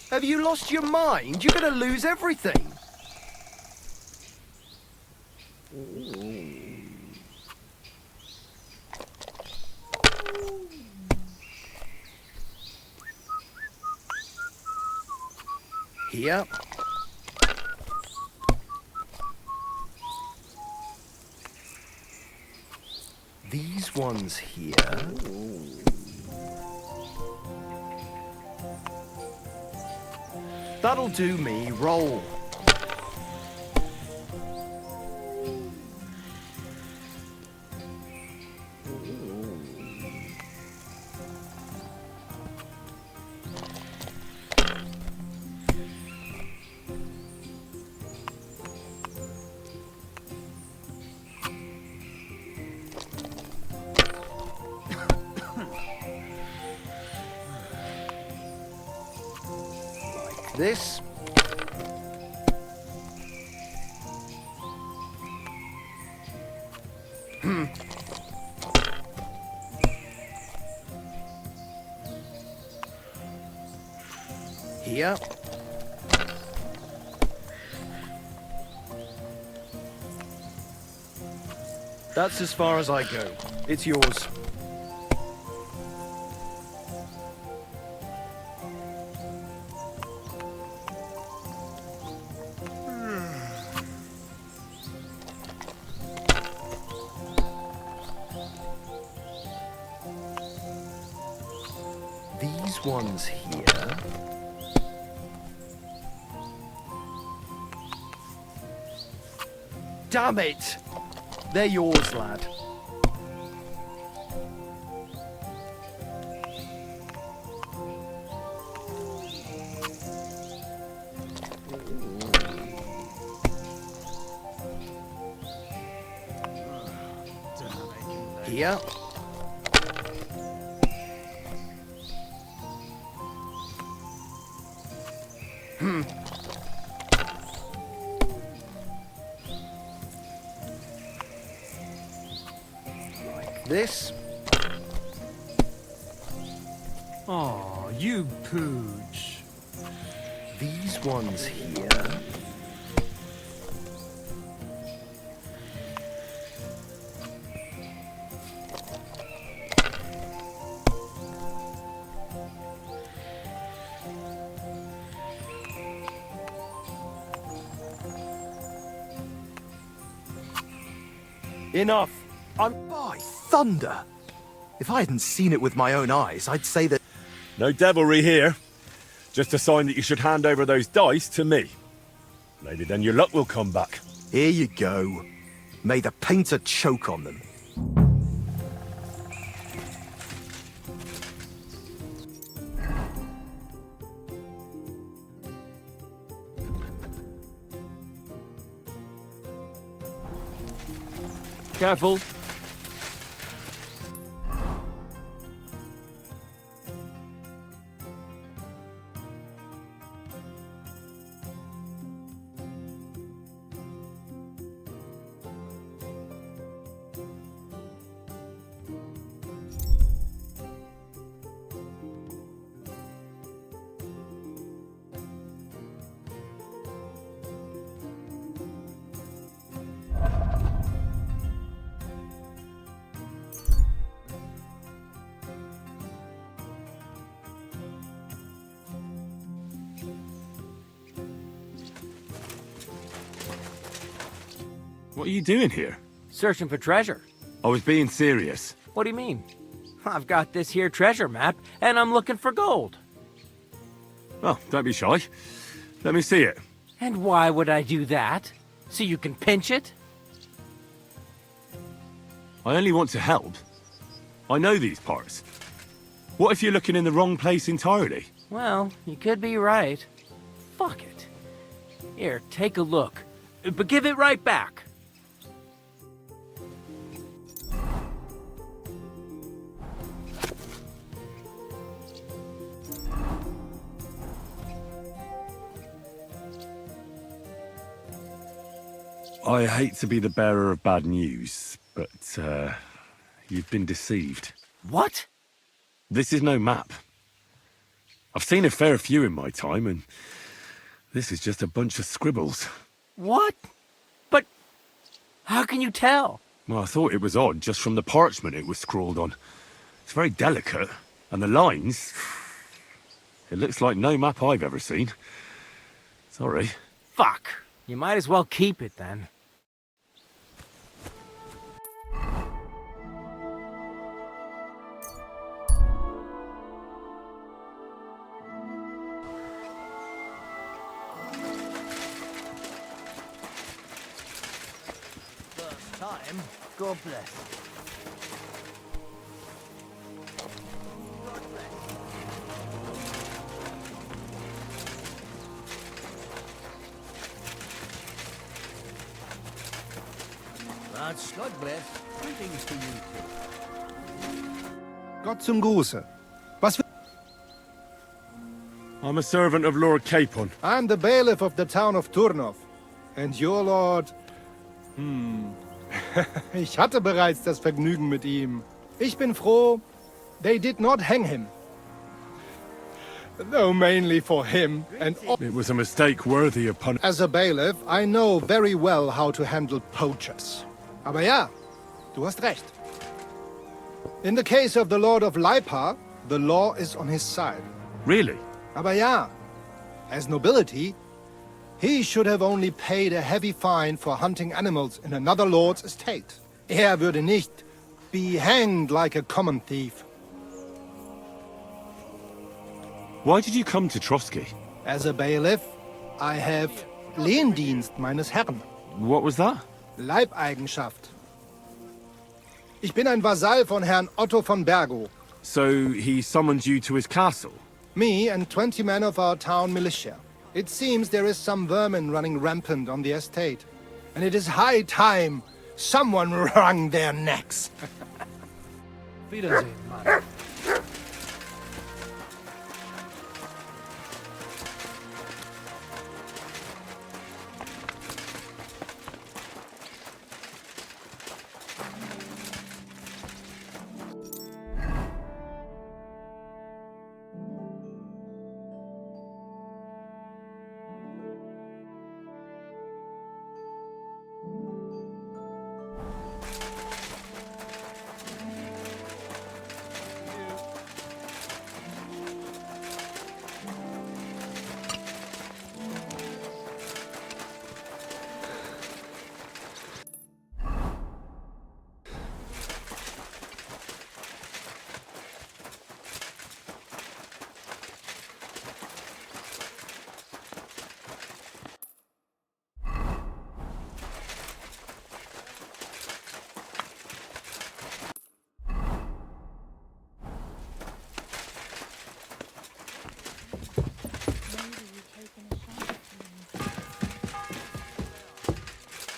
Have you lost your mind? You're gonna lose everything. Here. These ones here. That'll do me. Roll. This. Here. That's as far as I go. It's yours. These ones here. Damn it! They're yours, lad. Here. Like this. Aw, you pooch. These ones here. Enough! By thunder! If I hadn't seen it with my own eyes, I'd say that... No devilry here. Just a sign that you should hand over those dice to me. Maybe then your luck will come back. Here you go. May the painter choke on them. Careful. What are you doing here? Searching for treasure. I was being serious. What do you mean? I've got this here treasure map, and I'm looking for gold. Oh, don't be shy. Let me see it. And why would I do that? So you can pinch it? I only want to help. I know these parts. What if you're looking in the wrong place entirely? Well, you could be right. Fuck it. Here, take a look. But give it right back. I hate to be the bearer of bad news, but, you've been deceived. What? This is no map. I've seen a fair few in my time, and this is just a bunch of scribbles. What? But how can you tell? Well, I thought it was odd just from the parchment it was scrawled on. It's very delicate, and the lines... It looks like no map I've ever seen. Sorry. Fuck. You might as well keep it then. First time, God bless. That's God bless. Greetings to you. Gott zum Gruße. Was will... I'm a servant of Lord Capon. I'm the bailiff of the town of Turnov. And your lord... Ich hatte bereits das Vergnügen mit ihm. Ich bin froh, they did not hang him. Though mainly for him and... It was a mistake worthy of punishment. As a bailiff, I know very well how to handle poachers. Aber ja, du hast recht. In the case of the Lord of Leipa, the law is on his side. Really? Aber ja, as nobility, he should have only paid a heavy fine for hunting animals in another lord's estate. Er würde nicht be hanged like a common thief. Why did you come to Trotsky? As a bailiff, I have Lehendienst meines Herrn. What was that? Leibeigenschaft. Ich bin ein Vasall von Herrn Otto von Bergo. So he summoned you to his castle? Me and 20 men of our town militia. It seems there is some vermin running rampant on the estate. And it is high time someone wrung their necks. Wiedersehen, Mann.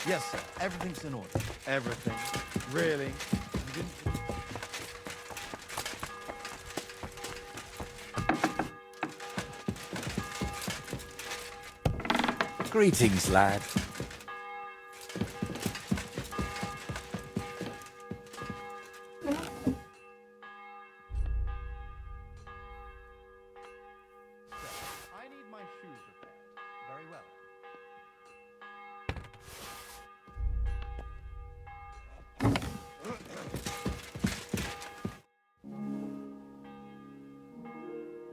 Yes, sir. Everything's in order. Everything. Really? Greetings, lad. I need my shoes repaired. Very well.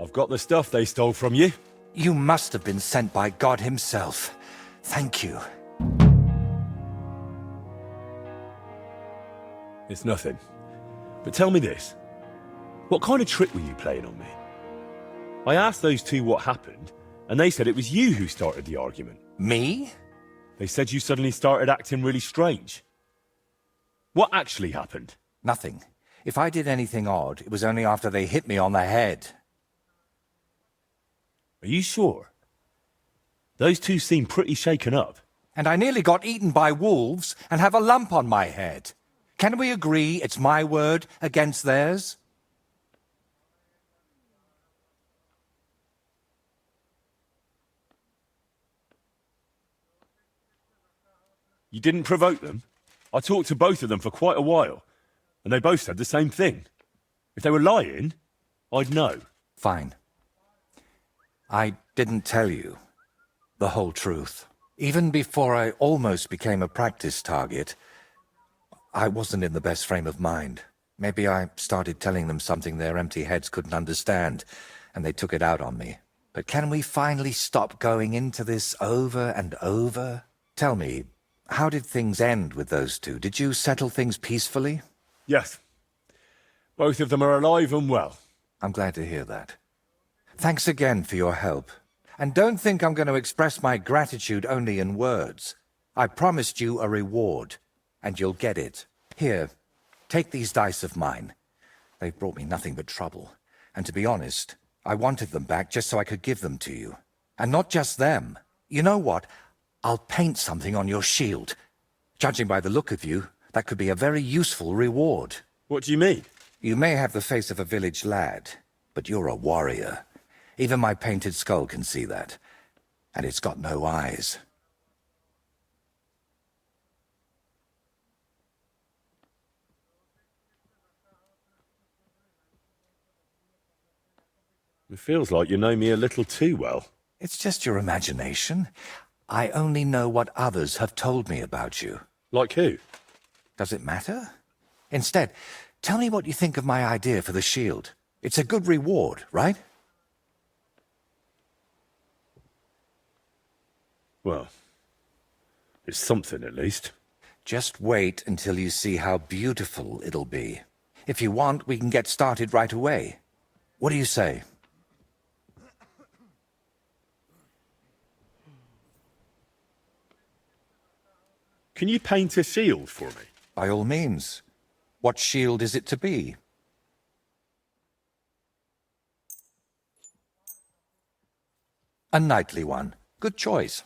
I've got the stuff they stole from you. You must have been sent by God himself. Thank you. It's nothing. But tell me this. What kind of trick were you playing on me? I asked those two what happened, and they said it was you who started the argument. Me? They said you suddenly started acting really strange. What actually happened? Nothing. If I did anything odd, it was only after they hit me on the head. Are you sure? Those two seem pretty shaken up. And I nearly got eaten by wolves and have a lump on my head. Can we agree it's my word against theirs? You didn't provoke them? I talked to both of them for quite a while, and they both said the same thing. If they were lying, I'd know. Fine. I didn't tell you the whole truth. Even before I almost became a practice target, I wasn't in the best frame of mind. Maybe I started telling them something their empty heads couldn't understand, and they took it out on me. But can we finally stop going into this over and over? Tell me, how did things end with those two? Did you settle things peacefully? Yes. Both of them are alive and well. I'm glad to hear that. Thanks again for your help. And don't think I'm going to express my gratitude only in words. I promised you a reward, and you'll get it. Here, take these dice of mine. They've brought me nothing but trouble. And to be honest, I wanted them back just so I could give them to you. And not just them. You know what? I'll paint something on your shield. Judging by the look of you, that could be a very useful reward. What do you mean? You may have the face of a village lad, but you're a warrior. Even my painted skull can see that. And it's got no eyes. It feels like you know me a little too well. It's just your imagination. I only know what others have told me about you. Like who? Does it matter? Instead, tell me what you think of my idea for the shield. It's a good reward, right? Well, it's something at least. Just wait until you see how beautiful it'll be. If you want, we can get started right away. What do you say? Can you paint a shield for me? By all means. What shield is it to be? A knightly one. Good choice.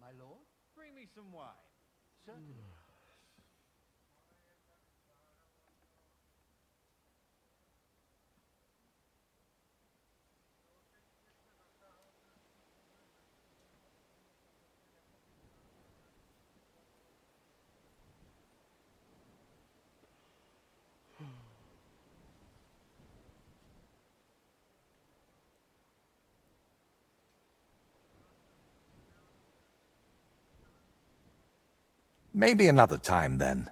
My lord, bring me some wine. Certainly. Maybe another time then.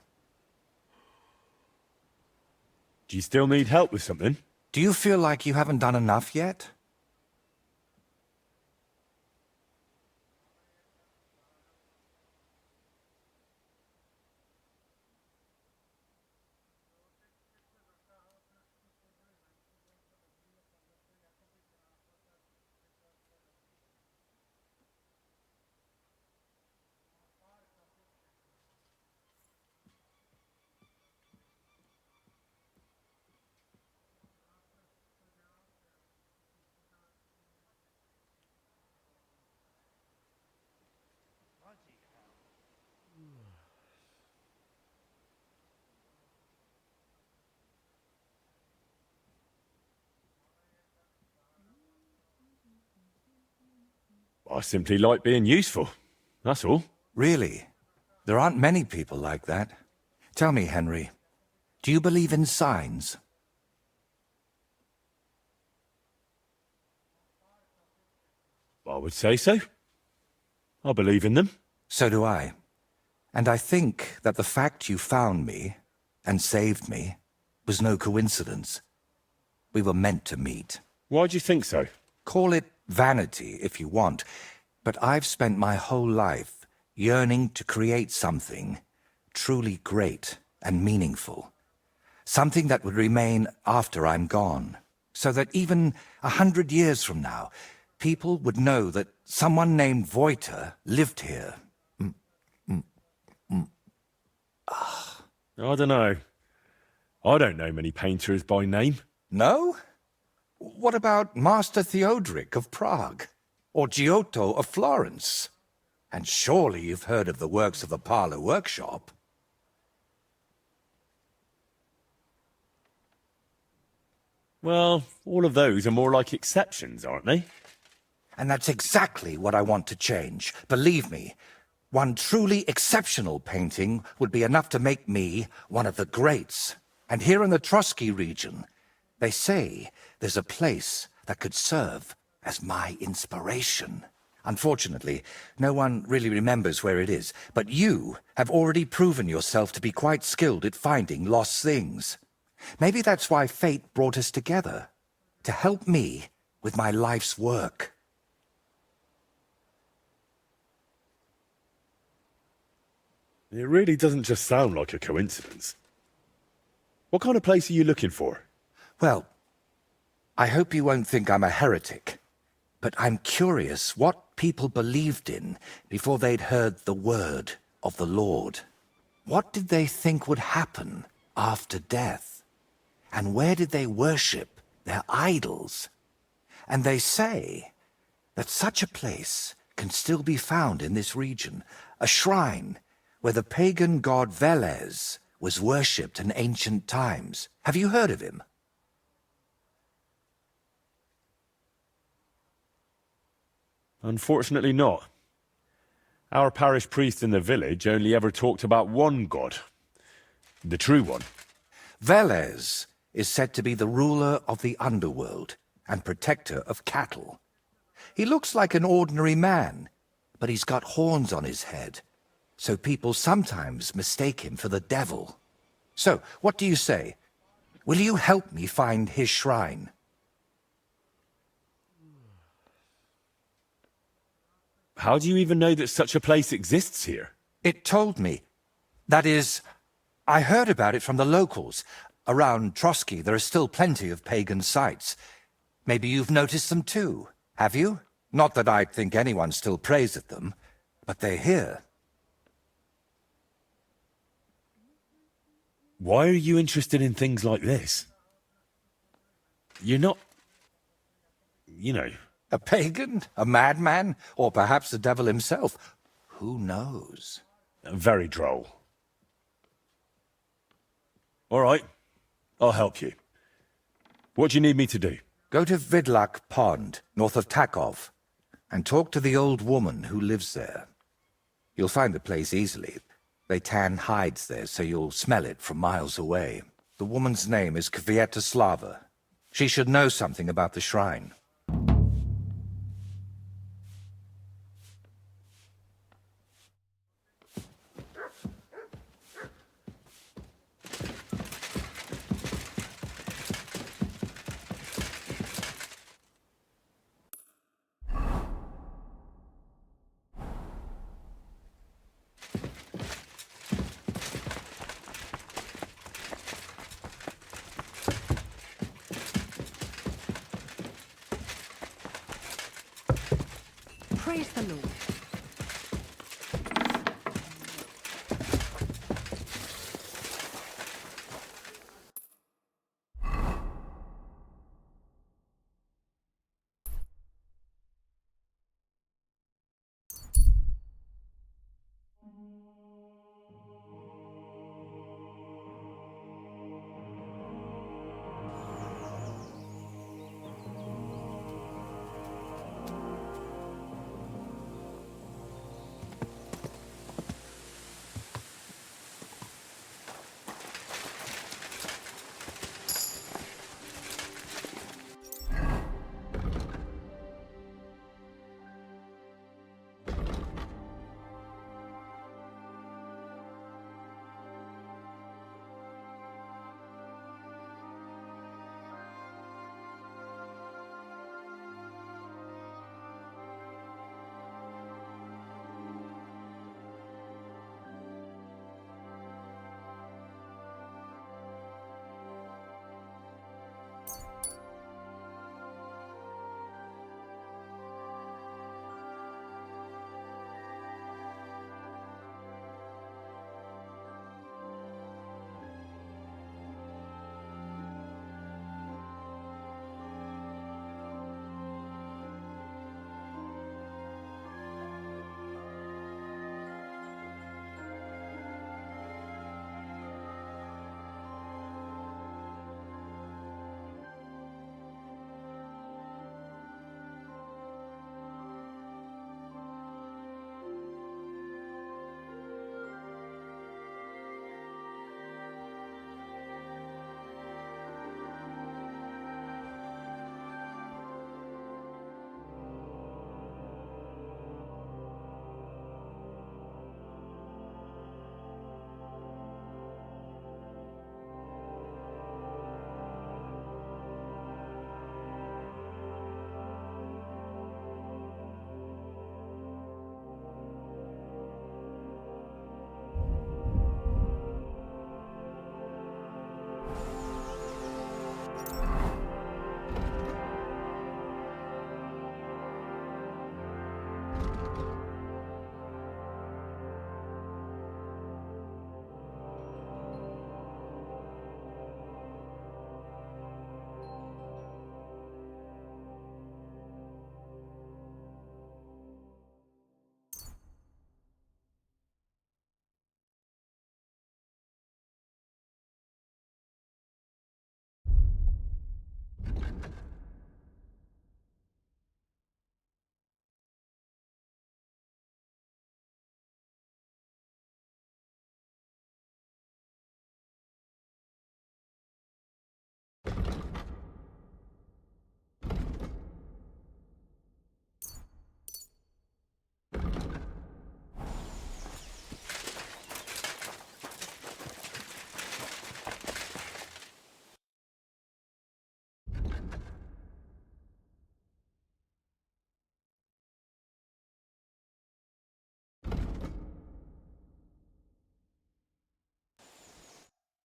Do you still need help with something? Do you feel like you haven't done enough yet? I simply like being useful. That's all. Really? There aren't many people like that. Tell me, Henry, do you believe in signs? I would say so. I believe in them. So do I. And I think that the fact you found me and saved me was no coincidence. We were meant to meet. Why do you think so? Call it vanity if you want, but I've spent my whole life yearning to create something truly great and meaningful. Something that would remain after I'm gone, so that even 100 years from now, people would know that someone named Voiter lived here. I don't know. I don't know many painters by name. No? What about Master Theodoric of Prague? Or Giotto of Florence? And surely you've heard of the works of the Parlour Workshop. Well, all of those are more like exceptions, aren't they? And that's exactly what I want to change. Believe me, one truly exceptional painting would be enough to make me one of the greats. And here in the Trotsky region, they say there's a place that could serve as my inspiration. Unfortunately, no one really remembers where it is, but you have already proven yourself to be quite skilled at finding lost things. Maybe that's why fate brought us together, to help me with my life's work. It really doesn't just sound like a coincidence. What kind of place are you looking for? Well, I hope you won't think I'm a heretic, but I'm curious what people believed in before they'd heard the word of the Lord. What did they think would happen after death? And where did they worship their idols? And they say that such a place can still be found in this region, a shrine where the pagan god Velez was worshipped in ancient times. Have you heard of him? Unfortunately not. Our parish priest in the village only ever talked about one god. The true one. Velez is said to be the ruler of the underworld and protector of cattle. He looks like an ordinary man, but he's got horns on his head, so people sometimes mistake him for the devil. So, what do you say? Will you help me find his shrine? How do you even know that such a place exists here? It told me. That is, I heard about it from the locals. Around Trotsky, there are still plenty of pagan sites. Maybe you've noticed them too, have you? Not that I'd think anyone still prays at them, but they're here. Why are you interested in things like this? You're not... you know... A pagan? A madman? Or perhaps the devil himself? Who knows? Very droll. All right, I'll help you. What do you need me to do? Go to Vidlak Pond, north of Takov, and talk to the old woman who lives there. You'll find the place easily. They tan hides there, so you'll smell it from miles away. The woman's name is Kvietoslava. She should know something about the shrine. Praise the Lord.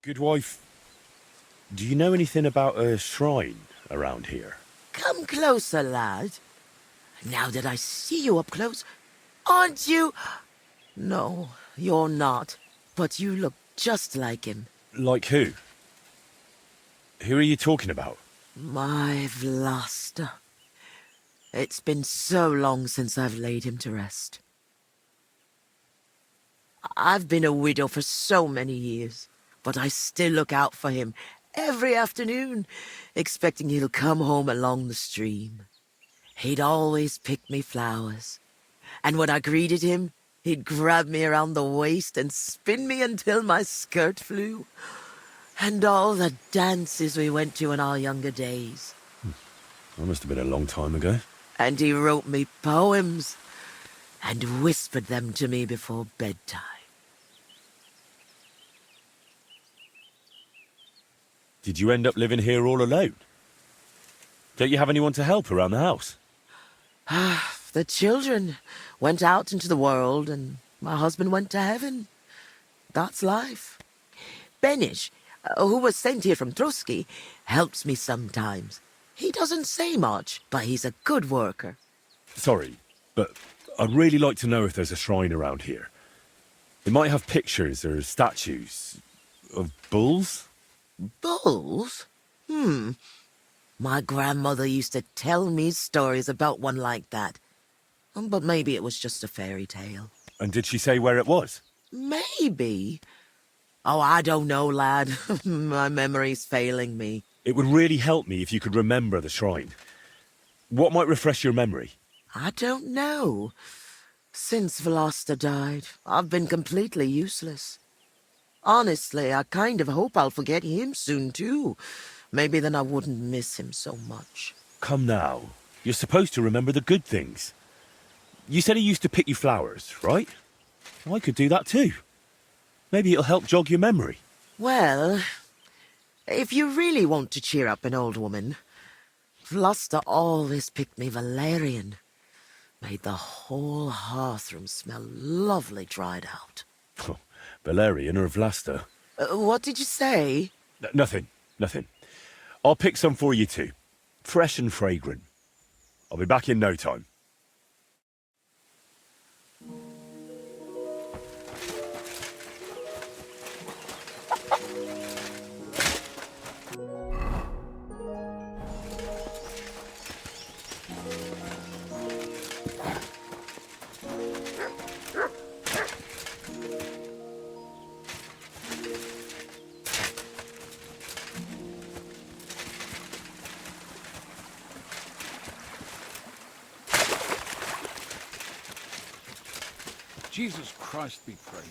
Good wife, do you know anything about a shrine around here? Come closer, lad. Now that I see you up close, aren't you? No, you're not. But you look just like him. Like who? Who are you talking about? My Vlasta. It's been so long since I've laid him to rest. I've been a widow for so many years, but I still look out for him every afternoon, expecting he'll come home along the stream. He'd always pick me flowers, and when I greeted him, he'd grab me around the waist and spin me until my skirt flew. And all the dances we went to in our younger days. That must have been a long time ago. And he wrote me poems and whispered them to me before bedtime. Did you end up living here all alone? Don't you have anyone to help around the house? The children went out into the world and my husband went to heaven. That's life. Benish, who was sent here from Trotsky, helps me sometimes. He doesn't say much, but he's a good worker. Sorry, but I'd really like to know if there's a shrine around here. It might have pictures or statues of bulls. Bulls? My grandmother used to tell me stories about one like that. But maybe it was just a fairy tale. And did she say where it was? Maybe. Oh, I don't know, lad. My memory's failing me. It would really help me if you could remember the shrine. What might refresh your memory? I don't know. Since Vlasta died, I've been completely useless. Honestly, I kind of hope I'll forget him soon, too. Maybe then I wouldn't miss him so much. Come now. You're supposed to remember the good things. You said he used to pick you flowers, right? I could do that too. Maybe it'll help jog your memory. Well, if you really want to cheer up an old woman, Vlasta always picked me valerian. Made the whole hearthroom smell lovely dried out. Valerian or Vlasta? What did you say? Nothing. I'll pick some for you too. Fresh and fragrant. I'll be back in no time. Jesus Christ be praised.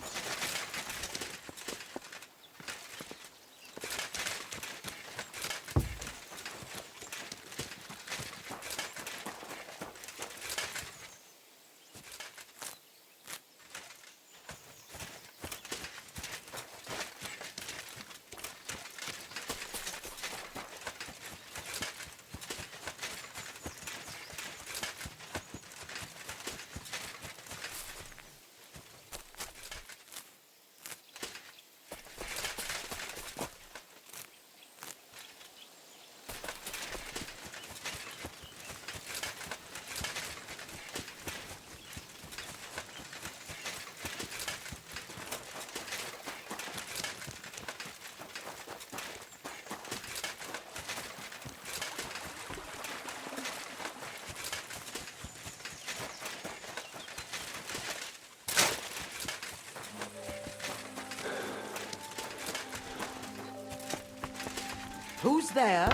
Who's there?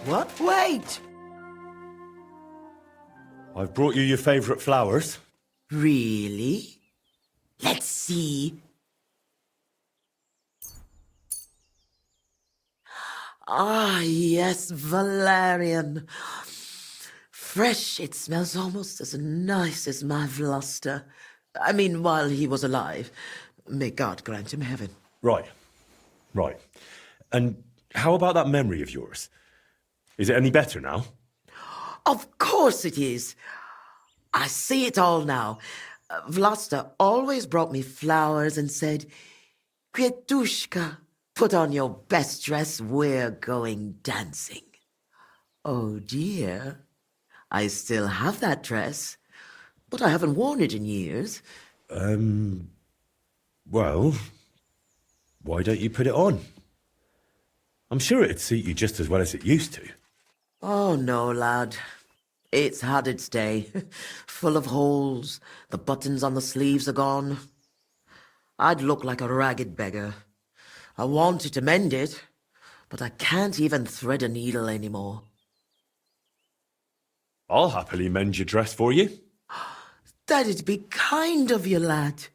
What? Wait! I've brought you your favourite flowers. Really? Let's see. Ah, yes, valerian. Fresh, it smells almost as nice as my Vlasta. I mean, while he was alive. May God grant him heaven. Right. And how about that memory of yours? Is it any better now? Of course it is. I see it all now. Vlasta always brought me flowers and said, Květuška, put on your best dress, we're going dancing. Oh dear, I still have that dress, but I haven't worn it in years. Well, why don't you put it on? I'm sure it'd suit you just as well as it used to. Oh no, lad. It's had its day. Full of holes. The buttons on the sleeves are gone. I'd look like a ragged beggar. I wanted to mend it, but I can't even thread a needle anymore. I'll happily mend your dress for you. That'd be kind of you, lad.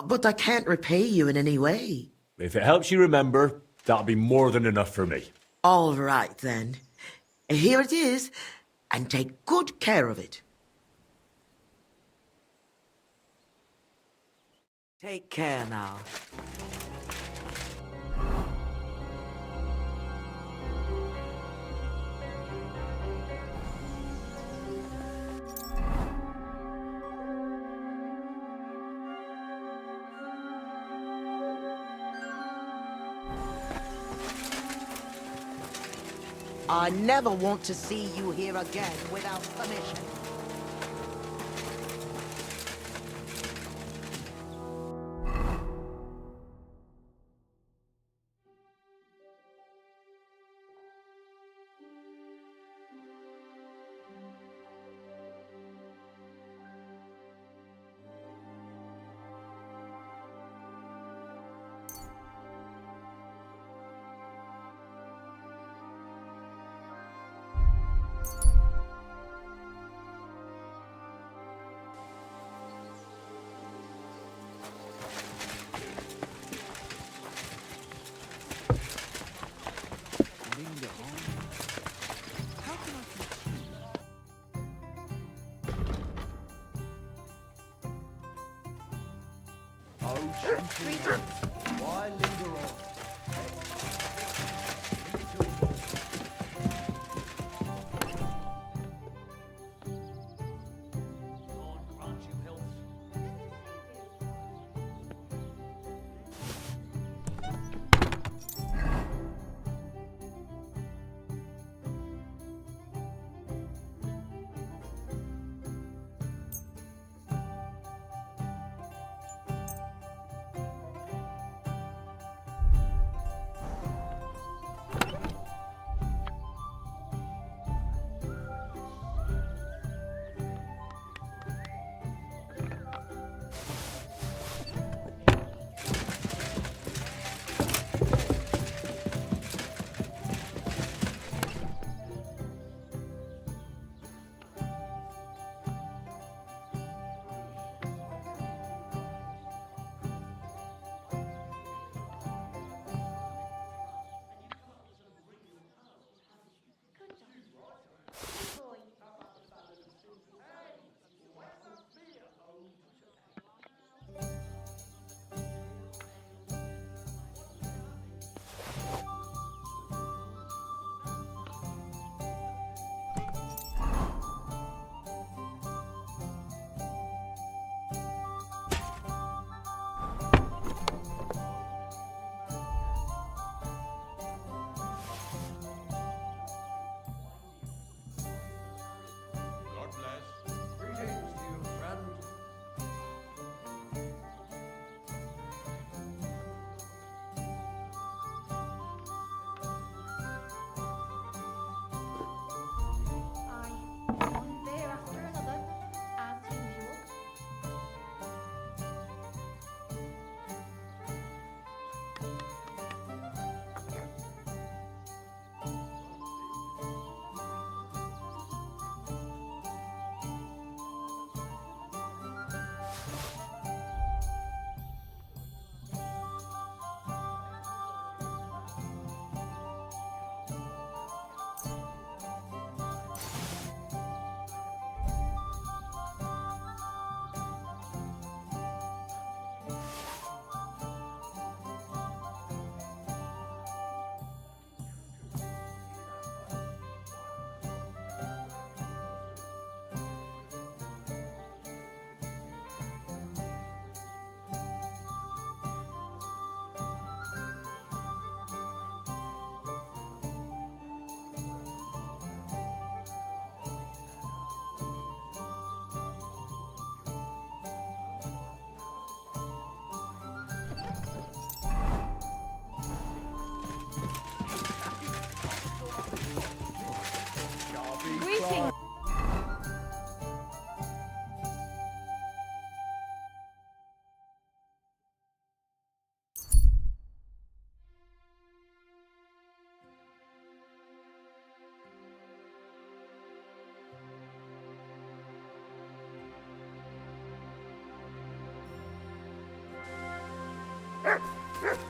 But I can't repay you in any way. If it helps you remember, that'll be more than enough for me. All right, then. Here it is, and take good care of it. Take care now. I never want to see you here again without permission. Why linger on?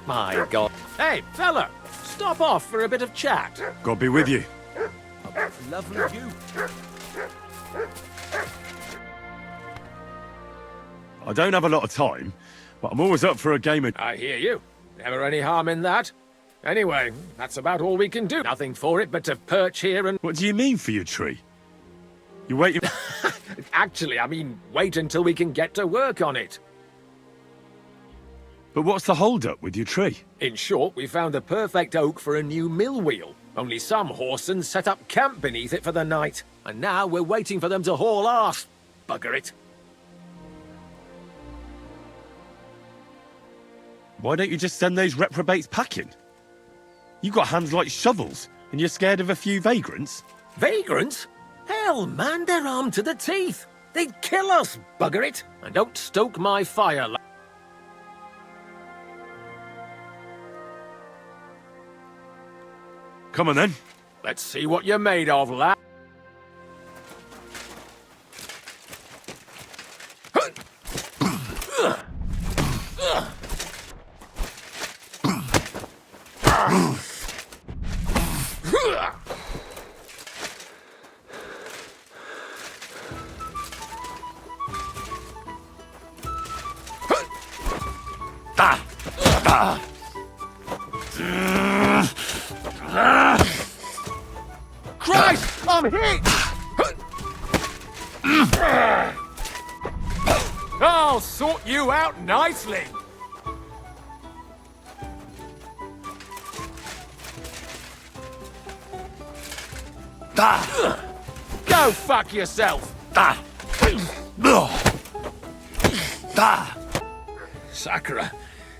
My God. Hey, fella, stop off for a bit of chat. God be with you. Lovely view. I don't have a lot of time, but I'm always up for a game of... I hear you. Never any harm in that. Anyway, that's about all we can do. Nothing for it but to perch here and... What do you mean for your tree? You waiting... Actually, I mean, wait until we can get to work on it. But what's the hold-up with your tree? In short, we found the perfect oak for a new mill wheel. Only some horsens set up camp beneath it for the night. And now we're waiting for them to haul arse. Bugger it. Why don't you just send those reprobates packing? You got hands like shovels, and you're scared of a few vagrants? Vagrants? Hell, man, they're armed to the teeth. They'd kill us, bugger it. And don't stoke my fire. Come on then. Let's see what you're made of, lad. Christ! I'm hit! I'll sort you out nicely. Go fuck yourself. Sakura,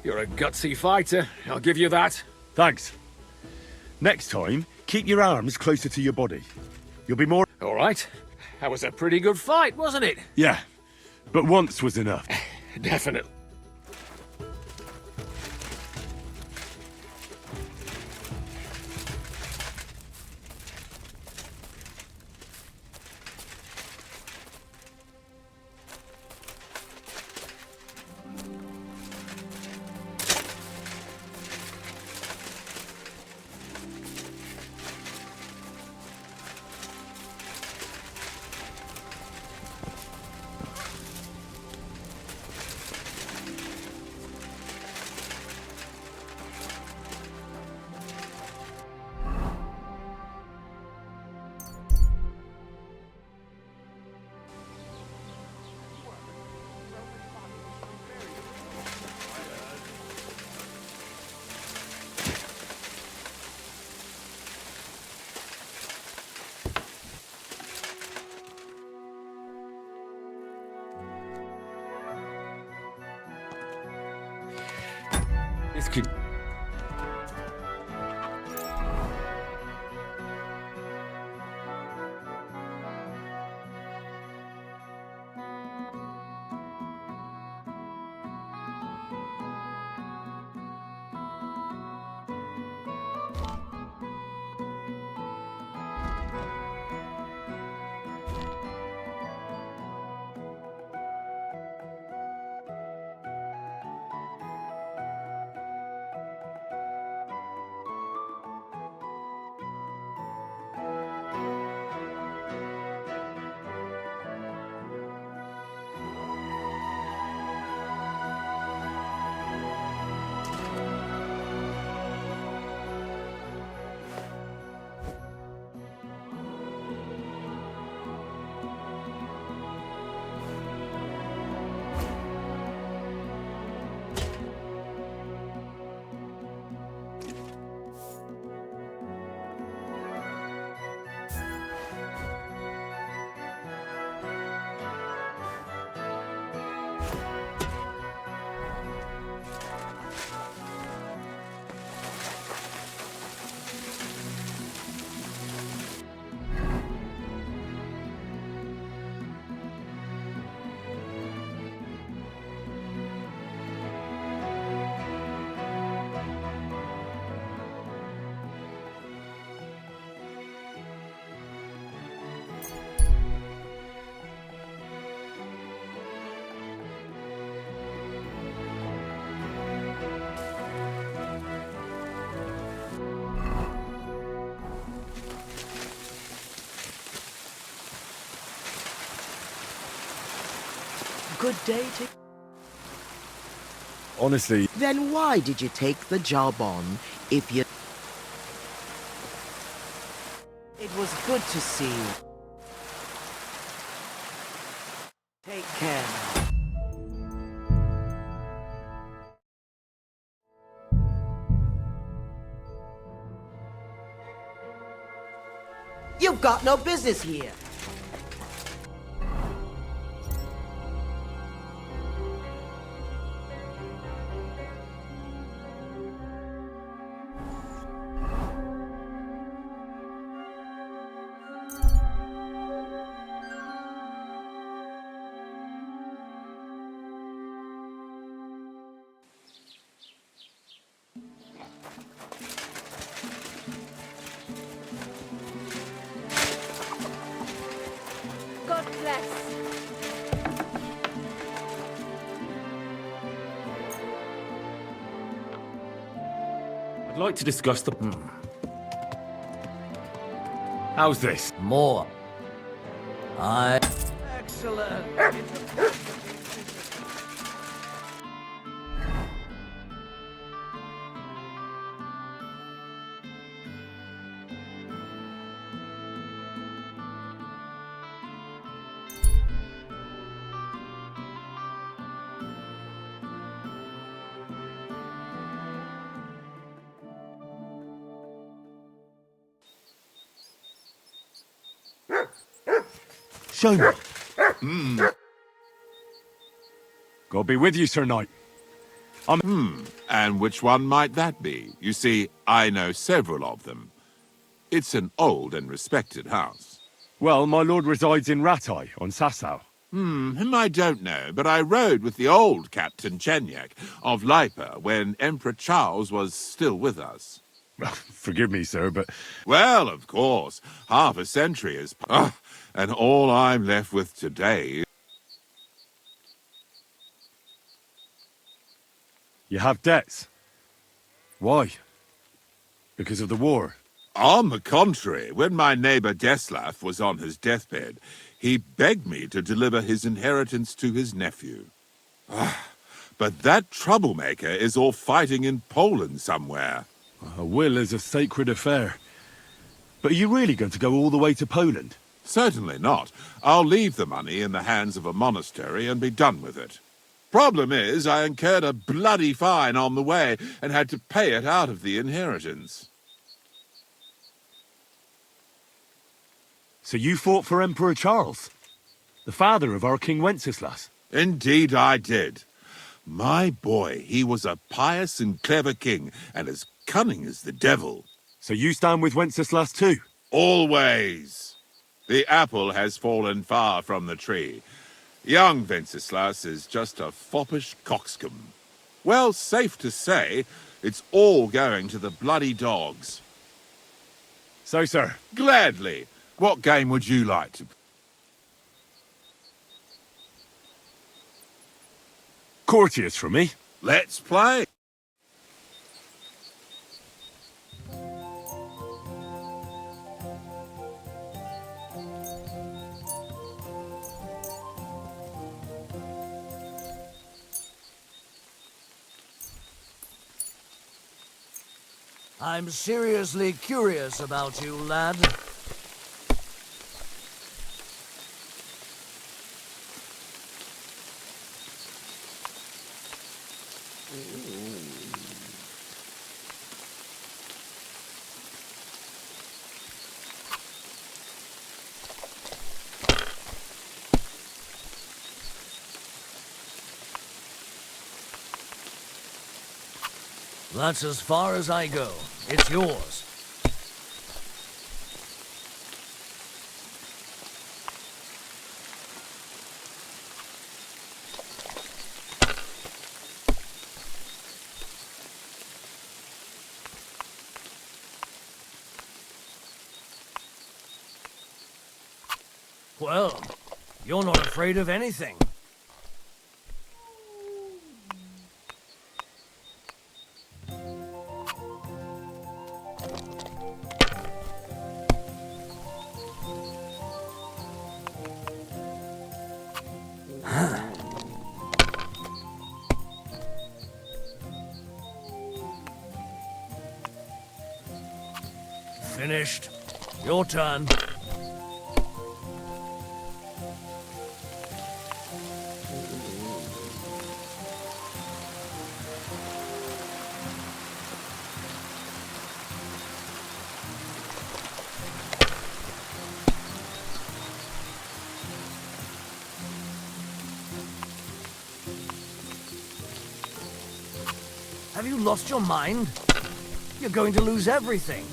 you're a gutsy fighter. I'll give you that. Thanks. Next time, keep your arms closer to your body. You'll be more... All right. That was a pretty good fight, wasn't it? Yeah, but once was enough. Definitely. This could... good day to... Honestly... Then why did you take the job on if you... It was good to see you. Take care now. You've got no business here. God bless. I'd like to discuss the... How's this? More. Excellent. Show me. God be with you, Sir Knight. And which one might that be? You see, I know several of them. It's an old and respected house. Well, my lord resides in Ratai, on Sasau. Him I don't know, but I rode with the old Captain Chenyak of Lipa when Emperor Charles was still with us. Forgive me, sir, but... Well, of course. Half a century has passed, and all I'm left with today... You have debts. Why? Because of the war? On the contrary, when my neighbor Deslav was on his deathbed, he begged me to deliver his inheritance to his nephew. But that troublemaker is all fighting in Poland somewhere. A will is a sacred affair. But are you really going to go all the way to Poland? Certainly not. I'll leave the money in the hands of a monastery and be done with it. Problem is, I incurred a bloody fine on the way and had to pay it out of the inheritance. So you fought for Emperor Charles, the father of our King Wenceslas? Indeed I did. My boy, he was a pious and clever king, and as cunning as the devil. So you stand with Wenceslas too? Always. The apple has fallen far from the tree. Young Wenceslas is just a foppish coxcomb. Well, safe to say, it's all going to the bloody dogs. So, sir? Gladly. What game would you like to... Courtiers for me. Let's play. I'm seriously curious about you, lad. That's as far as I go. It's yours. Well, you're not afraid of anything. Finished. Your turn. Have you lost your mind? You're going to lose everything.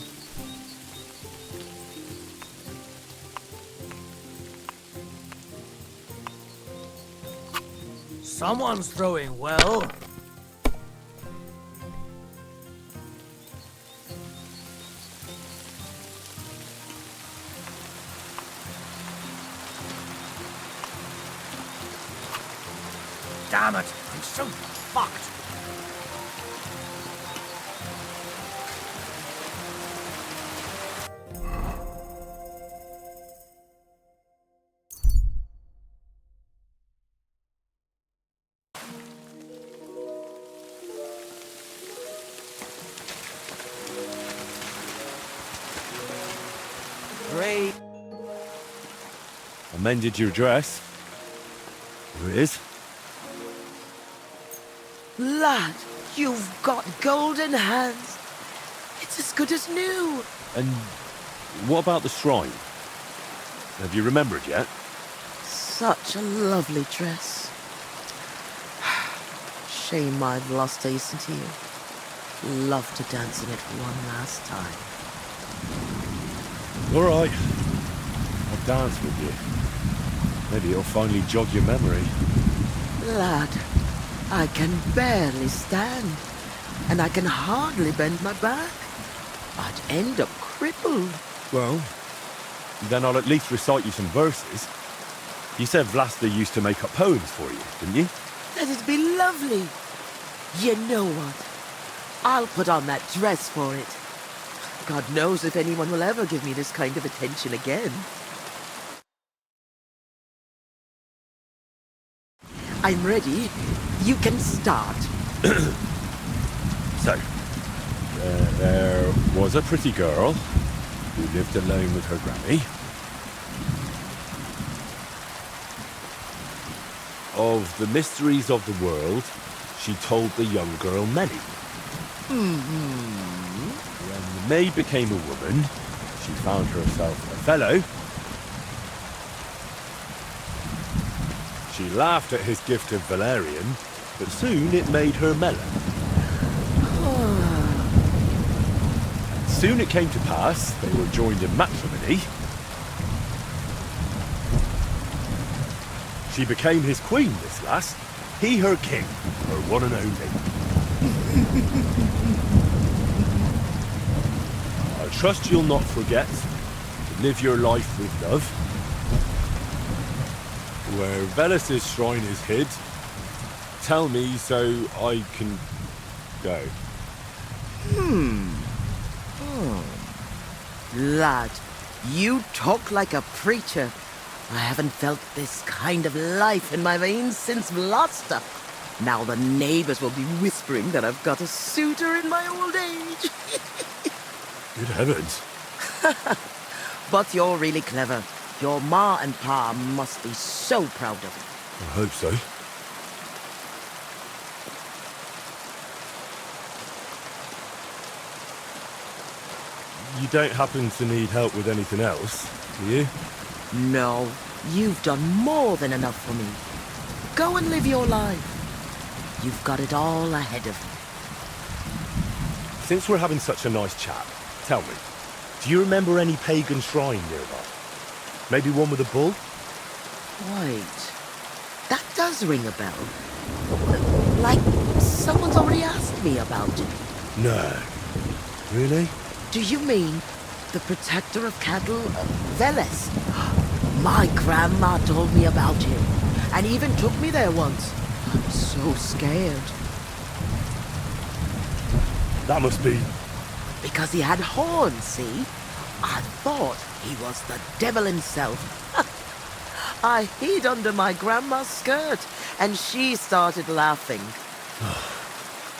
Someone's throwing well. Damn it, I'm so fucked. Great. Amended your dress. Here it is. Lad, you've got golden hands. It's as good as new. And what about the shrine? Have you remembered yet? Such a lovely dress. Shame I've lost Ace to you. Love to dance in it one last time. All right. I'll dance with you. Maybe it'll finally jog your memory. Lad, I can barely stand, and I can hardly bend my back. I'd end up crippled. Well, then I'll at least recite you some verses. You said Vlasta used to make up poems for you, didn't you? That'd be lovely. You know what? I'll put on that dress for it. God knows if anyone will ever give me this kind of attention again. I'm ready. You can start. So, there was a pretty girl who lived alone with her granny. Of the mysteries of the world, she told the young girl many. When the maid became a woman, she found herself a fellow. She laughed at his gift of Valerian, but soon it made her mellow. Soon it came to pass they were joined in matrimony. She became his queen, this lass. He her king, her one and only. I trust you'll not forget to live your life with love. Where Velus's shrine is hid, tell me so I can go. Lad, you talk like a preacher. I haven't felt this kind of life in my veins since Vlasta. Now the neighbors will be whispering that I've got a suitor in my old age. Good heavens. But you're really clever. Your ma and pa must be so proud of you. I hope so. You don't happen to need help with anything else, do you? No, you've done more than enough for me. Go and live your life. You've got it all ahead of you. Since we're having such a nice chat, tell me, do you remember any pagan shrine nearby? Maybe one with a bull? Wait, that does ring a bell. Like someone's already asked me about it. No. Really? Do you mean the protector of cattle, Veles? My grandma told me about him, and even took me there once. I was so scared. That must be... Because he had horns, see? I thought he was the devil himself. I hid under my grandma's skirt, and she started laughing.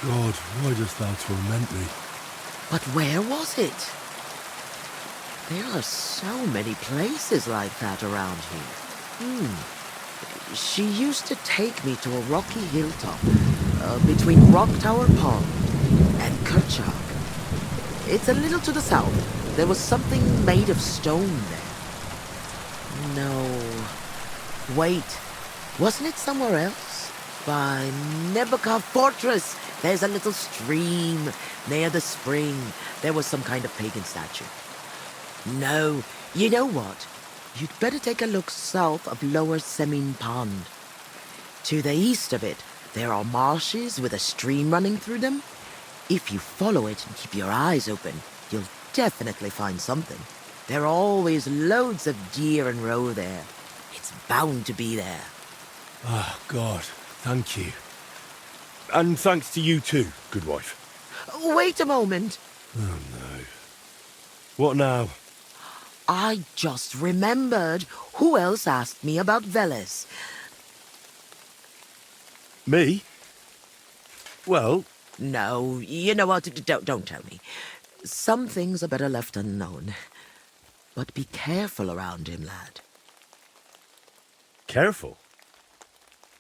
God, why dost thou torment me? But where was it? There are so many places like that around here. She used to take me to a rocky hilltop between Rock Tower Pond and Kerchak. It's a little to the south. There was something made of stone there. No. Wait. Wasn't it somewhere else? By Nebukah Fortress. There's a little stream. Near the spring, there was some kind of pagan statue. No. You know what? You'd better take a look south of Lower Semin Pond. To the east of it, there are marshes with a stream running through them. If you follow it and keep your eyes open, you'll definitely find something. There are always loads of deer and roe there. It's bound to be there. Ah, God, thank you. And thanks to you too, good wife. Wait a moment. Oh no. What now? I just remembered. Who else asked me about Veles? Me? Well... No, you know what? Don't tell me. Some things are better left unknown. But be careful around him, lad. Careful?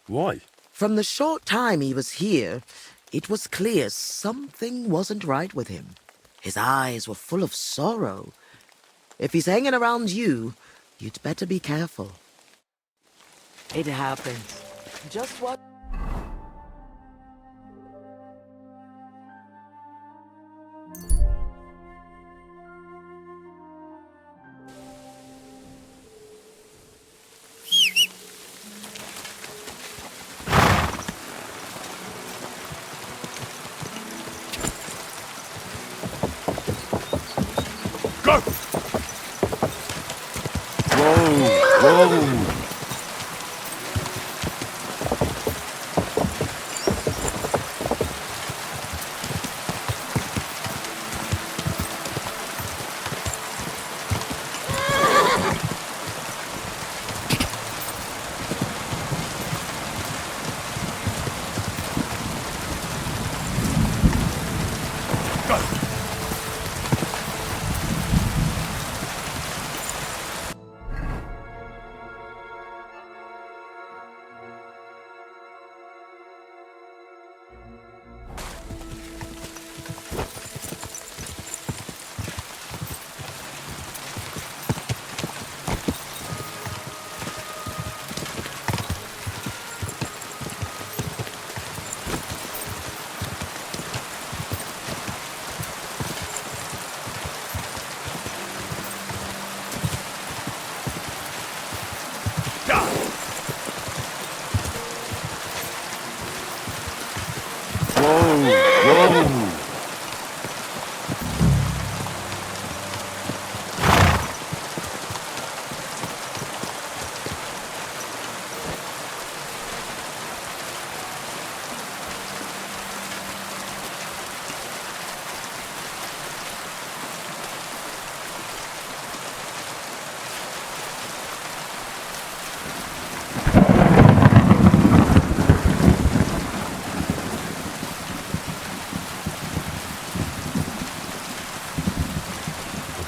Why? From the short time he was here, it was clear something wasn't right with him. His eyes were full of sorrow. If he's hanging around you, you'd better be careful. It happens. Just what...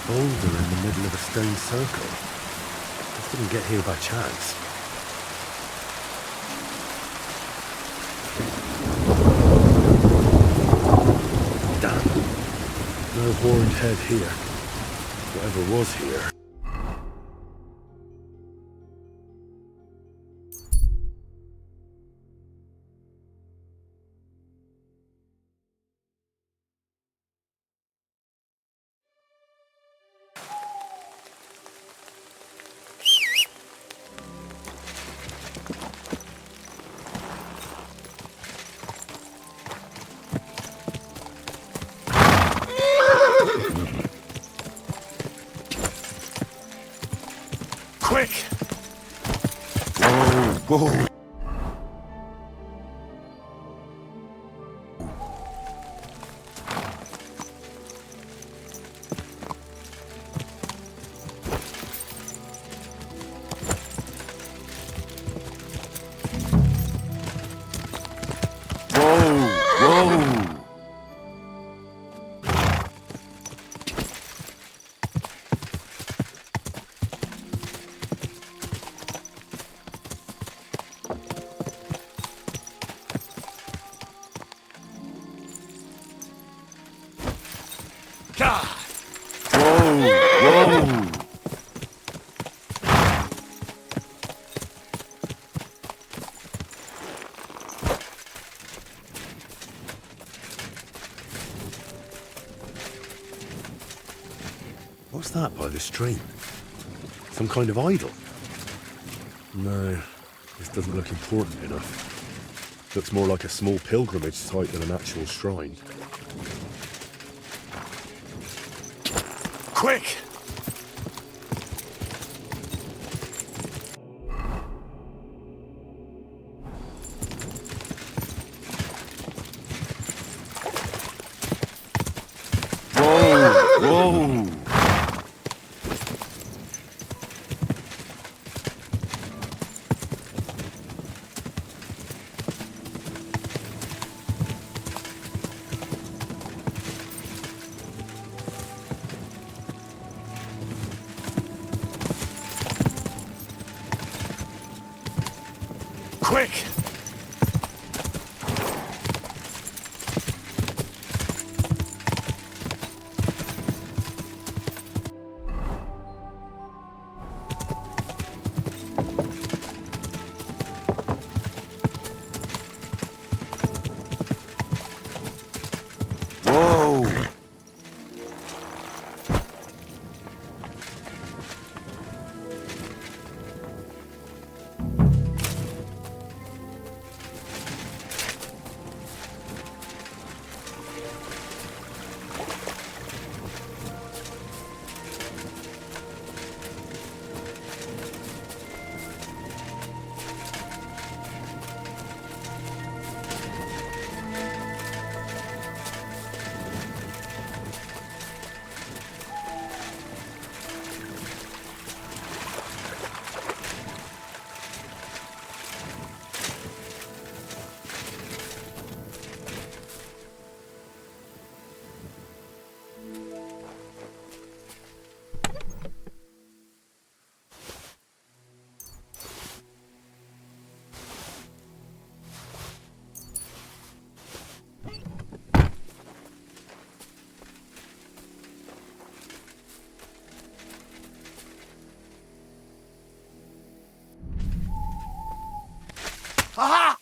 Boulder in the middle of a stone circle. Just didn't get here by chance. Damn. No horned head here. Whatever was here. Quick! Whoa, whoa. Whoa! What's that by the stream? Some kind of idol? No, this doesn't look important enough. Looks more like a small pilgrimage site than an actual shrine. Quick! Whoa! Quick! Whoa! Aha!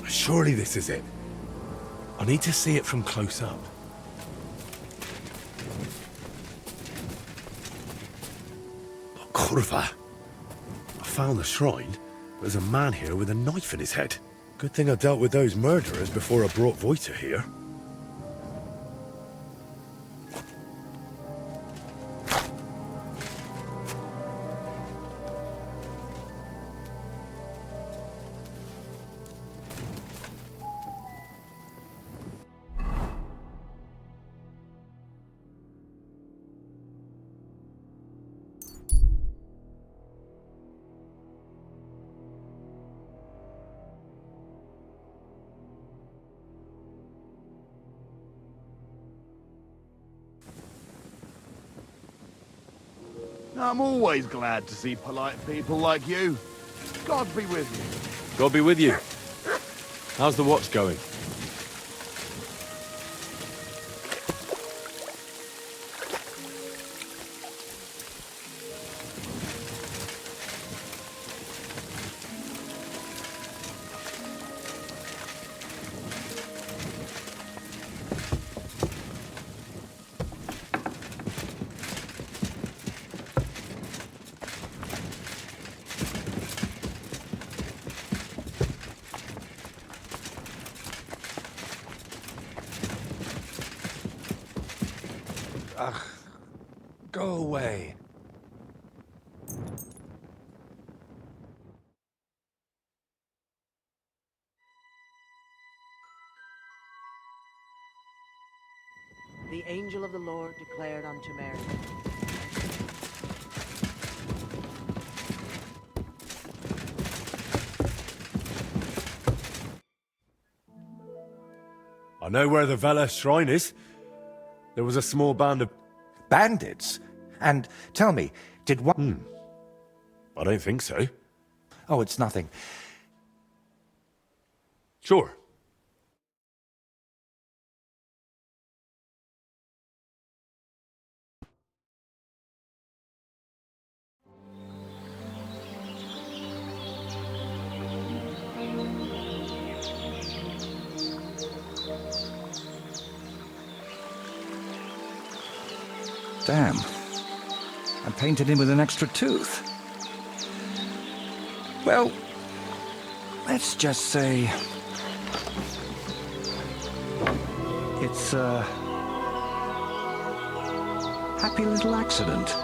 Surely this is it. I need to see it from close up. Kurva! I found the shrine. There's a man here with a knife in his head. Good thing I dealt with those murderers before I brought Vojta here. I'm always glad to see polite people like you. God be with you. God be with you. How's the watch going? Ugh. Go away. The angel of the Lord declared unto Mary. I know where the Vela shrine is. There was a small band of... Bandits? And tell me, did one... I don't think so. Oh, it's nothing. Sure. Damn. I painted him with an extra tooth. Well, let's just say... it's a... happy little accident.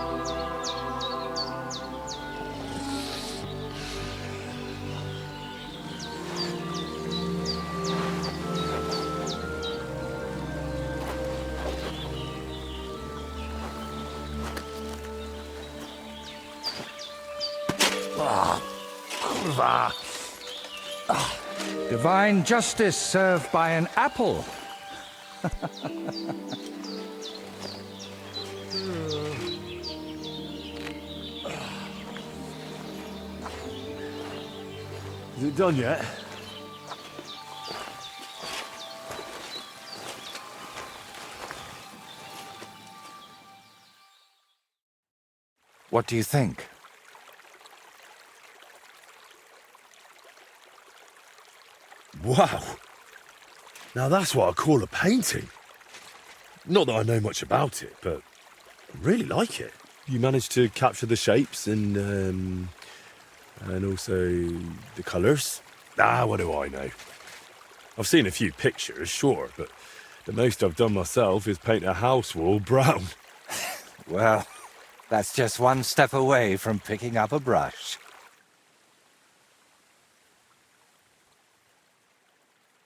Divine justice served by an apple. Is it done yet? What do you think? Wow. Now that's what I call a painting. Not that I know much about it, but I really like it. You managed to capture the shapes and also the colours. What do I know? I've seen a few pictures, sure, but the most I've done myself is paint a house wall brown. Well, that's just one step away from picking up a brush.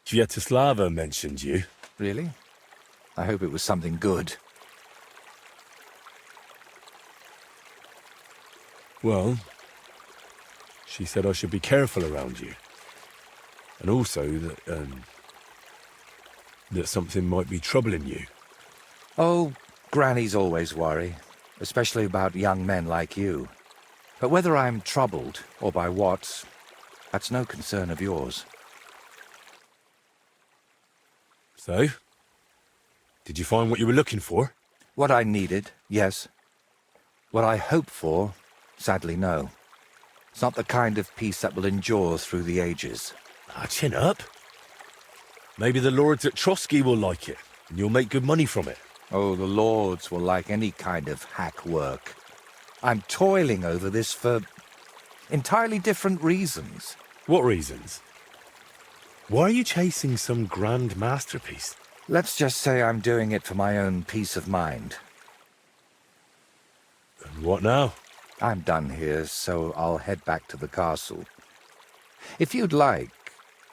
Sviatoslava mentioned you. Really? I hope it was something good. Well, she said I should be careful around you. And also that, that something might be troubling you. Oh, grannies always worry, especially about young men like you. But whether I'm troubled or by what, that's no concern of yours. So, did you find what you were looking for? What I needed, yes. What I hope for, sadly, no. It's not the kind of peace that will endure through the ages. Chin up. Maybe the lords at Trotsky will like it, and you'll make good money from it. Oh, the lords will like any kind of hack work. I'm toiling over this for entirely different reasons. What reasons? Why are you chasing some grand masterpiece? Let's just say I'm doing it for my own peace of mind. And what now? I'm done here, so I'll head back to the castle. If you'd like,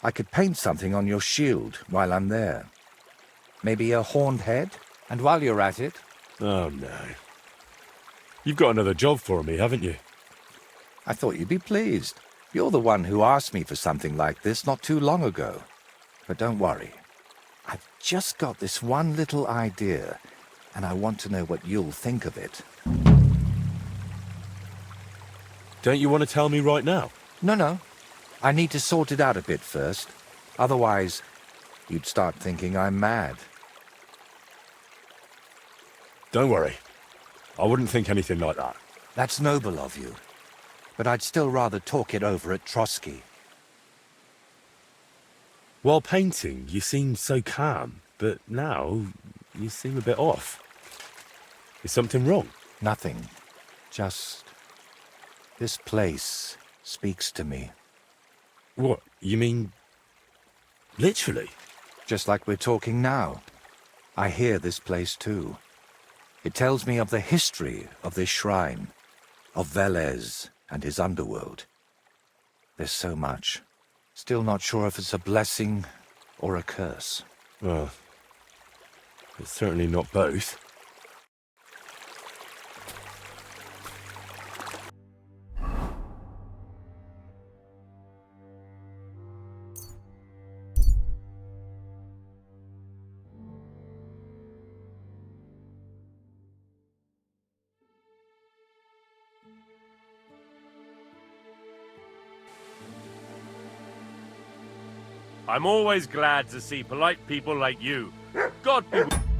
I could paint something on your shield while I'm there. Maybe a horned head? And while you're at it... Oh, no. You've got another job for me, haven't you? I thought you'd be pleased. You're the one who asked me for something like this not too long ago. But don't worry. I've just got this one little idea, and I want to know what you'll think of it. Don't you want to tell me right now? No. I need to sort it out a bit first. Otherwise, you'd start thinking I'm mad. Don't worry. I wouldn't think anything like that. That's noble of you. But I'd still rather talk it over at Trotsky. While painting, you seemed so calm, but now you seem a bit off. Is something wrong? Nothing. Just... this place speaks to me. What? You mean... literally? Just like we're talking now. I hear this place too. It tells me of the history of this shrine, of Velez and his underworld. There's so much. Still not sure if it's a blessing or a curse. Well, it's certainly not both. I'm always glad to see polite people like you. God be with